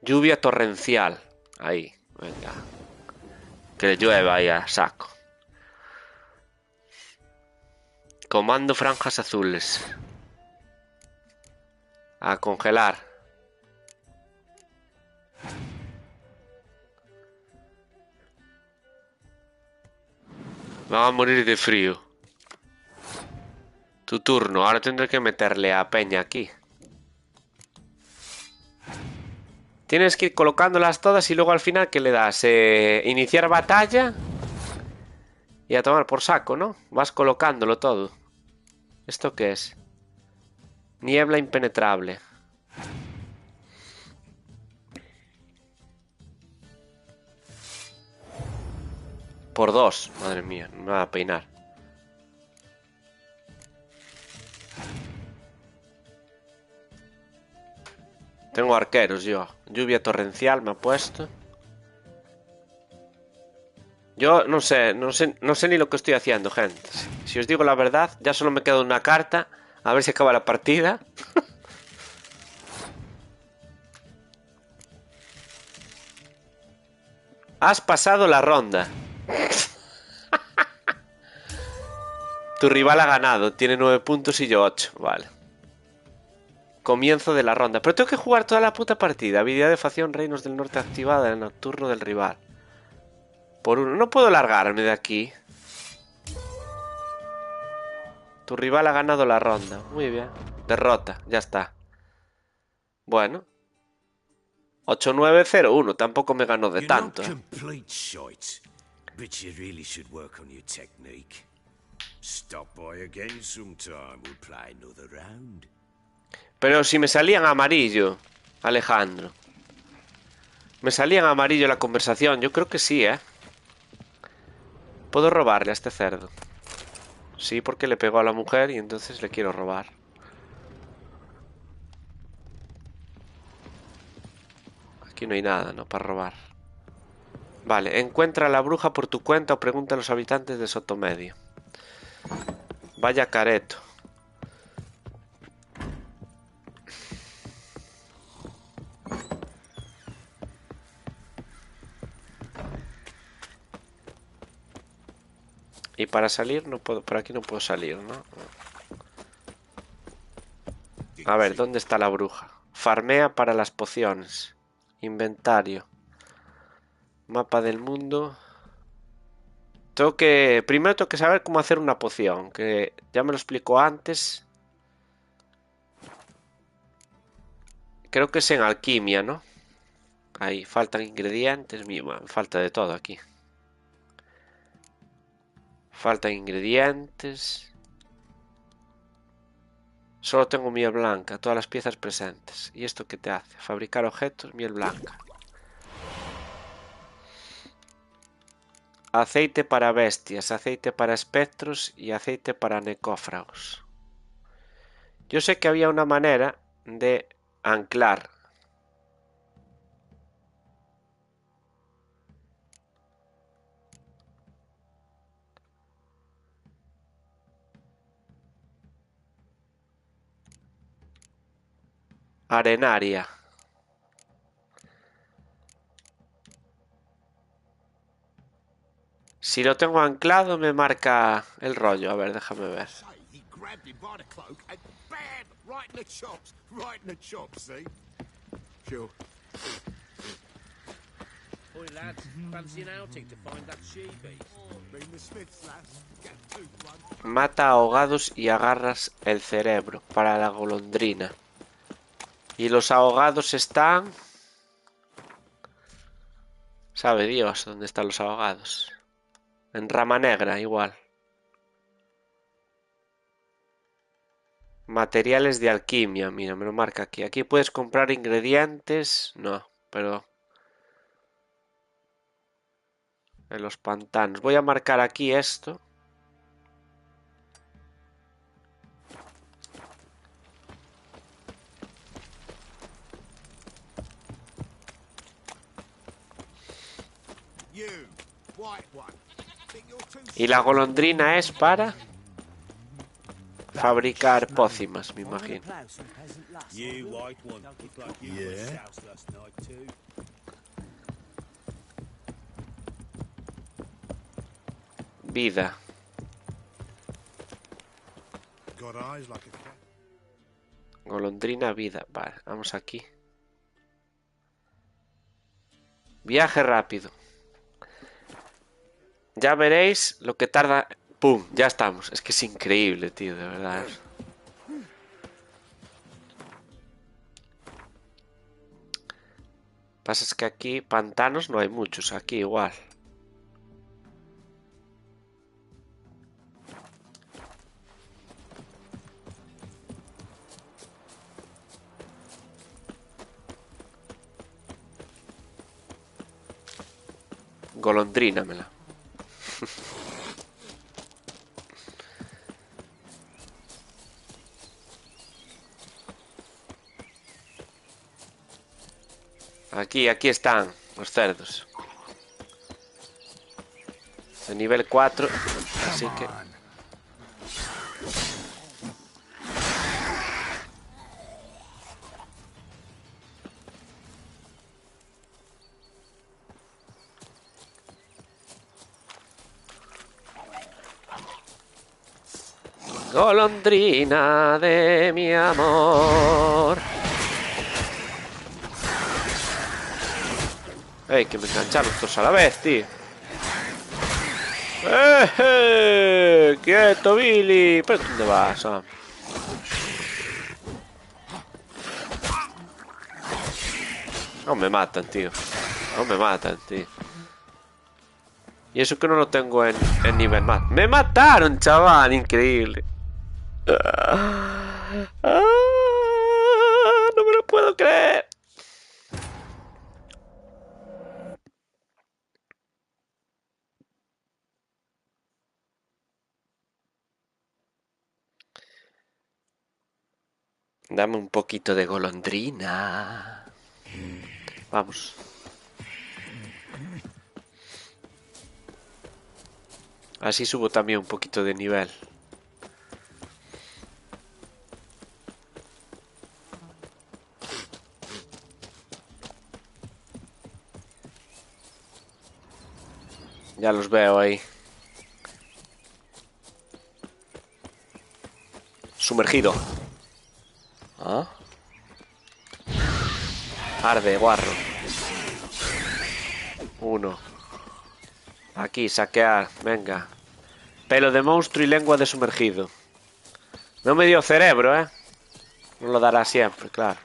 Lluvia torrencial. Ahí, venga. Que llueva ahí a saco. Comando franjas azules. A congelar. Van a morir de frío. Tu turno. Ahora tendré que meterle a Peña aquí. Tienes que ir colocándolas todas y luego al final ¿qué le das? Iniciar batalla. Y a tomar por saco, ¿no? Vas colocándolo todo. ¿Esto qué es? Niebla impenetrable. Por 2. Madre mía, no me va a peinar. Tengo arqueros yo. Lluvia torrencial me ha puesto. Yo no sé ni lo que estoy haciendo, gente. Si os digo la verdad, ya solo me queda una carta. A ver si acaba la partida. Has pasado la ronda. Tu rival ha ganado. Tiene 9 puntos y yo 8. Vale. Comienzo de la ronda. Pero tengo que jugar toda la puta partida. Habilidad de facción Reinos del Norte activada en el nocturno del rival. Por uno. No puedo largarme de aquí. Tu rival ha ganado la ronda. Muy bien. Derrota. Ya está. Bueno. 8-9-0-1. Tampoco me ganó de tanto. Pero si me salían amarillo, Alejandro. Me salía en amarillo la conversación. Yo creo que sí, ¿eh? Puedo robarle a este cerdo. Sí, porque le pegó a la mujer y entonces le quiero robar. Aquí no hay nada, ¿no? Para robar. Vale, encuentra a la bruja por tu cuenta o pregunta a los habitantes de Sotomedio. Vaya careto. Y para salir no puedo, por aquí no puedo salir, ¿no? A ver, ¿dónde está la bruja? Farmea para las pociones. Inventario. Mapa del mundo. Primero tengo que saber cómo hacer una poción, que ya me lo explicó antes. Creo que es en alquimia, ¿no? Ahí, faltan ingredientes. Mira, falta de todo aquí. Faltan ingredientes. Solo tengo miel blanca, todas las piezas presentes. ¿Y esto qué te hace? Fabricar objetos, miel blanca. aceite para bestias, aceite para espectros y aceite para necófagos. Yo sé que había una manera de anclar. Arenaria. Si lo tengo anclado me marca el rollo. A ver, déjame ver. Mata ahogados y agarras el cerebro para la golondrina. Y los ahogados están... Sabe Dios dónde están los ahogados. En rama negra, igual. Materiales de alquimia. Mira, me lo marca aquí. Aquí puedes comprar ingredientes. No, pero... En los pantanos. Voy a marcar aquí esto. Y la golondrina es para fabricar pócimas, me imagino. Vida. Golondrina, vida. Vale, vamos aquí. Viaje rápido. Ya veréis lo que tarda. ¡Pum! Ya estamos. Es que es increíble, tío, de verdad. Pasa es que aquí pantanos no hay muchos. Aquí igual. Golondrínamela. Aquí están los cerdos. De nivel 4. Así que... Golondrina de mi amor. ¡Ey, que me engancharon todos a la vez, tío! ¡Quieto, Billy! ¿Pero dónde vas? No me matan, tío. No me matan, tío. Y eso que no lo tengo en nivel más. ¡Me mataron, chaval! Increíble. No me lo puedo creer. Dame un poquito de golondrina. Vamos. Así subo también un poquito de nivel. Ya los veo ahí. Sumergido. ¿Ah? Arde, guarro. Uno. Aquí, saquear. Venga. Pelo de monstruo y lengua de sumergido. No me dio cerebro, ¿eh? No lo dará siempre, claro.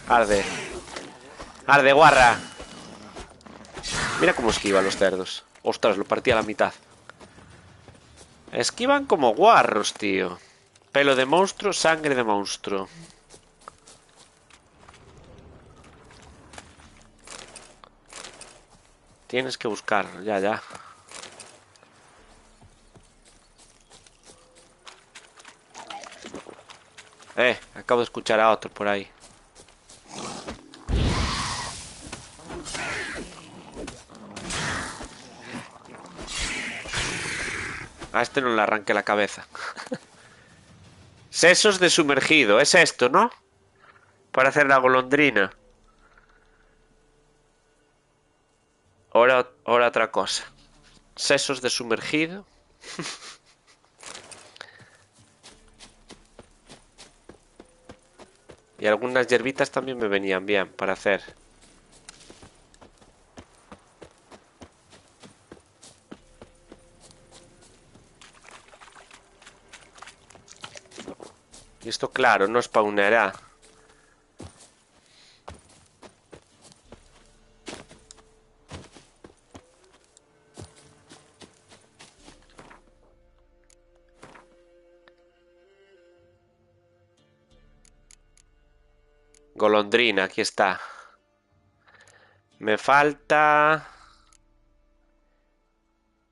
Arde. Arde, guarra. Mira cómo esquiva los cerdos. Ostras, lo partí a la mitad. Esquivan como guarros, tío. Pelo de monstruo, sangre de monstruo. Tienes que buscarlo, ya. Acabo de escuchar a otro por ahí. A este no le arranqué la cabeza. Sesos de sumergido, es esto, ¿no? Para hacer la golondrina. Ahora otra cosa. Sesos de sumergido. Y algunas hierbitas también me venían bien para hacer. Y esto, claro, no spawnará. Golondrina, aquí está. Me falta...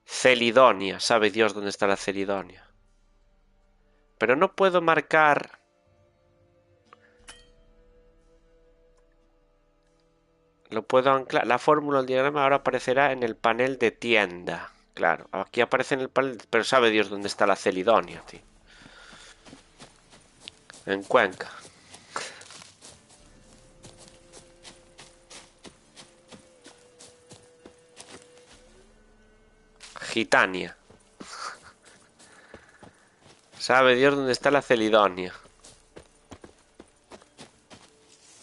Celidonia. Sabe Dios dónde está la Celidonia. Pero no puedo marcar... Lo puedo anclar. La fórmula del diagrama ahora aparecerá en el panel de tienda. Claro, aquí aparece en el panel... Pero sabe Dios dónde está la Celidonia, tío. En Cuenca. Gitania. Sabe Dios dónde está la Celidonia.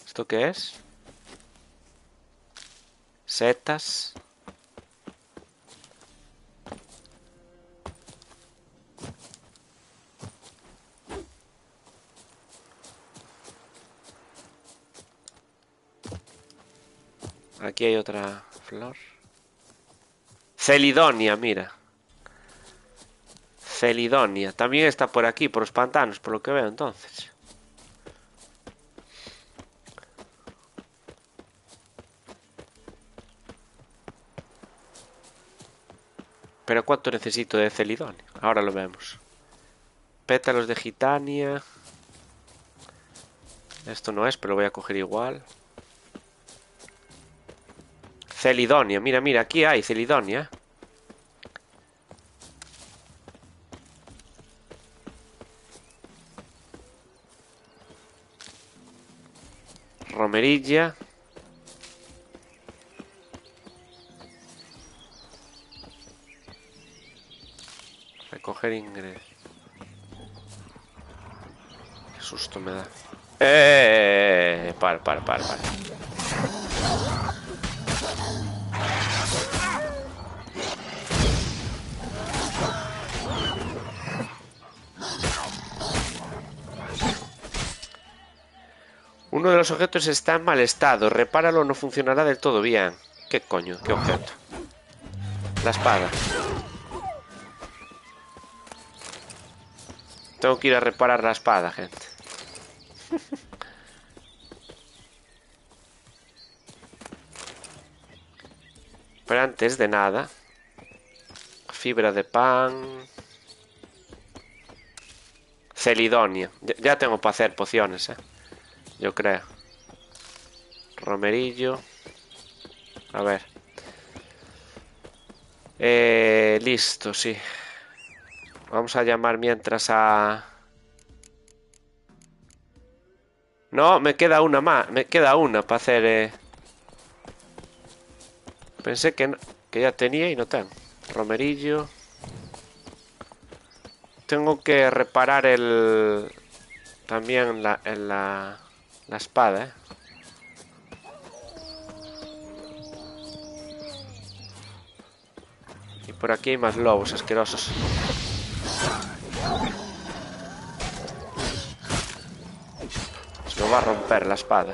¿Esto qué es? Setas. Aquí hay otra flor. Celidonia, mira. Celidonia. También está por aquí, por los pantanos, por lo que veo entonces. Pero ¿cuánto necesito de Celidonia? Ahora lo vemos. Pétalos de Gitania. Esto no es, pero lo voy a coger igual. Celidonia, mira, aquí hay Celidonia. Romerilla. Recoger ingresos. Qué susto me da. Para. Uno de los objetos está en mal estado. Repáralo, no funcionará del todo bien. ¿Qué coño? ¿Qué objeto? La espada. Tengo que ir a reparar la espada, gente. Pero antes de nada, fibra de pan. Celidonia. Ya tengo para hacer pociones, yo creo. Romerillo. A ver. Listo, sí. Vamos a llamar mientras a... No, me queda una más. Me queda una para hacer... Pensé que ya tenía y no tengo. Romerillo. Tengo que reparar el... También la espada, Y por aquí hay más lobos asquerosos. Se me va a romper la espada.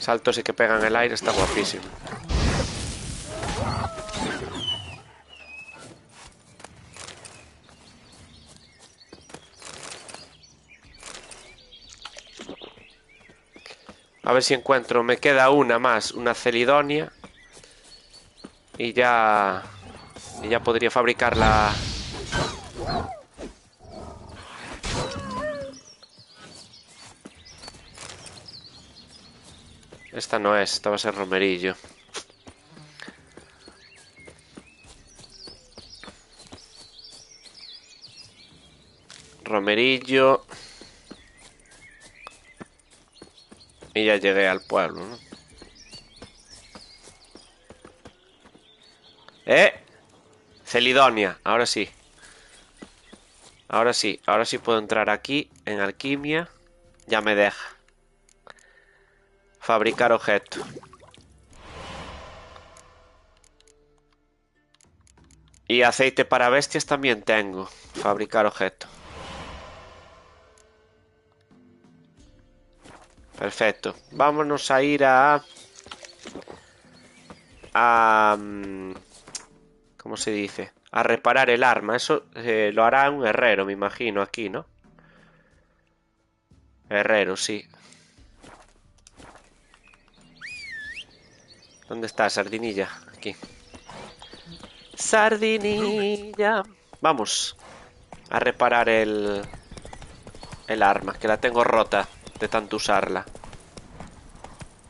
Saltos y que pegan el aire, está guapísimo. A ver si encuentro. Me queda una más, una celidonia. Y ya podría fabricar la... Esta no es, esta va a ser romerillo. Romerillo. Y ya llegué al pueblo, ¿no? Celidonia, ahora sí. Ahora sí puedo entrar aquí en alquimia. Ya me deja. Fabricar objeto. Y aceite para bestias también tengo. Fabricar objeto. Perfecto. Vámonos a ir a... ¿Cómo se dice? A reparar el arma. Eso lo hará un herrero, me imagino, aquí, ¿no? Herrero, sí. ¿Dónde está, Sardinilla? Aquí. Sardinilla. Vamos a reparar el arma, que la tengo rota de tanto usarla.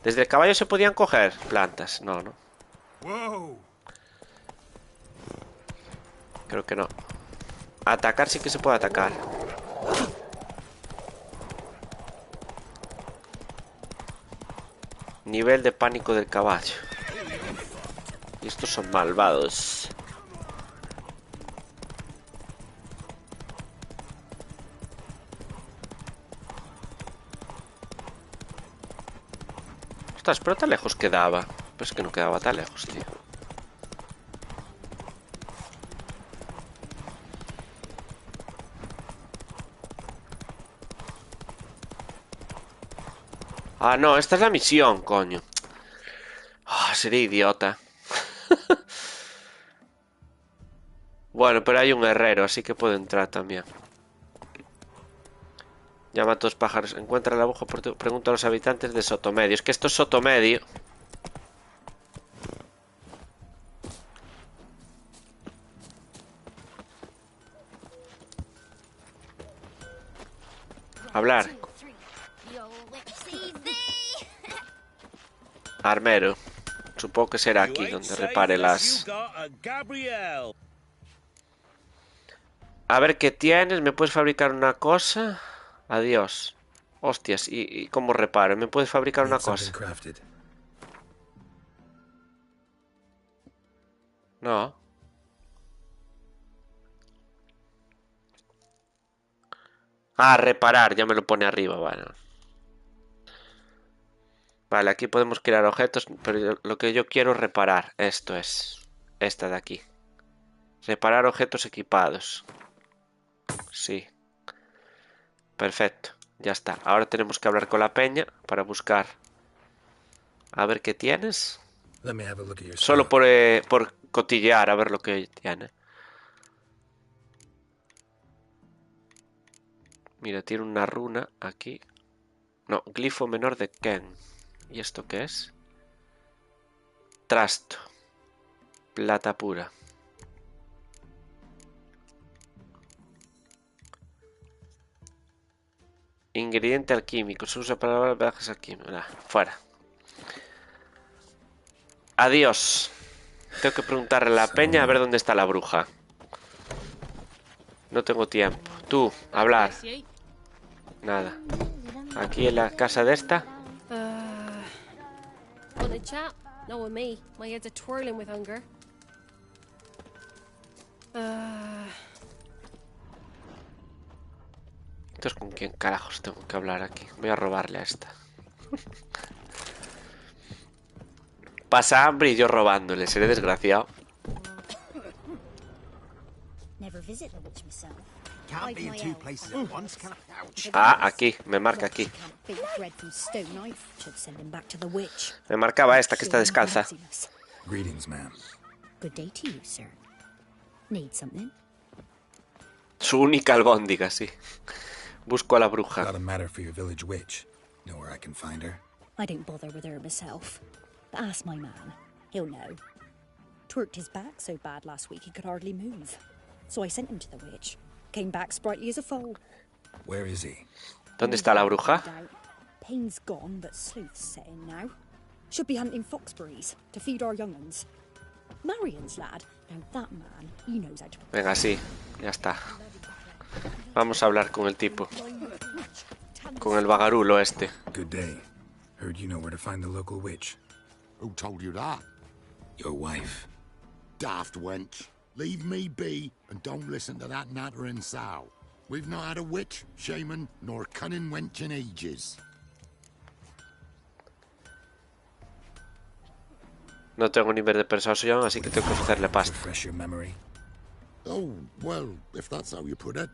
¿Desde el caballo se podían coger plantas? No, ¿no? Creo que no. Atacar sí que se puede atacar. Nivel de pánico del caballo. Y estos son malvados. Ostras, pero tan lejos quedaba. Pues es que no quedaba tan lejos, tío. Ah, no, esta es la misión, coño. Sería idiota. Bueno, pero hay un herrero, así que puedo entrar también. Llama a todos pájaros. Encuentra la aguja. Pregunta a los habitantes de Sotomedio. Es que esto es Sotomedio. Hablar. Armero. Supongo que será aquí donde repare las... A ver qué tienes. ¿Me puedes fabricar una cosa? Adiós. Hostias, ¿y cómo reparo? ¿Me puedes fabricar una cosa? No. Ah, reparar, ya me lo pone arriba, vale. Vale, aquí podemos crear objetos, pero lo que yo quiero es reparar. Esto es. Esta de aquí. Reparar objetos equipados. Sí. Perfecto, ya está. Ahora tenemos que hablar con la peña para buscar. A ver qué tienes. Solo por cotillear, a ver lo que tiene. Mira, tiene una runa aquí. No, glifo menor de Ken. ¿Y esto qué es? Trasto. Plata pura. Ingrediente alquímico. Se usa para ventajas alquímicas. Fuera. Adiós. Tengo que preguntarle a la peña a ver dónde está la bruja. No tengo tiempo. Tú, hablar. Nada. Aquí en la casa de esta. Entonces, ¿con quién carajos tengo que hablar aquí? Voy a robarle a esta. Pasa hambre y yo robándole. Seré desgraciado. Ah, aquí. Me marca aquí. Me marcaba esta que está descalza. Su única albóndiga, sí. Busco a la bruja. I don't bother with her myself. But ask my man. He'll know. Twerked his back so bad last week he could hardly move. So I sent him to the witch. Came back sprightly as a foal. Where is he? ¿Dónde está la bruja? Pain's gone, but sleuth's setting now. Should be hunting foxberries to feed our young uns. Marion's lad. Now that man, he knows how to... Venga, sí, ya está. Vamos a hablar con el tipo. Con el vagarulo este. Good day. Heard you know where to find the local witch. Who told you that? Your wife. Daft wench. Leave me be and don't listen to that nattering sow. We've not had a witch, shaman, nor cunning wench in ages. No tengo nivel de persuasión, así que tengo que ofrecerle pasta. Refresh your memory. Oh, well, if that's how you put it.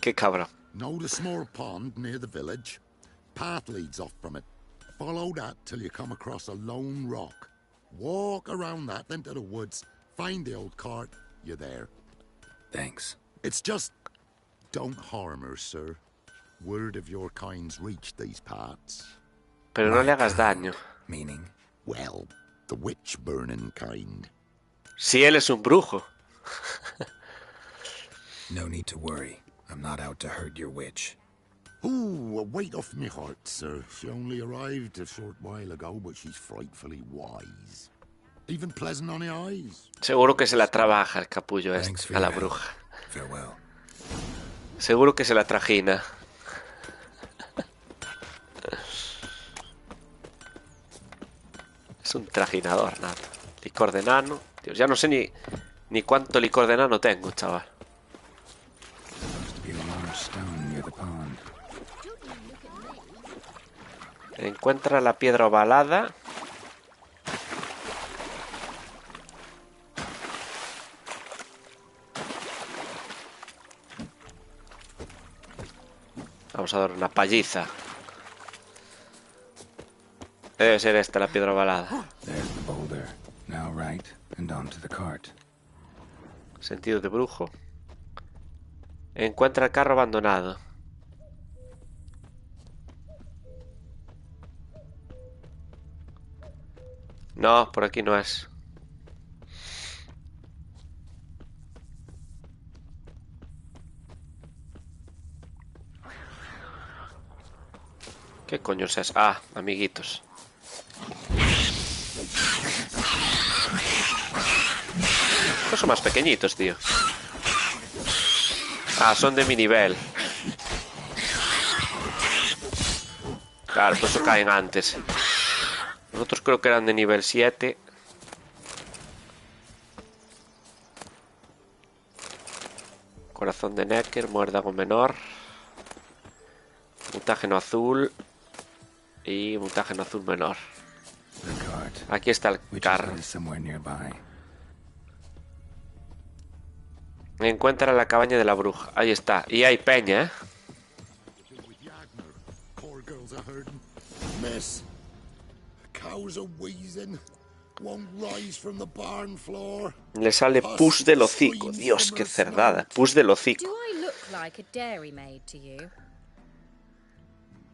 Qué cabrón. Know the small pond near the village? Path leads off from it. Follow that till you come across a lone rock. Walk around that into the woods. Find the old cart. You're there. Thanks. It's just... don't harm her, sir. Word of your kind's reached these parts. Pero no le hagas daño. Meaning? Well, the witch-burning kind. Si él es un brujo. No need to worry. I'm not out to hurt your witch. Ooh, a weight off me heart, sir. She only arrived a short while ago, but she's frightfully wise. Even pleasant on the eyes. Seguro que se la trabaja el capullo este, a la bruja. Farewell. Seguro que se la trajina. Es un trajinador, nada. Licor de nano. Dios, ya no sé ni cuánto licor de nano tengo, chaval. Encuentra la piedra ovalada. Vamos a dar una paliza. Debe ser esta la piedra ovalada. Sentido de brujo. Encuentra el carro abandonado. No, por aquí no es. ¿Qué coño es eso? Ah, amiguitos. Estos son más pequeñitos, tío. Ah, son de mi nivel. Claro, por eso caen antes. Nosotros creo que eran de nivel 7. Corazón de Necker, muérdago menor. Mutágeno azul. Y mutágeno azul menor. Aquí está el carro. Encuentra la cabaña de la bruja. Ahí está. Y hay peña, ¿eh? Le sale pus del hocico. Dios, qué cerdada. Pus del hocico.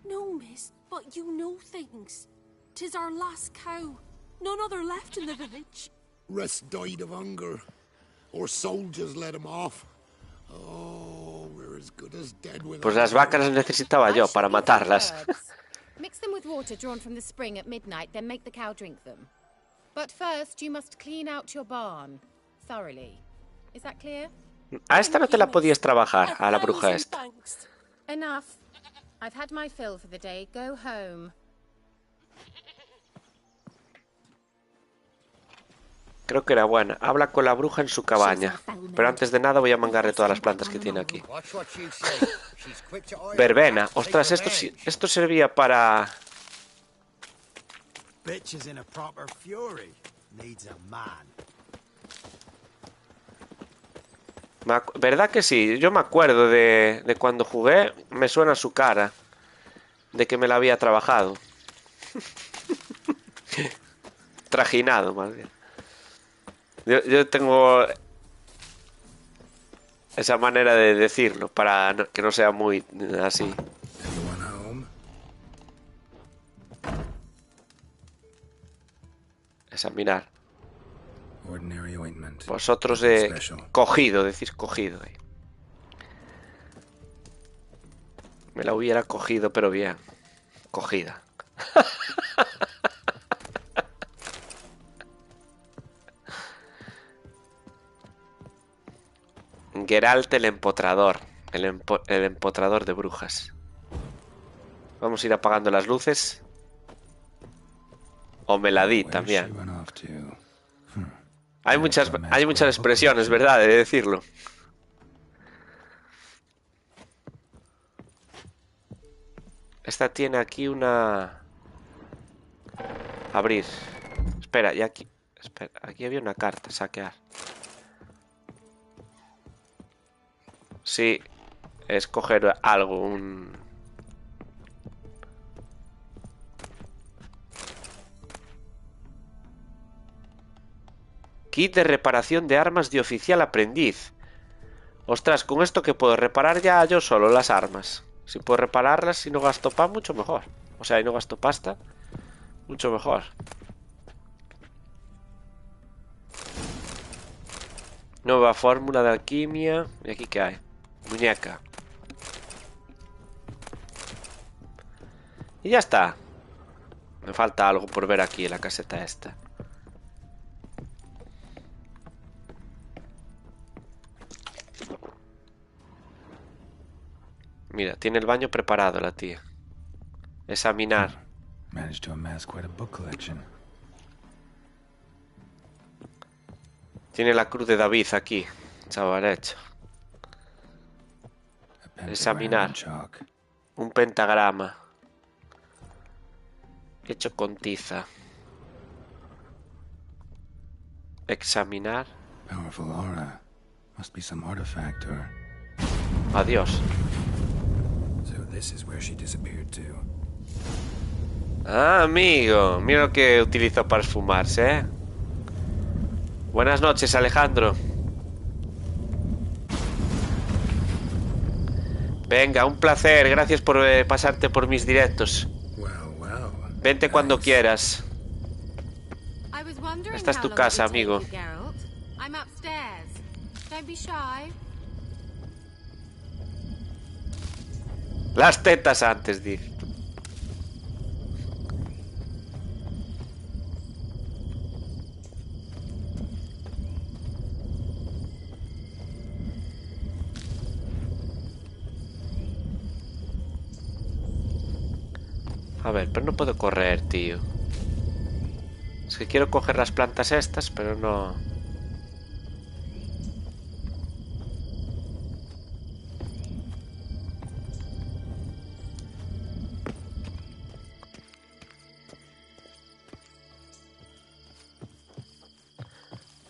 No, miss, but you know things. 'Tis our last cow. None other left in the village. Rest died of hunger. Or soldiers let him off. Oh, we're as good as dead without. Pues las vacas las necesitaba yo para matarlas. Mix them with water drawn from the spring at midnight, then make the cow drink them. But first, you must clean out your barn thoroughly. Is that clear? A esta no te la podías trabajar, a la bruja esta. Enough. I've had my fill for the day. Go home. Creo que era buena. Habla con la bruja en su cabaña. Pero antes de nada voy a mangarle todas las plantas que tiene aquí. Verbena. Ostras, esto servía para... ¿Verdad que sí? Yo me acuerdo de cuando jugué. Me suena su cara. De que me la había trabajado. Trajinado, más bien. Yo tengo esa manera de decirlo para que no sea muy así. Examinar. Ordinary ointment. Vosotros Special. cogido, decís cogido. Me la hubiera cogido, pero bien. Cogida. Geralt el Empotrador. El Empotrador de brujas. Vamos a ir apagando las luces. O me la di también. Hay muchas expresiones, ¿verdad? De decirlo. Esta tiene aquí una... Abrir. Espera, y aquí... Espera, aquí había una carta, saquear. Sí, escoger algo, un... Kit de reparación de armas de oficial aprendiz. Ostras, con esto que puedo reparar ya yo solo las armas. Si puedo repararlas y no gasto pan, mucho mejor. O sea, y no gasto pasta, mucho mejor. Nueva fórmula de alquimia. ¿Y aquí qué hay? Muñeca. Y ya está. Me falta algo por ver aquí en la caseta esta. Mira, tiene el baño preparado la tía. Examinar. Managed to amass quite a book collection. Tiene la cruz de David aquí, chaval hecho. Examinar. Un pentagrama. Hecho con tiza. Examinar. Powerful aura. Must be some artifact or... Adiós. So this is where she disappeared to. Ah, amigo. Mira lo que utilizó para esfumarse, ¿eh? Buenas noches, Alejandro. Venga, un placer. Gracias por pasarte por mis directos. Vente cuando quieras. Esta es tu casa, amigo. Las tetas antes, dice. A ver, pero no puedo correr, tío. Es que quiero coger las plantas estas, pero no...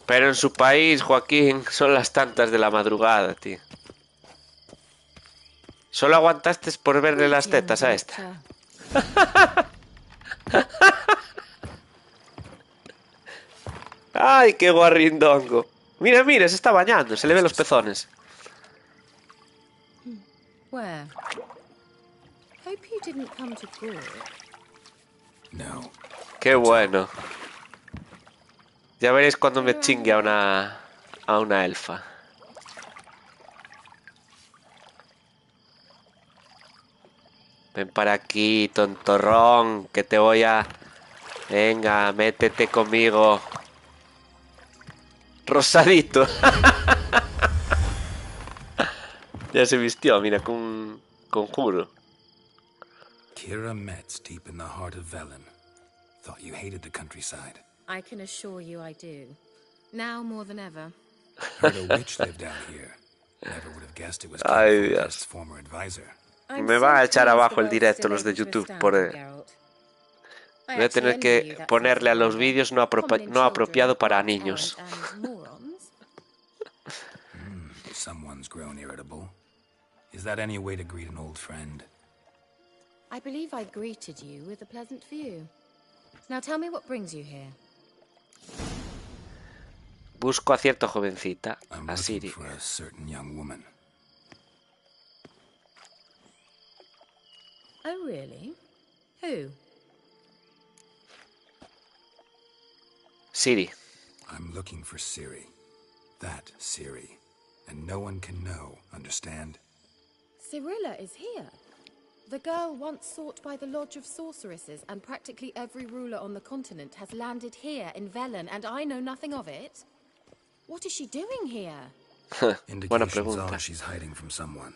Pero en su país, Joaquín, son las tantas de la madrugada, tío. Solo aguantaste por verle las tetas a esta. Ay, qué guarrindongo. Mira, mira, se está bañando, se le ven los pezones. Where? Hope you didn't come to court. No. Qué bueno. Ya veréis cuando me chingue a una elfa. Ven para aquí, tontorrón, que te voy a... Venga, métete conmigo. Rosadito. Ya se vistió, mira, con un conjuro. Kira Metz, deep in the heart of Velen. Thought you hated the countryside. I can assure you I do. Now more than ever. Heard a witch lived out here. Never would have guessed it was Ay, King Dios. former advisor. Me van a echar abajo el directo los de YouTube por... Voy a tener que ponerle a los vídeos no apropiado para niños. Someone's grown irritable. Is that any way to greet an old friend? I believe I greeted you with a pleasant view. Now tell me what brings you here. Busco a cierta jovencita, I'm a looking Siri. for a certain young woman. Oh, really? Who? Ciri. I'm looking for Ciri. That Ciri. And no one can know, understand? Cirilla is here. The girl once sought by the Lodge of Sorceresses, and practically every ruler on the continent has landed here in Velen, and I know nothing of it. What is she doing here? Buena Indications pregunta. are she's hiding from someone.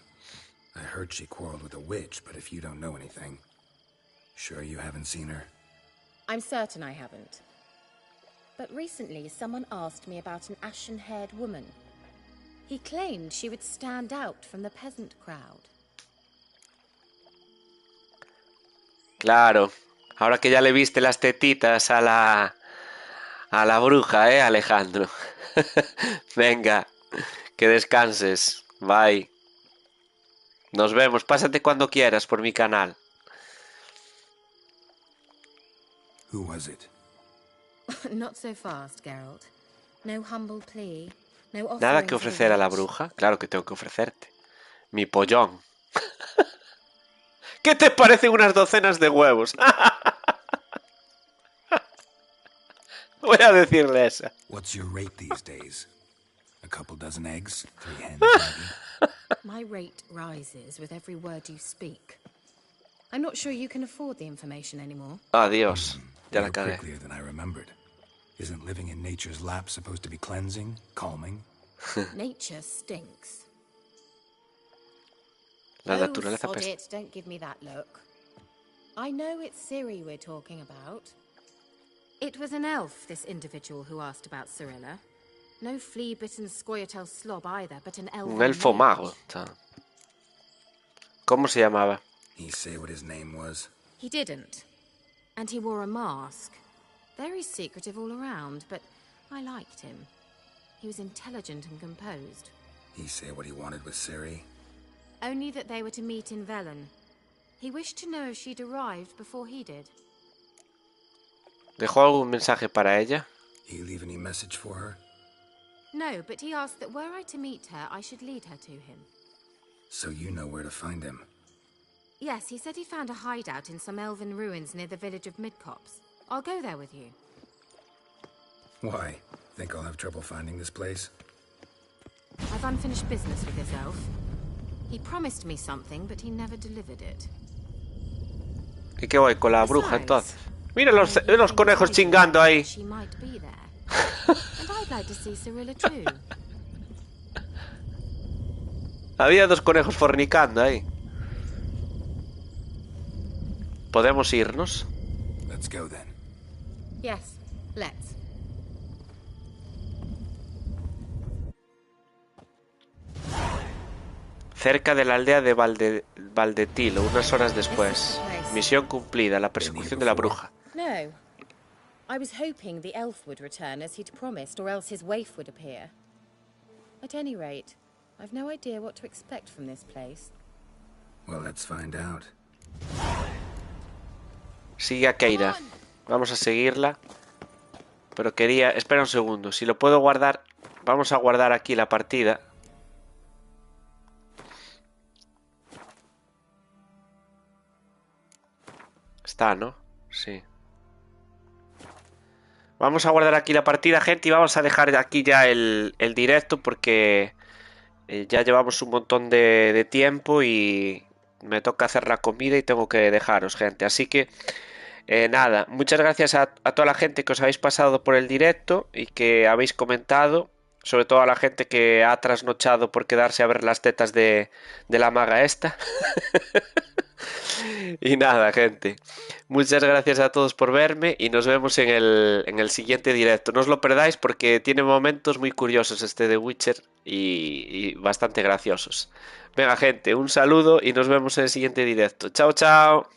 I heard she quarreled with a witch, but if you don't know anything, sure you haven't seen her? I'm certain I haven't. But recently, someone asked me about an ashen-haired woman. He claimed she would stand out from the peasant crowd. Claro. Ahora que ya le viste las tetitas a la bruja, Alejandro. Venga, que descanses. Bye. Nos vemos. Pásate cuando quieras por mi canal. Who was it? Not so fast, Geralt. No humble plea. No Nada que offerings of ofrecer a la rich. bruja. Claro que tengo que ofrecerte. Mi pollón. ¿Qué te parecen unas docenas de huevos? Voy a decirle esa. What's your rate these days? A couple dozen eggs? 3 hens, maybe? My rate rises with every word you speak. I'm not sure you can afford the information anymore. Adiós. Ya la You're cagué. pricklier than I remembered. Isn't living in nature's lap supposed to be cleansing, calming? Nature stinks. La Oh, naturaleza sod pesta. it, don't give me that look. I know it's Ciri we're talking about. It was an elf, this individual who asked about Cirilla. No flea-bitten scoia'tail slob either, but an elf. Un elfo mago. ¿Cómo se llamaba? He say what his name was? He didn't. And he wore a mask. Very secretive all around, but I liked him. He was intelligent and composed. He say what he wanted with Ciri? Only that they were to meet in Velen. He wished to know if she'd arrived before he did. ¿Dejó algún mensaje para ella? He leave any message for her? No, but he asked that were I to meet her, I should lead her to him. So you know where to find him. Yes, he said he found a hideout in some elven ruins near the village of Midcopse. I'll go there with you. Why? Think I'll have trouble finding this place? I've unfinished business with this elf. He promised me something, but he never delivered it. ¿Y qué voy con la bruja entonces? Mira los conejos chingando ahí. She might be there. And I'd like to see Cirilla too. Había 2 conejos fornicando ahí. ¿Podemos irnos? Let's go then. Yes, let's. Cerca de la aldea de Valdetilo, unas horas después. Misión cumplida, la persecución de la bruja. No. I was hoping the elf would return as he'd promised, or else his waif would appear. At any rate, I've no idea what to expect from this place. Well, let's find out. Sigue a Keira. Vamos a seguirla. Pero quería... Espera un segundo. Si lo puedo guardar... Vamos a guardar aquí la partida. Está, ¿no? Sí. Vamos a guardar aquí la partida, gente, y vamos a dejar aquí ya el directo porque ya llevamos un montón de tiempo y me toca hacer la comida y tengo que dejaros, gente. Así que, nada, muchas gracias a toda la gente que os habéis pasado por el directo y que habéis comentado. Sobre todo a la gente que ha trasnochado por quedarse a ver las tetas de la maga esta. Y nada, gente. Muchas gracias a todos por verme y nos vemos en el siguiente directo. No os lo perdáis porque tiene momentos muy curiosos este de Witcher y bastante graciosos. Venga, gente, un saludo y nos vemos en el siguiente directo. Chao, chao.